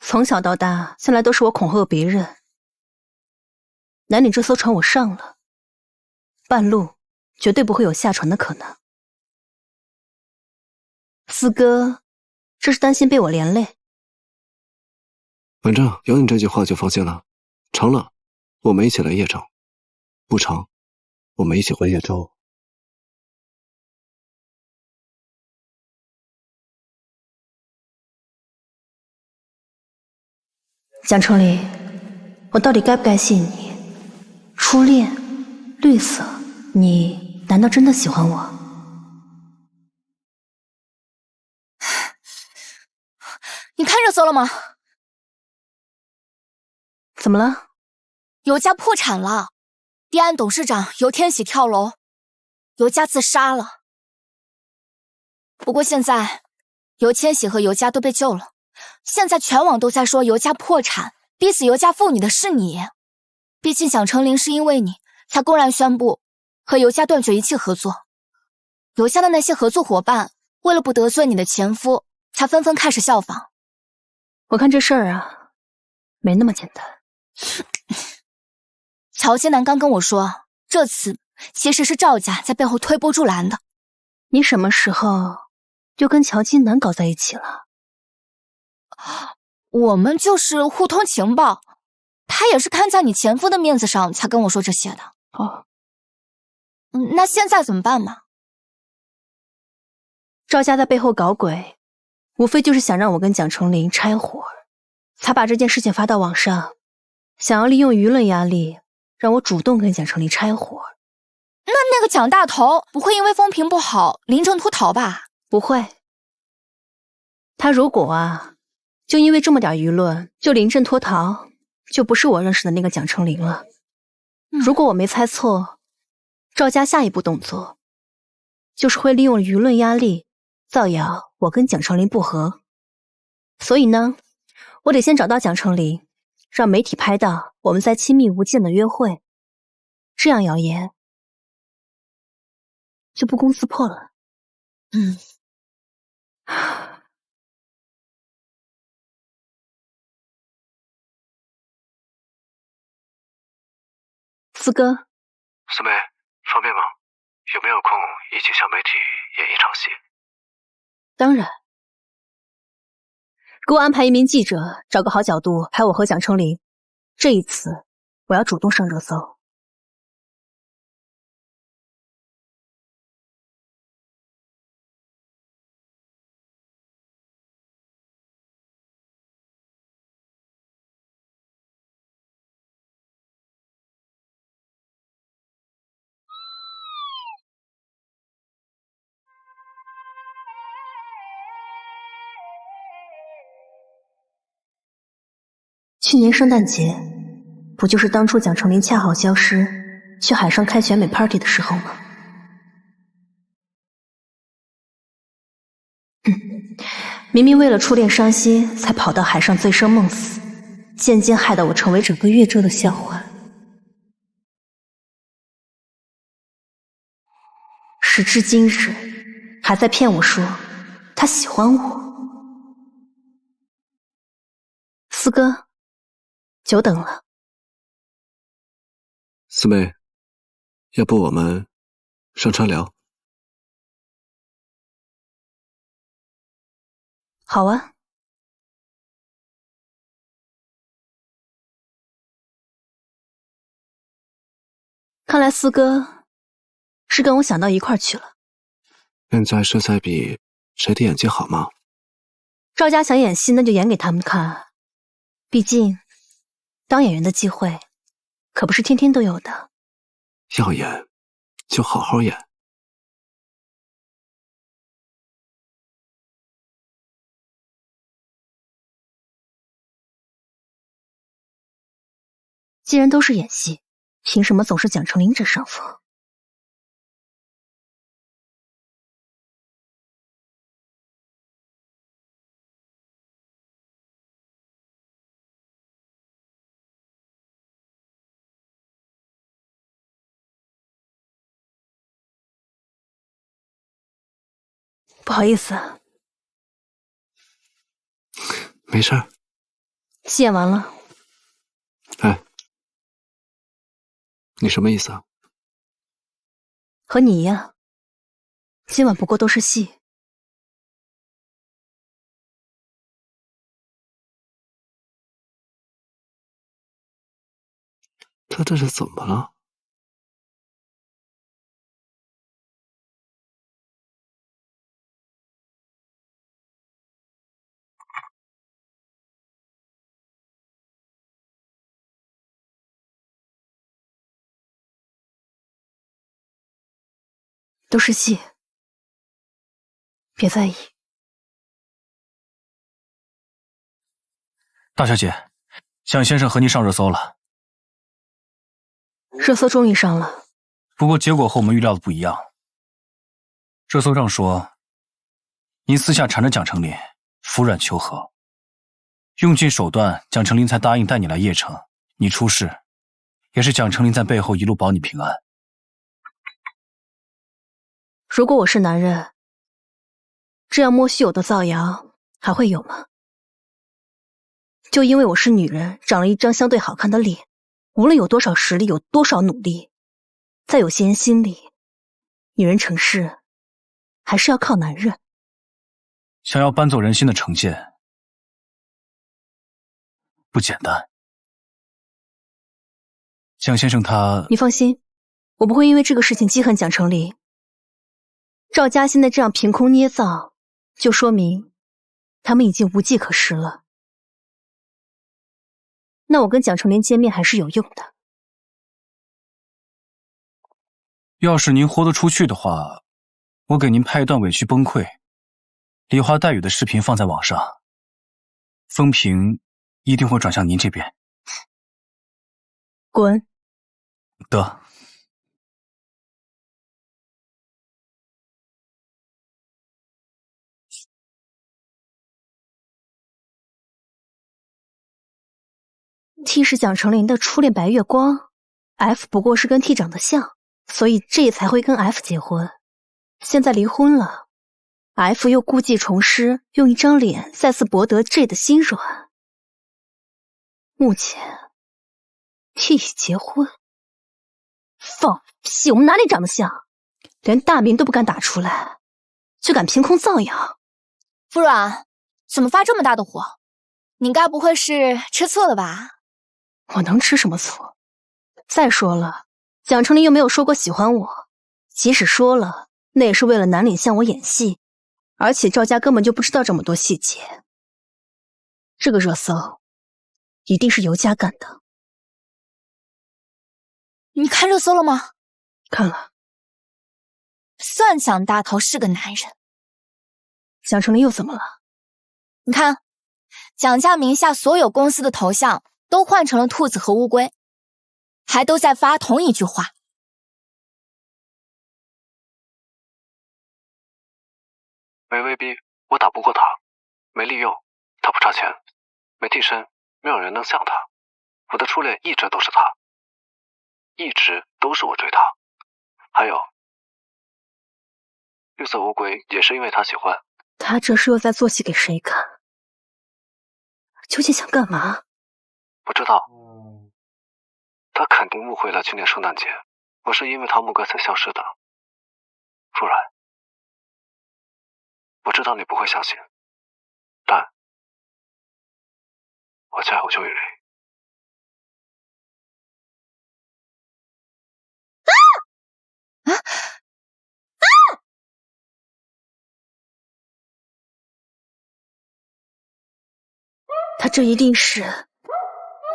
从小到大，向来都是我恐吓别人。南岭这艘船我上了，半路绝对不会有下船的可能。四哥，这是担心被我连累。反正有你这句话就放心了，成了，我们一起来邺城；不成，我们一起回叶州。蒋成林，我到底该不该信你？初恋，绿色，你难道真的喜欢我？你看热搜了吗？怎么了？尤家破产了，帝安董事长尤天喜跳楼，尤家自杀了。不过现在，尤千喜和尤家都被救了。现在全网都在说尤家破产，逼死尤家妇女的是你。毕竟蒋成林是因为你才公然宣布和尤家断绝一切合作。尤家的那些合作伙伴为了不得罪你的前夫，才纷纷开始效仿。我看这事儿啊，没那么简单。乔金南刚跟我说，这次其实是赵家在背后推波助澜的。你什么时候就跟乔金南搞在一起了？我们就是互通情报，他也是看在你前夫的面子上才跟我说这些的。哦，那现在怎么办嘛？赵家在背后搞鬼，无非就是想让我跟蒋成林拆伙，才把这件事情发到网上，想要利用舆论压力让我主动跟蒋成林拆伙。那个蒋大头不会因为风评不好临阵脱逃吧？不会。他如果就因为这么点舆论就临阵脱逃，就不是我认识的那个蒋成林了。如果我没猜错，赵家下一步动作就是会利用舆论压力造谣我跟蒋成林不和。所以呢，我得先找到蒋成林，让媒体拍到我们在亲密无间的约会，这样谣言就不攻自破了。四哥，四妹，方便吗？有没有空一起向媒体演一场戏？当然。给我安排一名记者，找个好角度拍我和蒋成林。这一次，我要主动上热搜。去年圣诞节，不就是当初蒋成林恰好消失，去海上开选美 party 的时候吗？明明为了初恋伤心，才跑到海上醉生梦死，渐渐害得我成为整个越州的笑话。时至今日，还在骗我说他喜欢我。四哥，久等了。四妹，要不我们上车聊？好啊。看来四哥是跟我想到一块儿去了。现在是在比谁的演技好吗？赵家想演戏，那就演给他们看。毕竟，当演员的机会可不是天天都有的。要演，就好好演。既然都是演戏，凭什么总是蒋成林占上风？不好意思啊。没事儿。戏演完了。哎，你什么意思啊？和你一样，今晚不过都是戏。他这是怎么了？都是戏，别在意。大小姐，蒋先生和您上热搜了。热搜终于上了，不过结果和我们预料的不一样。热搜上说，您私下缠着蒋成林，服软求和，用尽手段，蒋成林才答应带你来邺城。你出事，也是蒋成林在背后一路保你平安。如果我是男人，这样莫须有的造谣还会有吗？就因为我是女人，长了一张相对好看的脸，无论有多少实力，有多少努力，在有些人心里，女人成事还是要靠男人。想要搬走人心的成见，不简单。蒋先生他……你放心，我不会因为这个事情记恨蒋成林。赵家现在这样凭空捏造，就说明他们已经无计可施了。那我跟蒋成林见面还是有用的。要是您豁得出去的话，我给您拍一段委屈崩溃、梨花带雨的视频放在网上，风评一定会转向您这边。滚！得。T 是蒋成林的初恋白月光 ，F 不过是跟 T 长得像，所以 J 才会跟 F 结婚。现在离婚了 ，F 又故技重施，用一张脸再次博得 J 的心软。目前 T 已结婚，放屁！我们哪里长得像？连大名都不敢打出来，就敢凭空造谣。傅软，怎么发这么大的火？你该不会是吃醋了吧？我能吃什么醋？再说了，蒋成林又没有说过喜欢我，即使说了，那也是为了南岭向我演戏，而且赵家根本就不知道这么多细节。这个热搜一定是尤家干的。你看热搜了吗？看了。算蒋大头是个男人。蒋成林又怎么了？你看，蒋家名下所有公司的头像都换成了兔子和乌龟，还都在发同一句话。没威逼，我打不过他；没利诱，他不差钱；没替身，没有人能像他。我的初恋一直都是他，一直都是我追他。还有，绿色乌龟也是因为他喜欢。他这是又在做戏给谁看？究竟想干嘛？不知道。他肯定误会了去年圣诞节，我是因为桃木哥才消失的。不然，我知道你不会相信，但我家有救于雷。他这一定是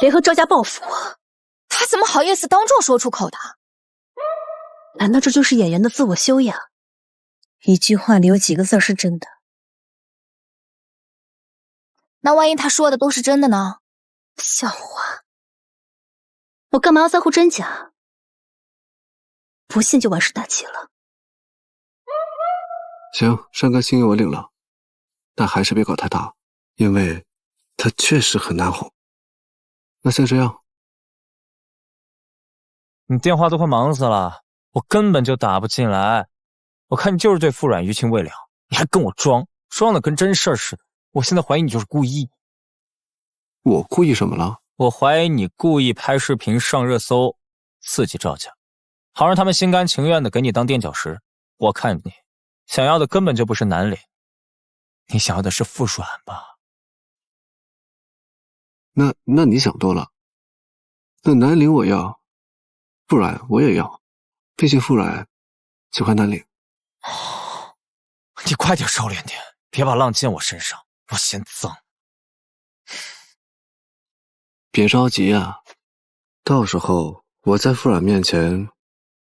联合赵家报复我。他怎么好意思当众说出口的？难道这就是演员的自我修养？一句话里有几个字是真的？那万一他说的都是真的呢？笑话！我干嘛要在乎真假？不信就万事大吉了。行，山哥心意我领了，但还是别搞太大，因为他确实很难哄。那先这样。你电话都快忙死了，我根本就打不进来。我看你就是对傅软余情未了，你还跟我装的跟真事儿似的。我现在怀疑你就是故意。我故意什么了？我怀疑你故意拍视频上热搜，刺激赵家，好让他们心甘情愿的给你当垫脚石。我看你想要的根本就不是南岭，你想要的是傅软吧？那你想多了。那南岭我要，不然我也要，毕竟傅然喜欢南岭。你快点收敛点，别把浪溅我身上，我嫌脏。别着急啊，到时候我在傅然面前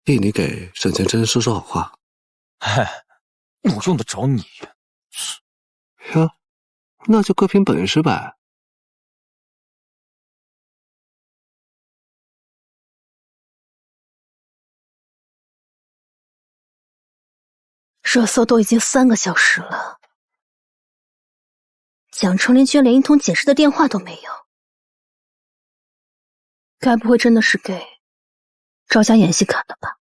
替你给沈前真说说好话。嗨，我用得着你？呀，那就各凭本事呗。热搜都已经3个小时了，蒋成林居然连一通解释的电话都没有，该不会真的是给赵家演戏看的吧？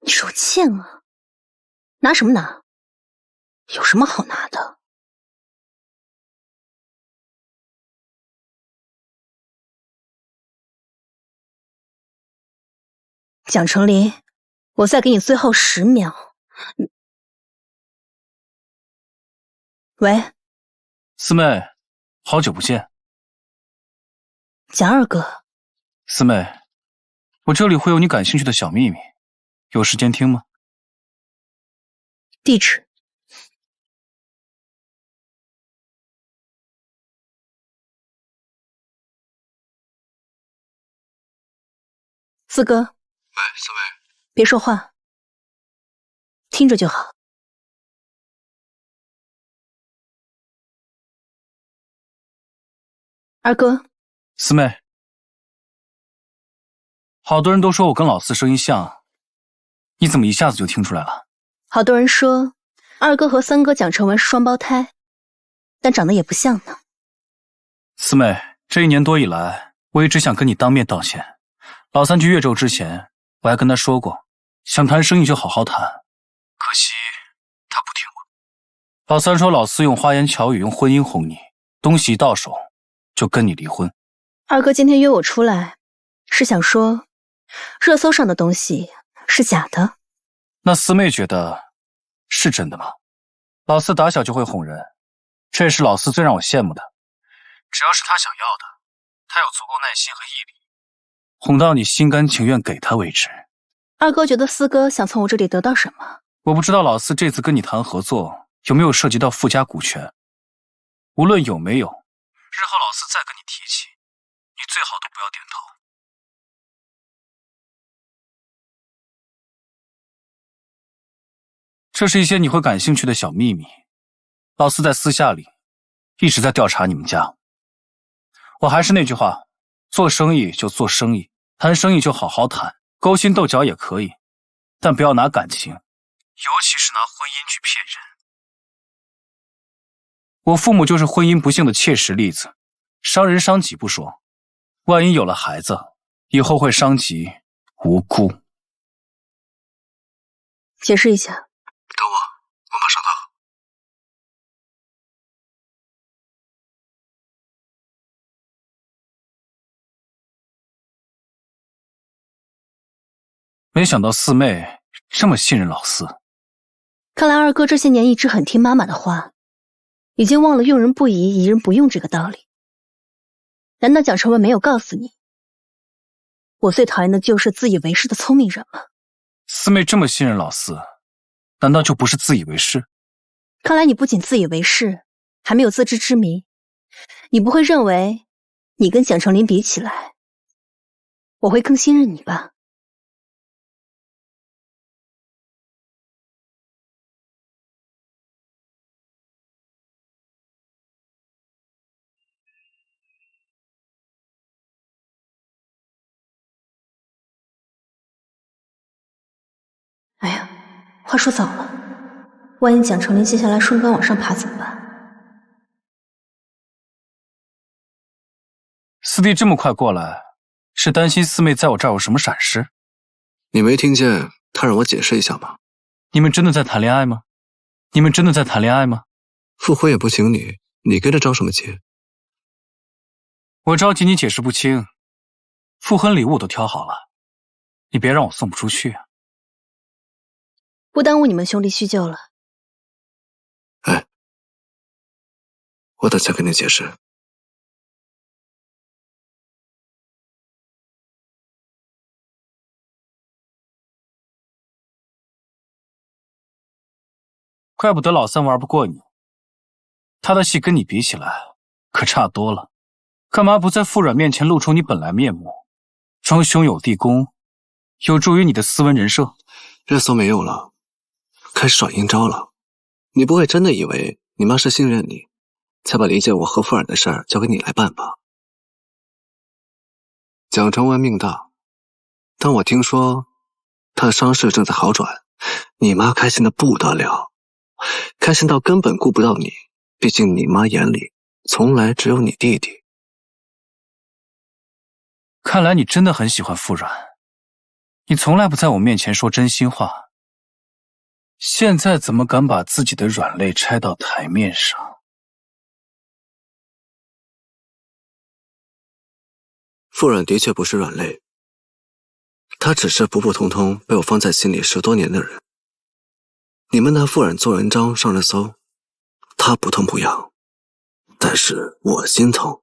你手欠啊？拿什么拿？有什么好拿的？蒋成林，我再给你最后10秒。喂，四妹，好久不见。蒋二哥，四妹，我这里会有你感兴趣的小秘密，有时间听吗？地址。四哥。喂，四妹。别说话，听着就好。二哥。四妹，好多人都说我跟老四声音像，你怎么一下子就听出来了？好多人说二哥和三哥蒋成文是双胞胎，但长得也不像呢。四妹，这1年多以来，我一直想跟你当面道歉。老三去越州之前，我还跟他说过，想谈生意就好好谈，可惜他不听我。老三说老四用花言巧语，用婚姻哄你，东西一到手就跟你离婚。二哥今天约我出来，是想说热搜上的东西是假的。那四妹觉得是真的吗？老四打小就会哄人，这也是老四最让我羡慕的。只要是他想要的，他有足够耐心和毅力，哄到你心甘情愿给他为止。二哥觉得四哥想从我这里得到什么？我不知道老四这次跟你谈合作有没有涉及到傅家股权。无论有没有，日后老四再跟你提起，你最好都不要点头。这是一些你会感兴趣的小秘密，老四在私下里一直在调查你们家。我还是那句话，做生意就做生意，谈生意就好好谈，勾心斗角也可以，但不要拿感情，尤其是拿婚姻去骗人。我父母就是婚姻不幸的切实例子，伤人伤己不说，万一有了孩子，以后会伤及无辜。解释一下。等我马上到。没想到四妹这么信任老四。看来二哥这些年一直很听妈妈的话，已经忘了用人不疑，疑人不用这个道理。难道蒋成文没有告诉你，我最讨厌的就是自以为是的聪明人吗？四妹这么信任老四，难道就不是自以为是？看来你不仅自以为是，还没有自知之明。你不会认为你跟蒋成林比起来，我会更信任你吧？哎呀，话说早了，万一蒋成林接下来顺杆往上爬怎么办？四弟这么快过来，是担心四妹在我这儿有什么闪失？你没听见他让我解释一下吗？你们真的在谈恋爱吗？你们真的在谈恋爱吗？复婚也不请你，你跟着着什么急？我着急你解释不清，复婚礼物我都挑好了，你别让我送不出去啊。不耽误你们兄弟叙旧了。哎，我等下跟你解释。怪不得老三玩不过你，他的戏跟你比起来可差多了。干嘛不在傅软面前露出你本来面目，装兄友弟恭，有助于你的斯文人设？热搜没有了，开始耍阴招了。你不会真的以为你妈是信任你，才把理解我和傅软的事儿交给你来办吧？蒋承文命大，但我听说他的伤势正在好转，你妈开心的不得了，开心到根本顾不到你，毕竟你妈眼里从来只有你弟弟。看来你真的很喜欢傅软，你从来不在我面前说真心话，现在怎么敢把自己的软肋拆到台面上？傅软的确不是软肋，他只是普普通通被我放在心里10多年的人。你们拿傅软做文章上热搜，他不痛不痒，但是我心疼。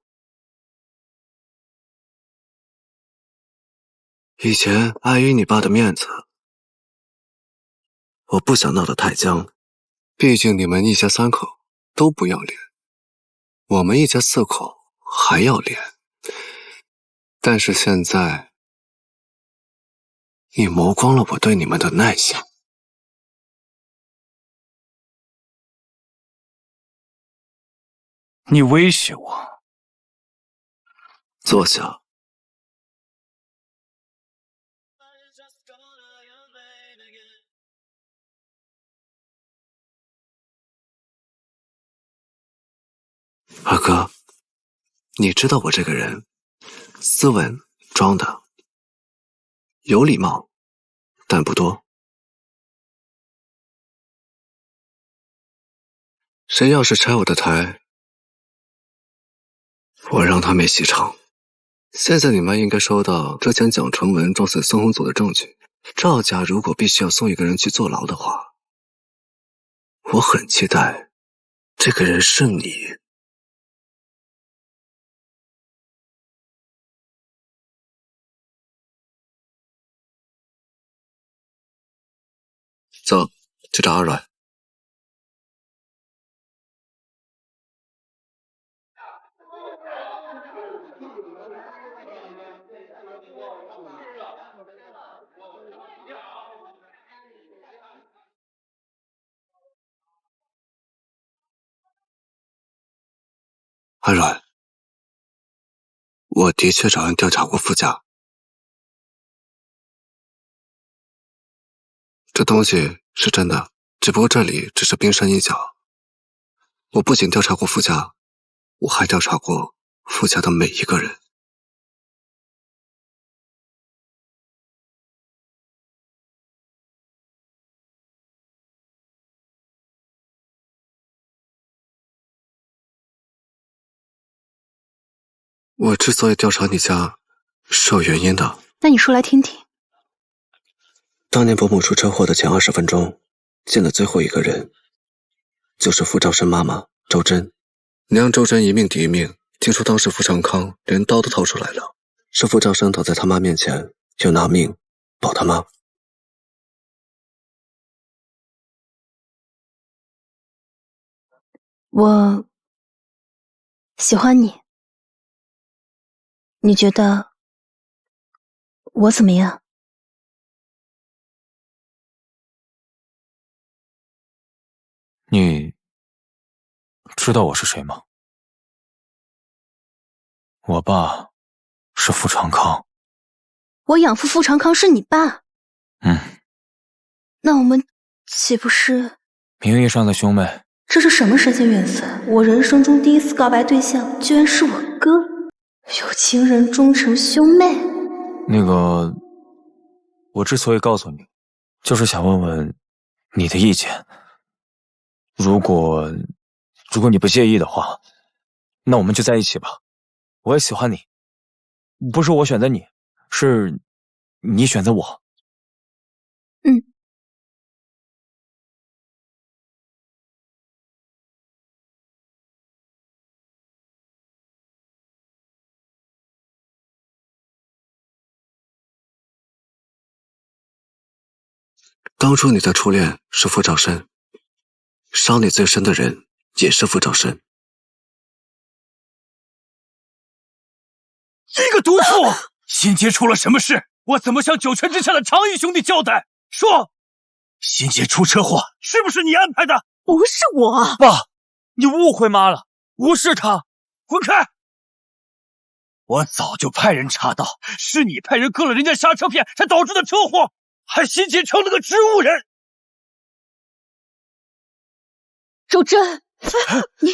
以前碍于你爸的面子，我不想闹得太僵，毕竟你们一家3口都不要脸，我们一家4口还要脸。但是现在，你磨光了我对你们的耐性。你威胁我？坐下。二哥，你知道我这个人斯文装的，有礼貌，但不多。谁要是拆我的台，我让他没戏唱。现在你们应该收到之前蒋承文撞死孙红祖的证据。赵家如果必须要送一个人去坐牢的话，我很期待这个人是你。走，去找阿软。阿软，我的确找人调查过傅家，这东西是真的，只不过这里只是冰山一角。我不仅调查过傅家，我还调查过傅家的每一个人。我之所以调查你家，是有原因的。那你说来听听。当年伯母出车祸的前20分钟，见了最后一个人，就是傅兆生妈妈周珍。娘周珍一命抵一命，听说当时傅长康连刀都掏出来了，是傅兆生倒在他妈面前，又拿命保他妈。我喜欢你，你觉得我怎么样？你知道我是谁吗？我爸是傅长康。我养父傅长康是你爸？嗯。那我们岂不是名义上的兄妹？这是什么神仙缘分？我人生中第一次告白对象居然是我哥，有情人终成兄妹。那个，我之所以告诉你，就是想问问你的意见。如果你不介意的话，那我们就在一起吧。我也喜欢你，不是我选择你，是你选择我。嗯。当初你的初恋是傅兆深，伤你最深的人也是傅兆深。你个毒妇！新杰出了什么事？我怎么向九泉之下的长义兄弟交代？说，新杰出车祸是不是你安排的？不是我。爸，你误会妈了，不是他。滚开！我早就派人查到，是你派人割了人家刹车片，才导致的车祸，还新杰成了个植物人。周真，你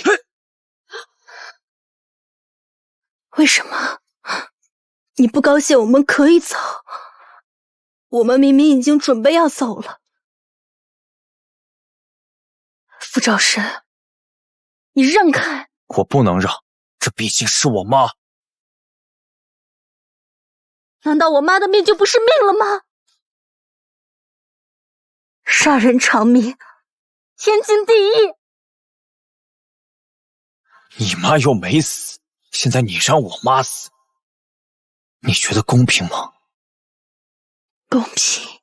为什么？你不高兴，我们可以走。我们明明已经准备要走了。傅兆深，你让开！我不能让，这毕竟是我妈。难道我妈的命就不是命了吗？杀人偿命，天经地义。你妈又没死，现在你让我妈死，你觉得公平吗？公平，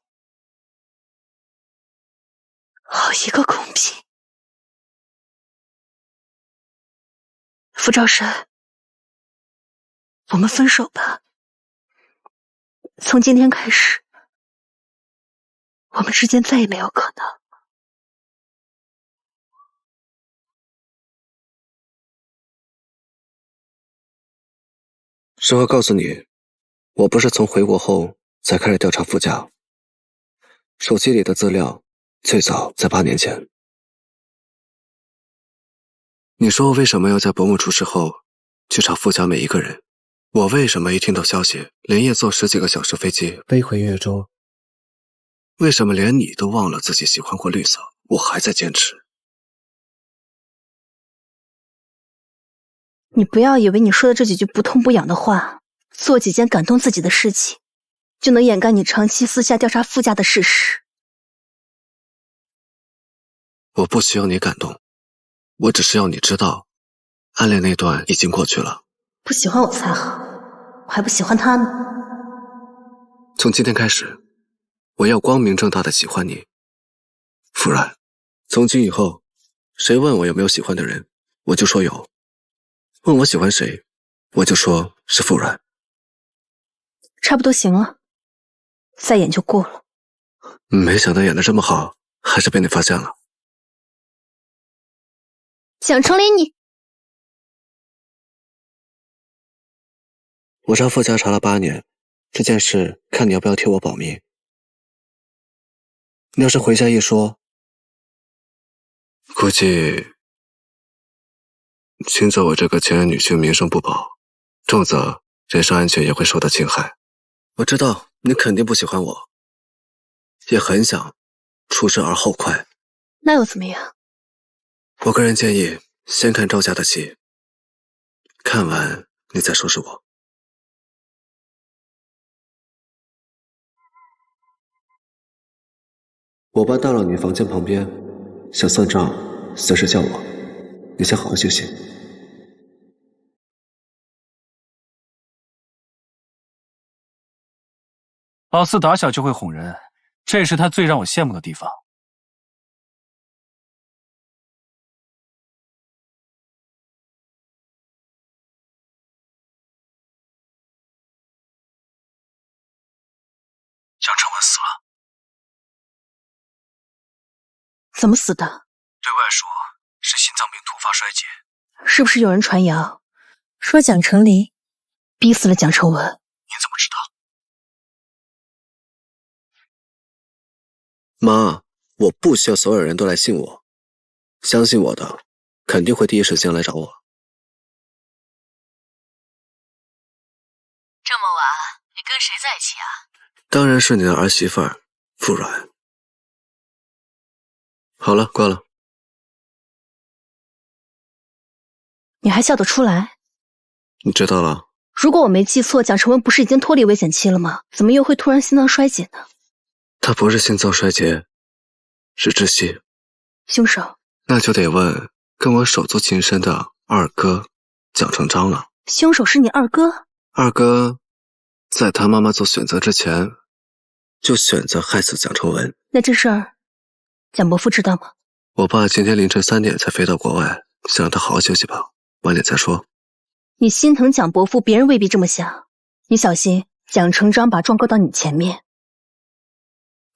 好一个公平！傅兆深，我们分手吧。从今天开始，我们之间再也没有可能。实话告诉你，我不是从回国后才开始调查傅家。手机里的资料最早在8年前。你说我为什么要在伯母出事后去查傅家每一个人？我为什么一听到消息连夜坐10几个小时飞机飞回岳州？为什么连你都忘了自己喜欢过绿色，我还在坚持？你不要以为你说的这几句不痛不痒的话，做几件感动自己的事情，就能掩盖你长期私下调查傅家的事实。我不需要你感动，我只是要你知道，暗恋那段已经过去了。不喜欢我才好，我还不喜欢他呢。从今天开始，我要光明正大的喜欢你，傅然。从今以后，谁问我有没有喜欢的人，我就说有；问我喜欢谁，我就说是傅然。差不多行了，再演就过了。没想到演得这么好，还是被你发现了。蒋成林，你我查傅家查了8年，这件事看你要不要替我保密。你要是回家一说，估计轻则我这个前任女婿名声不保，重则人身安全也会受到侵害。我知道你肯定不喜欢我，也很想出事而后快。那又怎么样？我个人建议先看赵家的戏，看完你再收拾我。我爸到了你房间旁边，想算账，随时叫我。你先好好休息。老四打小就会哄人，这是他最让我羡慕的地方。蒋成文死了。怎么死的？对外说是心脏病突发衰竭。是不是有人传谣，说蒋成林逼死了蒋成文？您怎么知道？妈，我不需要所有人都来信我，相信我的肯定会第一时间来找我。这么晚，你跟谁在一起啊？当然是你的儿媳妇儿傅软。好了，挂了。你还笑得出来？你知道了。如果我没记错，蒋成文不是已经脱离危险期了吗？怎么又会突然心脏衰竭呢？他不是心脏衰竭，是窒息。凶手？那就得问跟我手足情深的二哥蒋成章了。凶手是你二哥？二哥在他妈妈做选择之前，就选择害死蒋成文。那这事儿，蒋伯父知道吗？我爸今天凌晨3点才飞到国外，想让他好好休息吧，晚点再说。你心疼蒋伯父，别人未必这么想。你小心蒋成章把状告到你前面。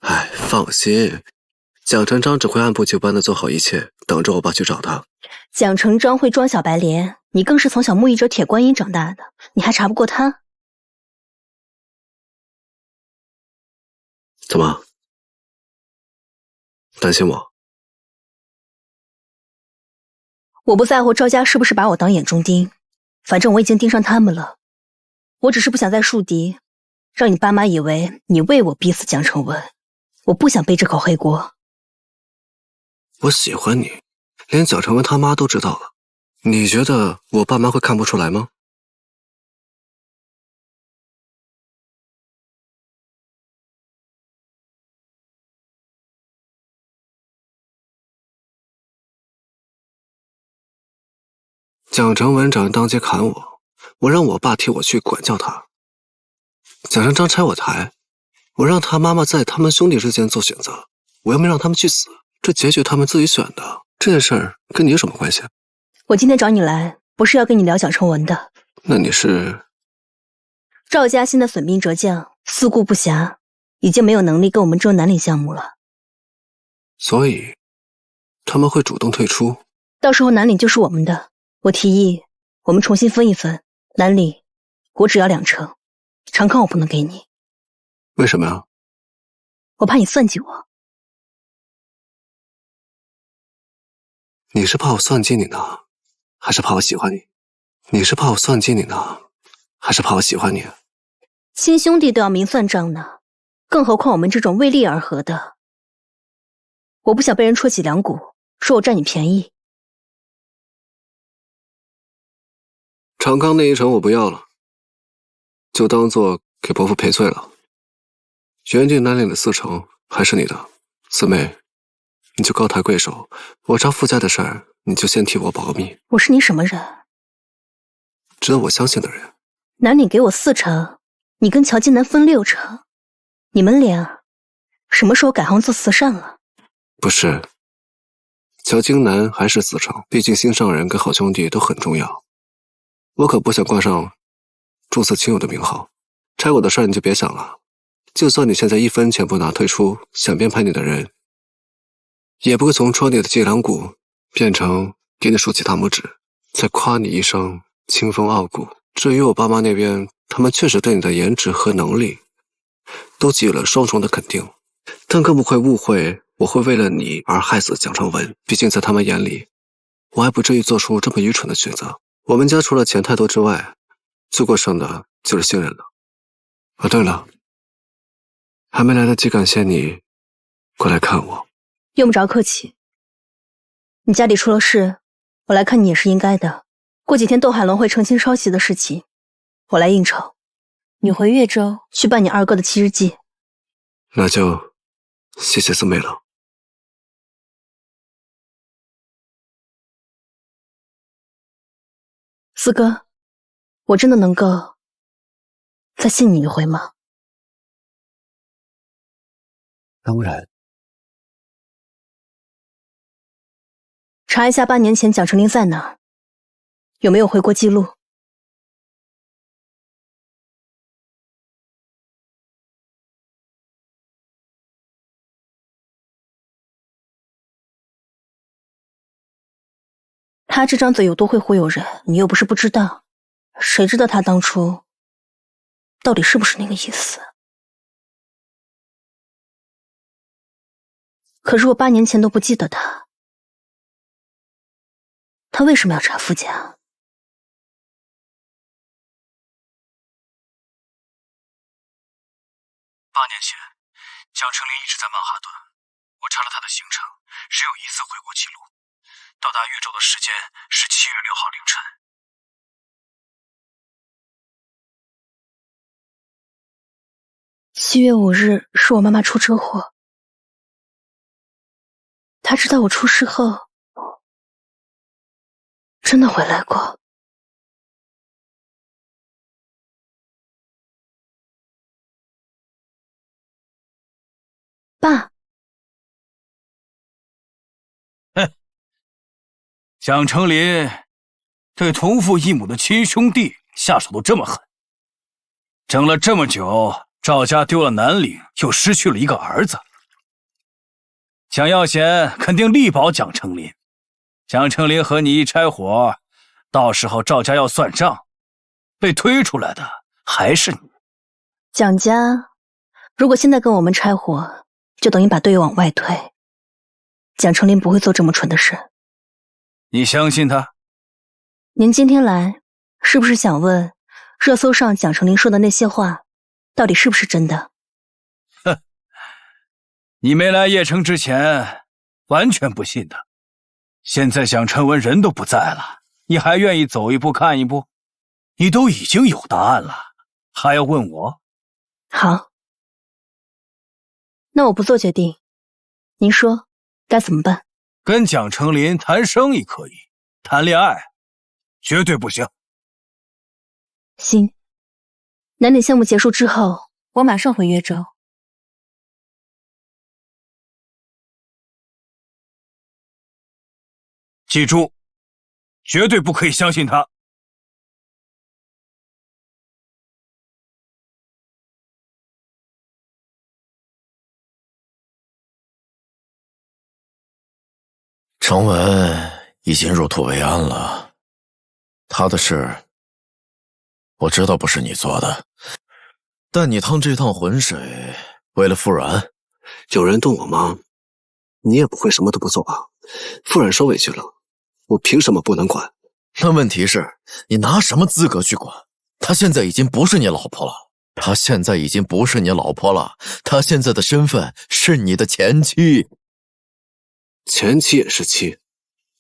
哎，放心，蒋成章只会按部就班的做好一切，等着我爸去找他。蒋成章会装小白莲，你更是从小木易者铁观音长大的，你还查不过他？怎么？担心我？我不在乎赵家是不是把我当眼中钉，反正我已经盯上他们了。我只是不想再树敌，让你爸妈以为你为我逼死蒋成文。我不想背这口黑锅。我喜欢你，连蒋成文他妈都知道了，你觉得我爸妈会看不出来吗？蒋成文找人当街砍我，我让我爸替我去管教他。蒋成章拆我台，我让他妈妈在他们兄弟之间做选择，我又没让他们去死，这结局他们自己选的，这件事儿跟你有什么关系？我今天找你来，不是要跟你聊蒋成文的。那你是？赵家现在损兵折将，四顾不暇，已经没有能力跟我们争南岭项目了。所以他们会主动退出？到时候南岭就是我们的。我提议我们重新分一分，南岭我只要2成，长康我不能给你。为什么呀？我怕你算计我。你是怕我算计你呢，还是怕我喜欢你？你是怕我算计你呢，还是怕我喜欢你？亲兄弟都要明算账呢，更何况我们这种为利而合的。我不想被人戳起两股，说我占你便宜。长康那1成我不要了，就当做给伯父赔罪了。原定南岭的4成还是你的，四妹，你就高抬贵手，我查傅家的事儿，你就先替我保个密。我是你什么人？值得我相信的人。南岭给我4成，你跟乔金南分6成，你们俩什么时候改行做慈善了？不是，乔金南还是4成，毕竟心上人跟好兄弟都很重要。我可不想挂上重色轻友的名号，拆我的事儿你就别想了。就算你现在1分钱不拿退出，想编排你的人，也不会从戳你的脊梁骨变成给你竖起大拇指，再夸你一声清风傲骨。至于我爸妈那边，他们确实对你的颜值和能力都给予了双重的肯定，但更不会误会我会为了你而害死蒋成文。毕竟在他们眼里，我还不至于做出这么愚蠢的选择。我们家除了钱太多之外，最过剩的就是信任了。啊，对了，还没来得及感谢你过来看我。用不着客气，你家里出了事，我来看你也是应该的。过几天窦海龙会成亲抄袭的事情，我来应酬。你回越州去办你2哥的7日祭。那就谢谢四妹了。四哥，我真的能够再信你一回吗？当然。查一下8年前蒋成林在哪儿，有没有回国记录？他这张嘴有多会忽悠人，你又不是不知道，谁知道他当初到底是不是那个意思？可是我8年前都不记得他，他为什么要查傅家？8年前，蒋成林一直在曼哈顿，我查了他的行程，只有1次回国记录。到达越州的时间是7月6号凌晨。7月5日是我妈妈出车祸，她知道我出事后，真的回来过。爸，蒋成林对同父异母的亲兄弟下手都这么狠，整了这么久，赵家丢了南岭，又失去了一个儿子。蒋耀贤肯定力保蒋成林，蒋成林和你一拆伙，到时候赵家要算账，被推出来的还是你。蒋家如果现在跟我们拆伙，就等于把队友往外推。蒋成林不会做这么蠢的事。你相信他？您今天来，是不是想问热搜上蒋成林说的那些话，到底是不是真的？哼，你没来邺城之前，完全不信的。现在蒋成文人都不在了，你还愿意走一步看一步？你都已经有答案了，还要问我？好，那我不做决定，您说该怎么办？跟蒋成林谈生意可以，谈恋爱绝对不行。行，南岭项目结束之后，我马上回越州。记住，绝对不可以相信他。程文已经入土为安了，他的事我知道不是你做的，但你趟这趟浑水，为了傅然，有人动我吗？你也不会什么都不做吧？傅然受委屈了，我凭什么不能管？那问题是，你拿什么资格去管？她现在已经不是你老婆了，她现在已经不是你老婆了，她现在的身份是你的前妻。前妻也是妻，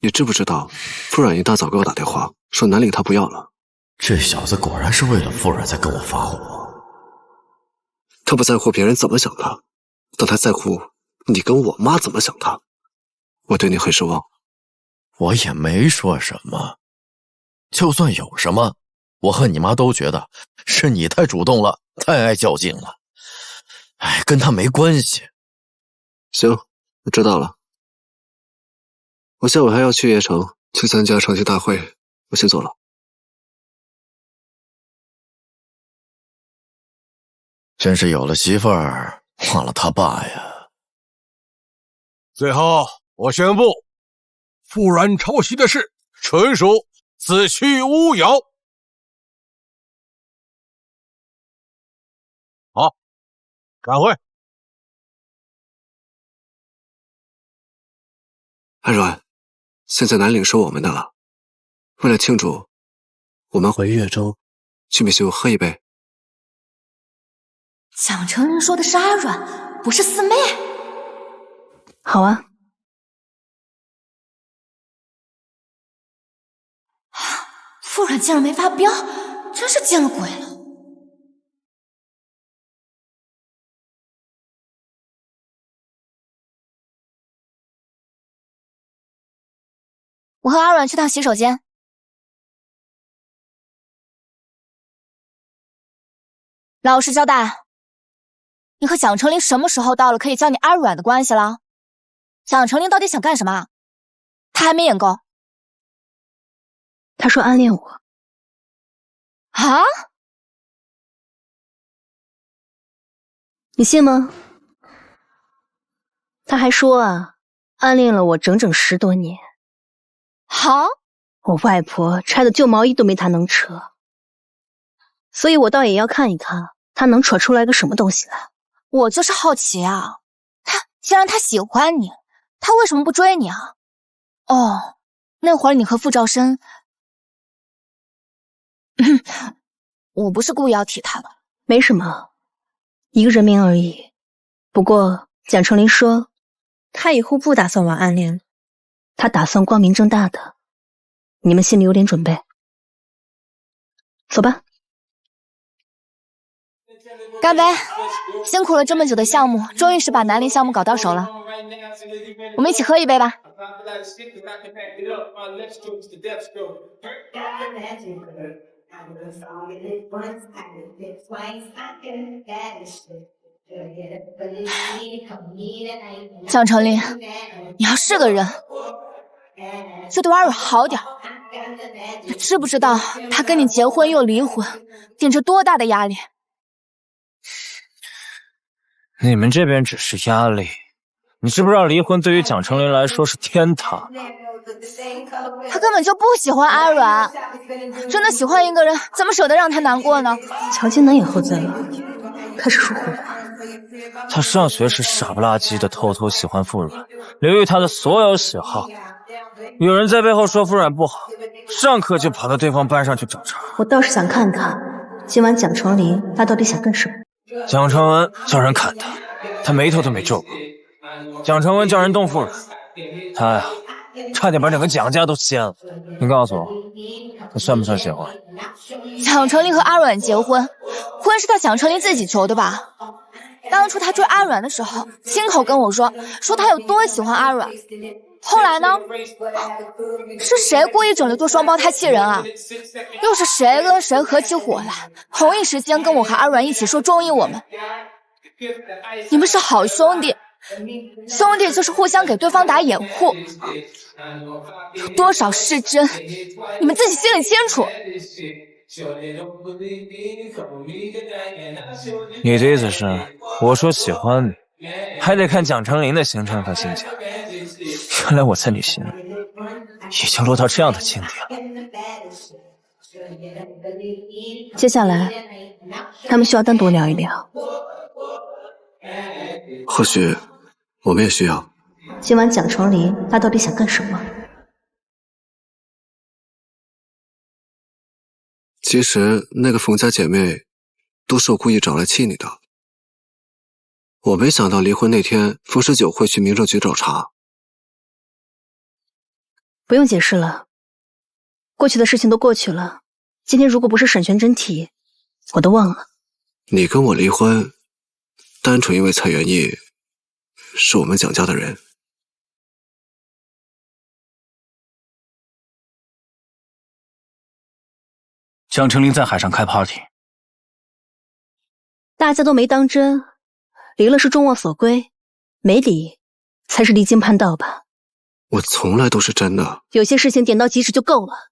你知不知道？傅然一大早给我打电话，说南岭他不要了。这小子果然是为了傅然在跟我发火。他不在乎别人怎么想他，但他在乎你跟我妈怎么想他。我对你很失望。我也没说什么，就算有什么，我和你妈都觉得是你太主动了，太爱较劲了。哎，跟他没关系。行，我知道了。我下午还要去邺城去参加长期大会，我先走了。真是有了媳妇儿忘了他爸呀。最后，我宣布，傅然抄袭的事纯属子虚乌有。好，散会。安软，现在南岭是我们的了。为了庆祝，我们回越州，去米秀喝一杯。蒋成人说的是阿软，不是四妹。好啊。傅软竟然没发飙，真是见了鬼了。我和阿软去趟洗手间。老实交代，你和蒋成林什么时候到了可以叫你阿软的关系了？蒋成林到底想干什么？他还没演够。他说暗恋我。啊？你信吗？他还说啊，暗恋了我整整10多年。好，我外婆拆的旧毛衣都没他能扯，所以我倒也要看一看他能扯出来个什么东西来。我就是好奇啊，既然他喜欢你，他为什么不追你啊？哦，那会儿你和傅兆深，我不是故意要提他的，没什么，一个人名而已。不过蒋成林说，他以后不打算玩暗恋，他打算光明正大的，你们心里有点准备。走吧。干杯！辛苦了这么久的项目，终于是把南陵项目搞到手了。我们一起喝一杯吧。蒋成林，你要是个人，就对阿软好点。你知不知道他跟你结婚又离婚，顶着多大的压力？你们这边只是压力，你知不知道离婚对于蒋成林来说是天堂？他根本就不喜欢阿软，真的喜欢一个人，怎么舍得让他难过呢？乔金南也喝醉了，开始说胡话。他上学时傻不拉几的偷偷喜欢傅软，刘玉他的所有喜好。有人在背后说傅软不好，上课就跑到对方班上去找茬。我倒是想看看，今晚蒋成林他到底想干什么。蒋承文叫人砍他，他眉头都没皱过。蒋承文叫人动傅软，他呀，差点把整个蒋家都掀了。你告诉我，这算不算邪婚？蒋成林和阿软结婚，婚是他蒋成林自己求的吧？当初他追阿软的时候，亲口跟我说他有多喜欢阿软。后来呢？是谁故意整了对双胞胎气人啊？又是谁跟谁合起伙来，同一时间跟我和阿软一起说中意我们？你们是好兄弟，兄弟就是互相给对方打掩护，有多少是真，你们自己心里清楚。你的意思是，我说喜欢你，还得看蒋成林的行程和心情。原来我在你心里已经落到这样的境地了。接下来，他们需要单独聊一聊。或许我们也需要。今晚蒋成林他到底想干什么？其实那个冯家姐妹都是我故意找来气你的。我没想到离婚那天冯十九会去民政局找茬。不用解释了，过去的事情都过去了。今天如果不是沈全真提，我都忘了。你跟我离婚，单纯因为蔡元义是我们蒋家的人。蒋成林在海上开 party， 大家都没当真，离了是众望所归，没离才是离经叛道吧。我从来都是真的。有些事情点到即止就够了。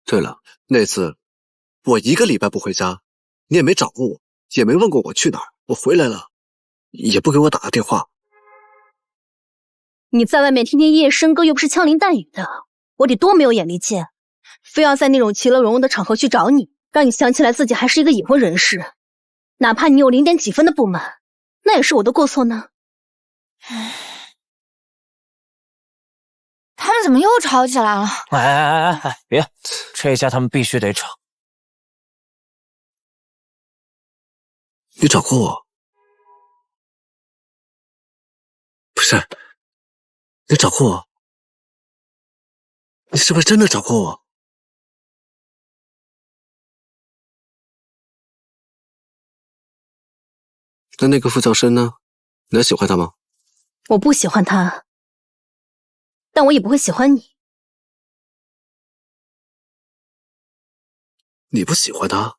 对了，那次我1个礼拜不回家，你也没找过我，也没问过我去哪儿。我回来了，也不给我打个电话。你在外面天天夜夜笙歌，又不是枪林弹雨的，我得多没有眼力见，非要在那种其乐融融的场合去找你，让你想起来自己还是一个已婚人士。哪怕你有0点几分的不满，那也是我的过错呢。他们怎么又吵起来了？哎，别，这下他们必须得吵。你找过我？不是，你找过我？你是不是真的找过我？那个傅教生呢？你还喜欢他吗？我不喜欢他，但我也不会喜欢你。你不喜欢他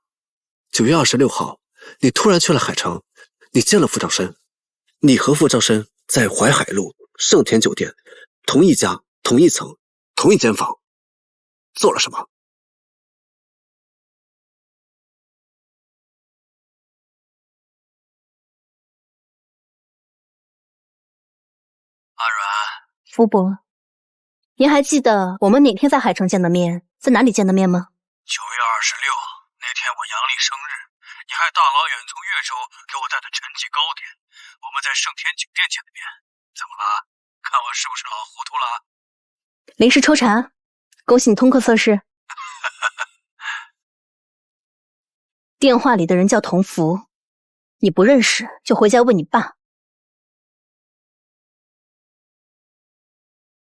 ？9月26号，你突然去了海城，你见了傅兆生，你和傅兆生在淮海路盛田酒店同一家、同一层、同一间房，做了什么？阿软，傅伯，您还记得我们哪天在海城见的面，在哪里见的面吗？9月26那天我阳历生日，你还大老远从越州给我带的陈记糕点，我们在盛田酒店见的面，怎么了？看我是不是老糊涂了？临时抽查，恭喜你通过测试。电话里的人叫童福，你不认识就回家问你爸。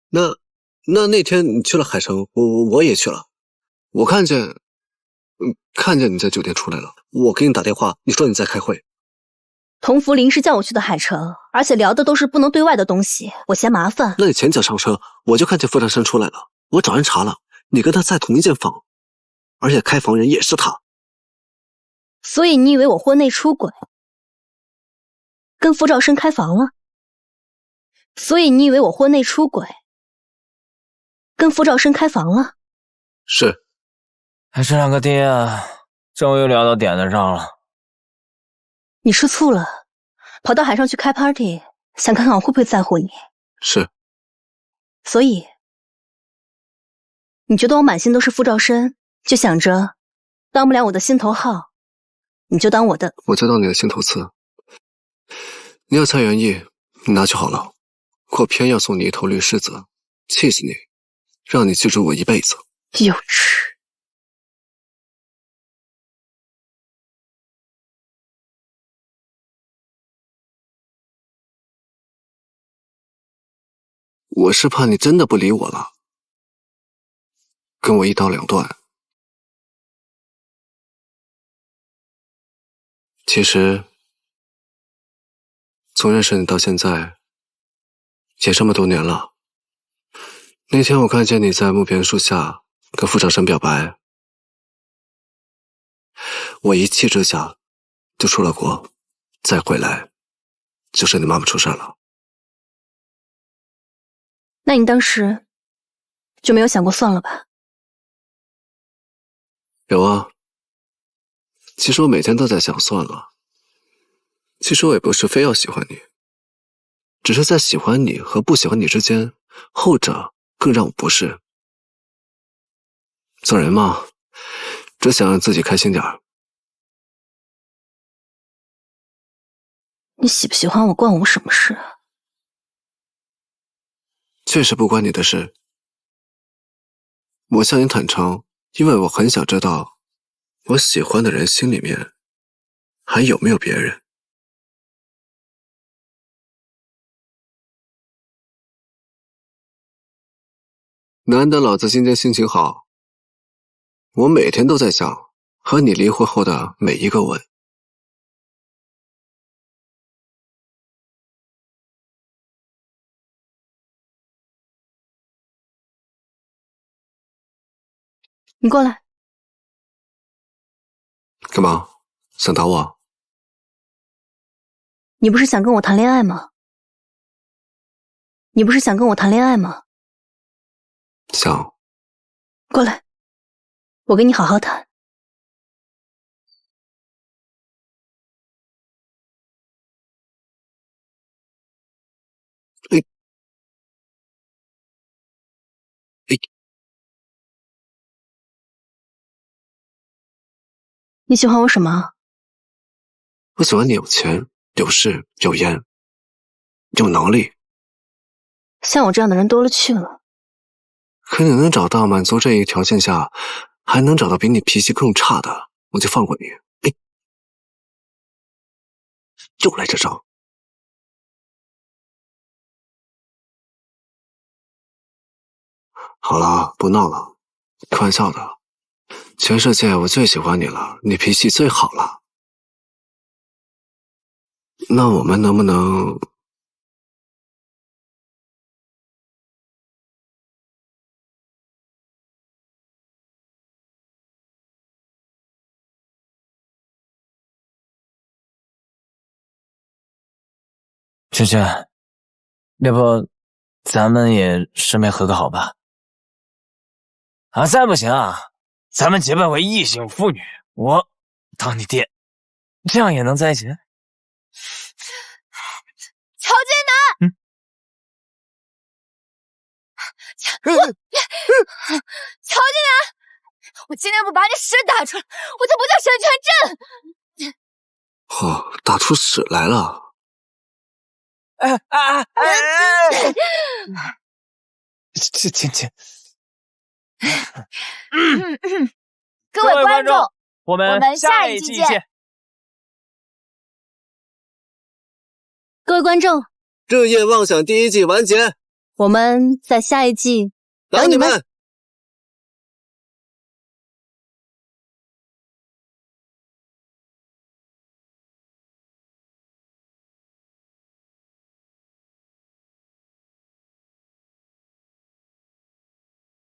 那天你去了海城，我也去了，我看见你在酒店出来了，我给你打电话，你说你在开会。童福临时叫我去的海城，而且聊的都是不能对外的东西，我嫌麻烦。那你前脚上车，我就看见傅占山出来了，我找人查了，你跟他在同一间房，而且开房人也是他，所以你以为我婚内出轨，跟傅兆深开房了？所以你以为我婚内出轨，跟傅兆深开房了？是。哎，这两个爹啊，终于聊到点子上了。你吃醋了，跑到海上去开 party， 想看看我会不会在乎你？是。所以，你觉得我满心都是傅兆深，就想着当不了我的心头好，你就当我的，我就当你的心头刺。你要猜原意，你拿去好了。我偏要送你一头绿柿子，气死你，让你记住我一辈子。幼稚。我是怕你真的不理我了，跟我一刀两断。其实，从认识你到现在，也这么多年了。那天我看见你在木棉树下跟傅兆深表白，我一气之下就出了国，再回来就是你妈妈出事了。那你当时就没有想过算了吧？有啊，其实我每天都在想算了。其实我也不是非要喜欢你，只是在喜欢你和不喜欢你之间，后者更让我不适。做人嘛，只想让自己开心点儿。你喜不喜欢我关我什么事啊？确实不关你的事。我向你坦诚，因为我很想知道，我喜欢的人心里面还有没有别人。难得老子今天心情好，我每天都在想和你离婚后的每一个吻。你过来。干嘛？想打我？你不是想跟我谈恋爱吗？你不是想跟我谈恋爱吗？想。过来，我跟你好好谈。你喜欢我什么？我喜欢你有钱、有势、有颜、有能力。像我这样的人多了去了。可你能找到满足这一条件下，还能找到比你脾气更差的，我就放过你。又来这招。好了，不闹了，开玩笑的。全世界我最喜欢你了，你脾气最好了。那我们能不能……萱萱，要不咱们也顺便和个好吧？啊，再不行啊，咱们结拜为异性父女，我当你爹，这样也能在一起？乔金南，乔金南，我今天不把你屎打出来，我就不叫沈全镇。哦，打出屎来了。亲。各位观众，我们下一季见。各位观众，日夜妄想第一季完结，我们在下一季等你们。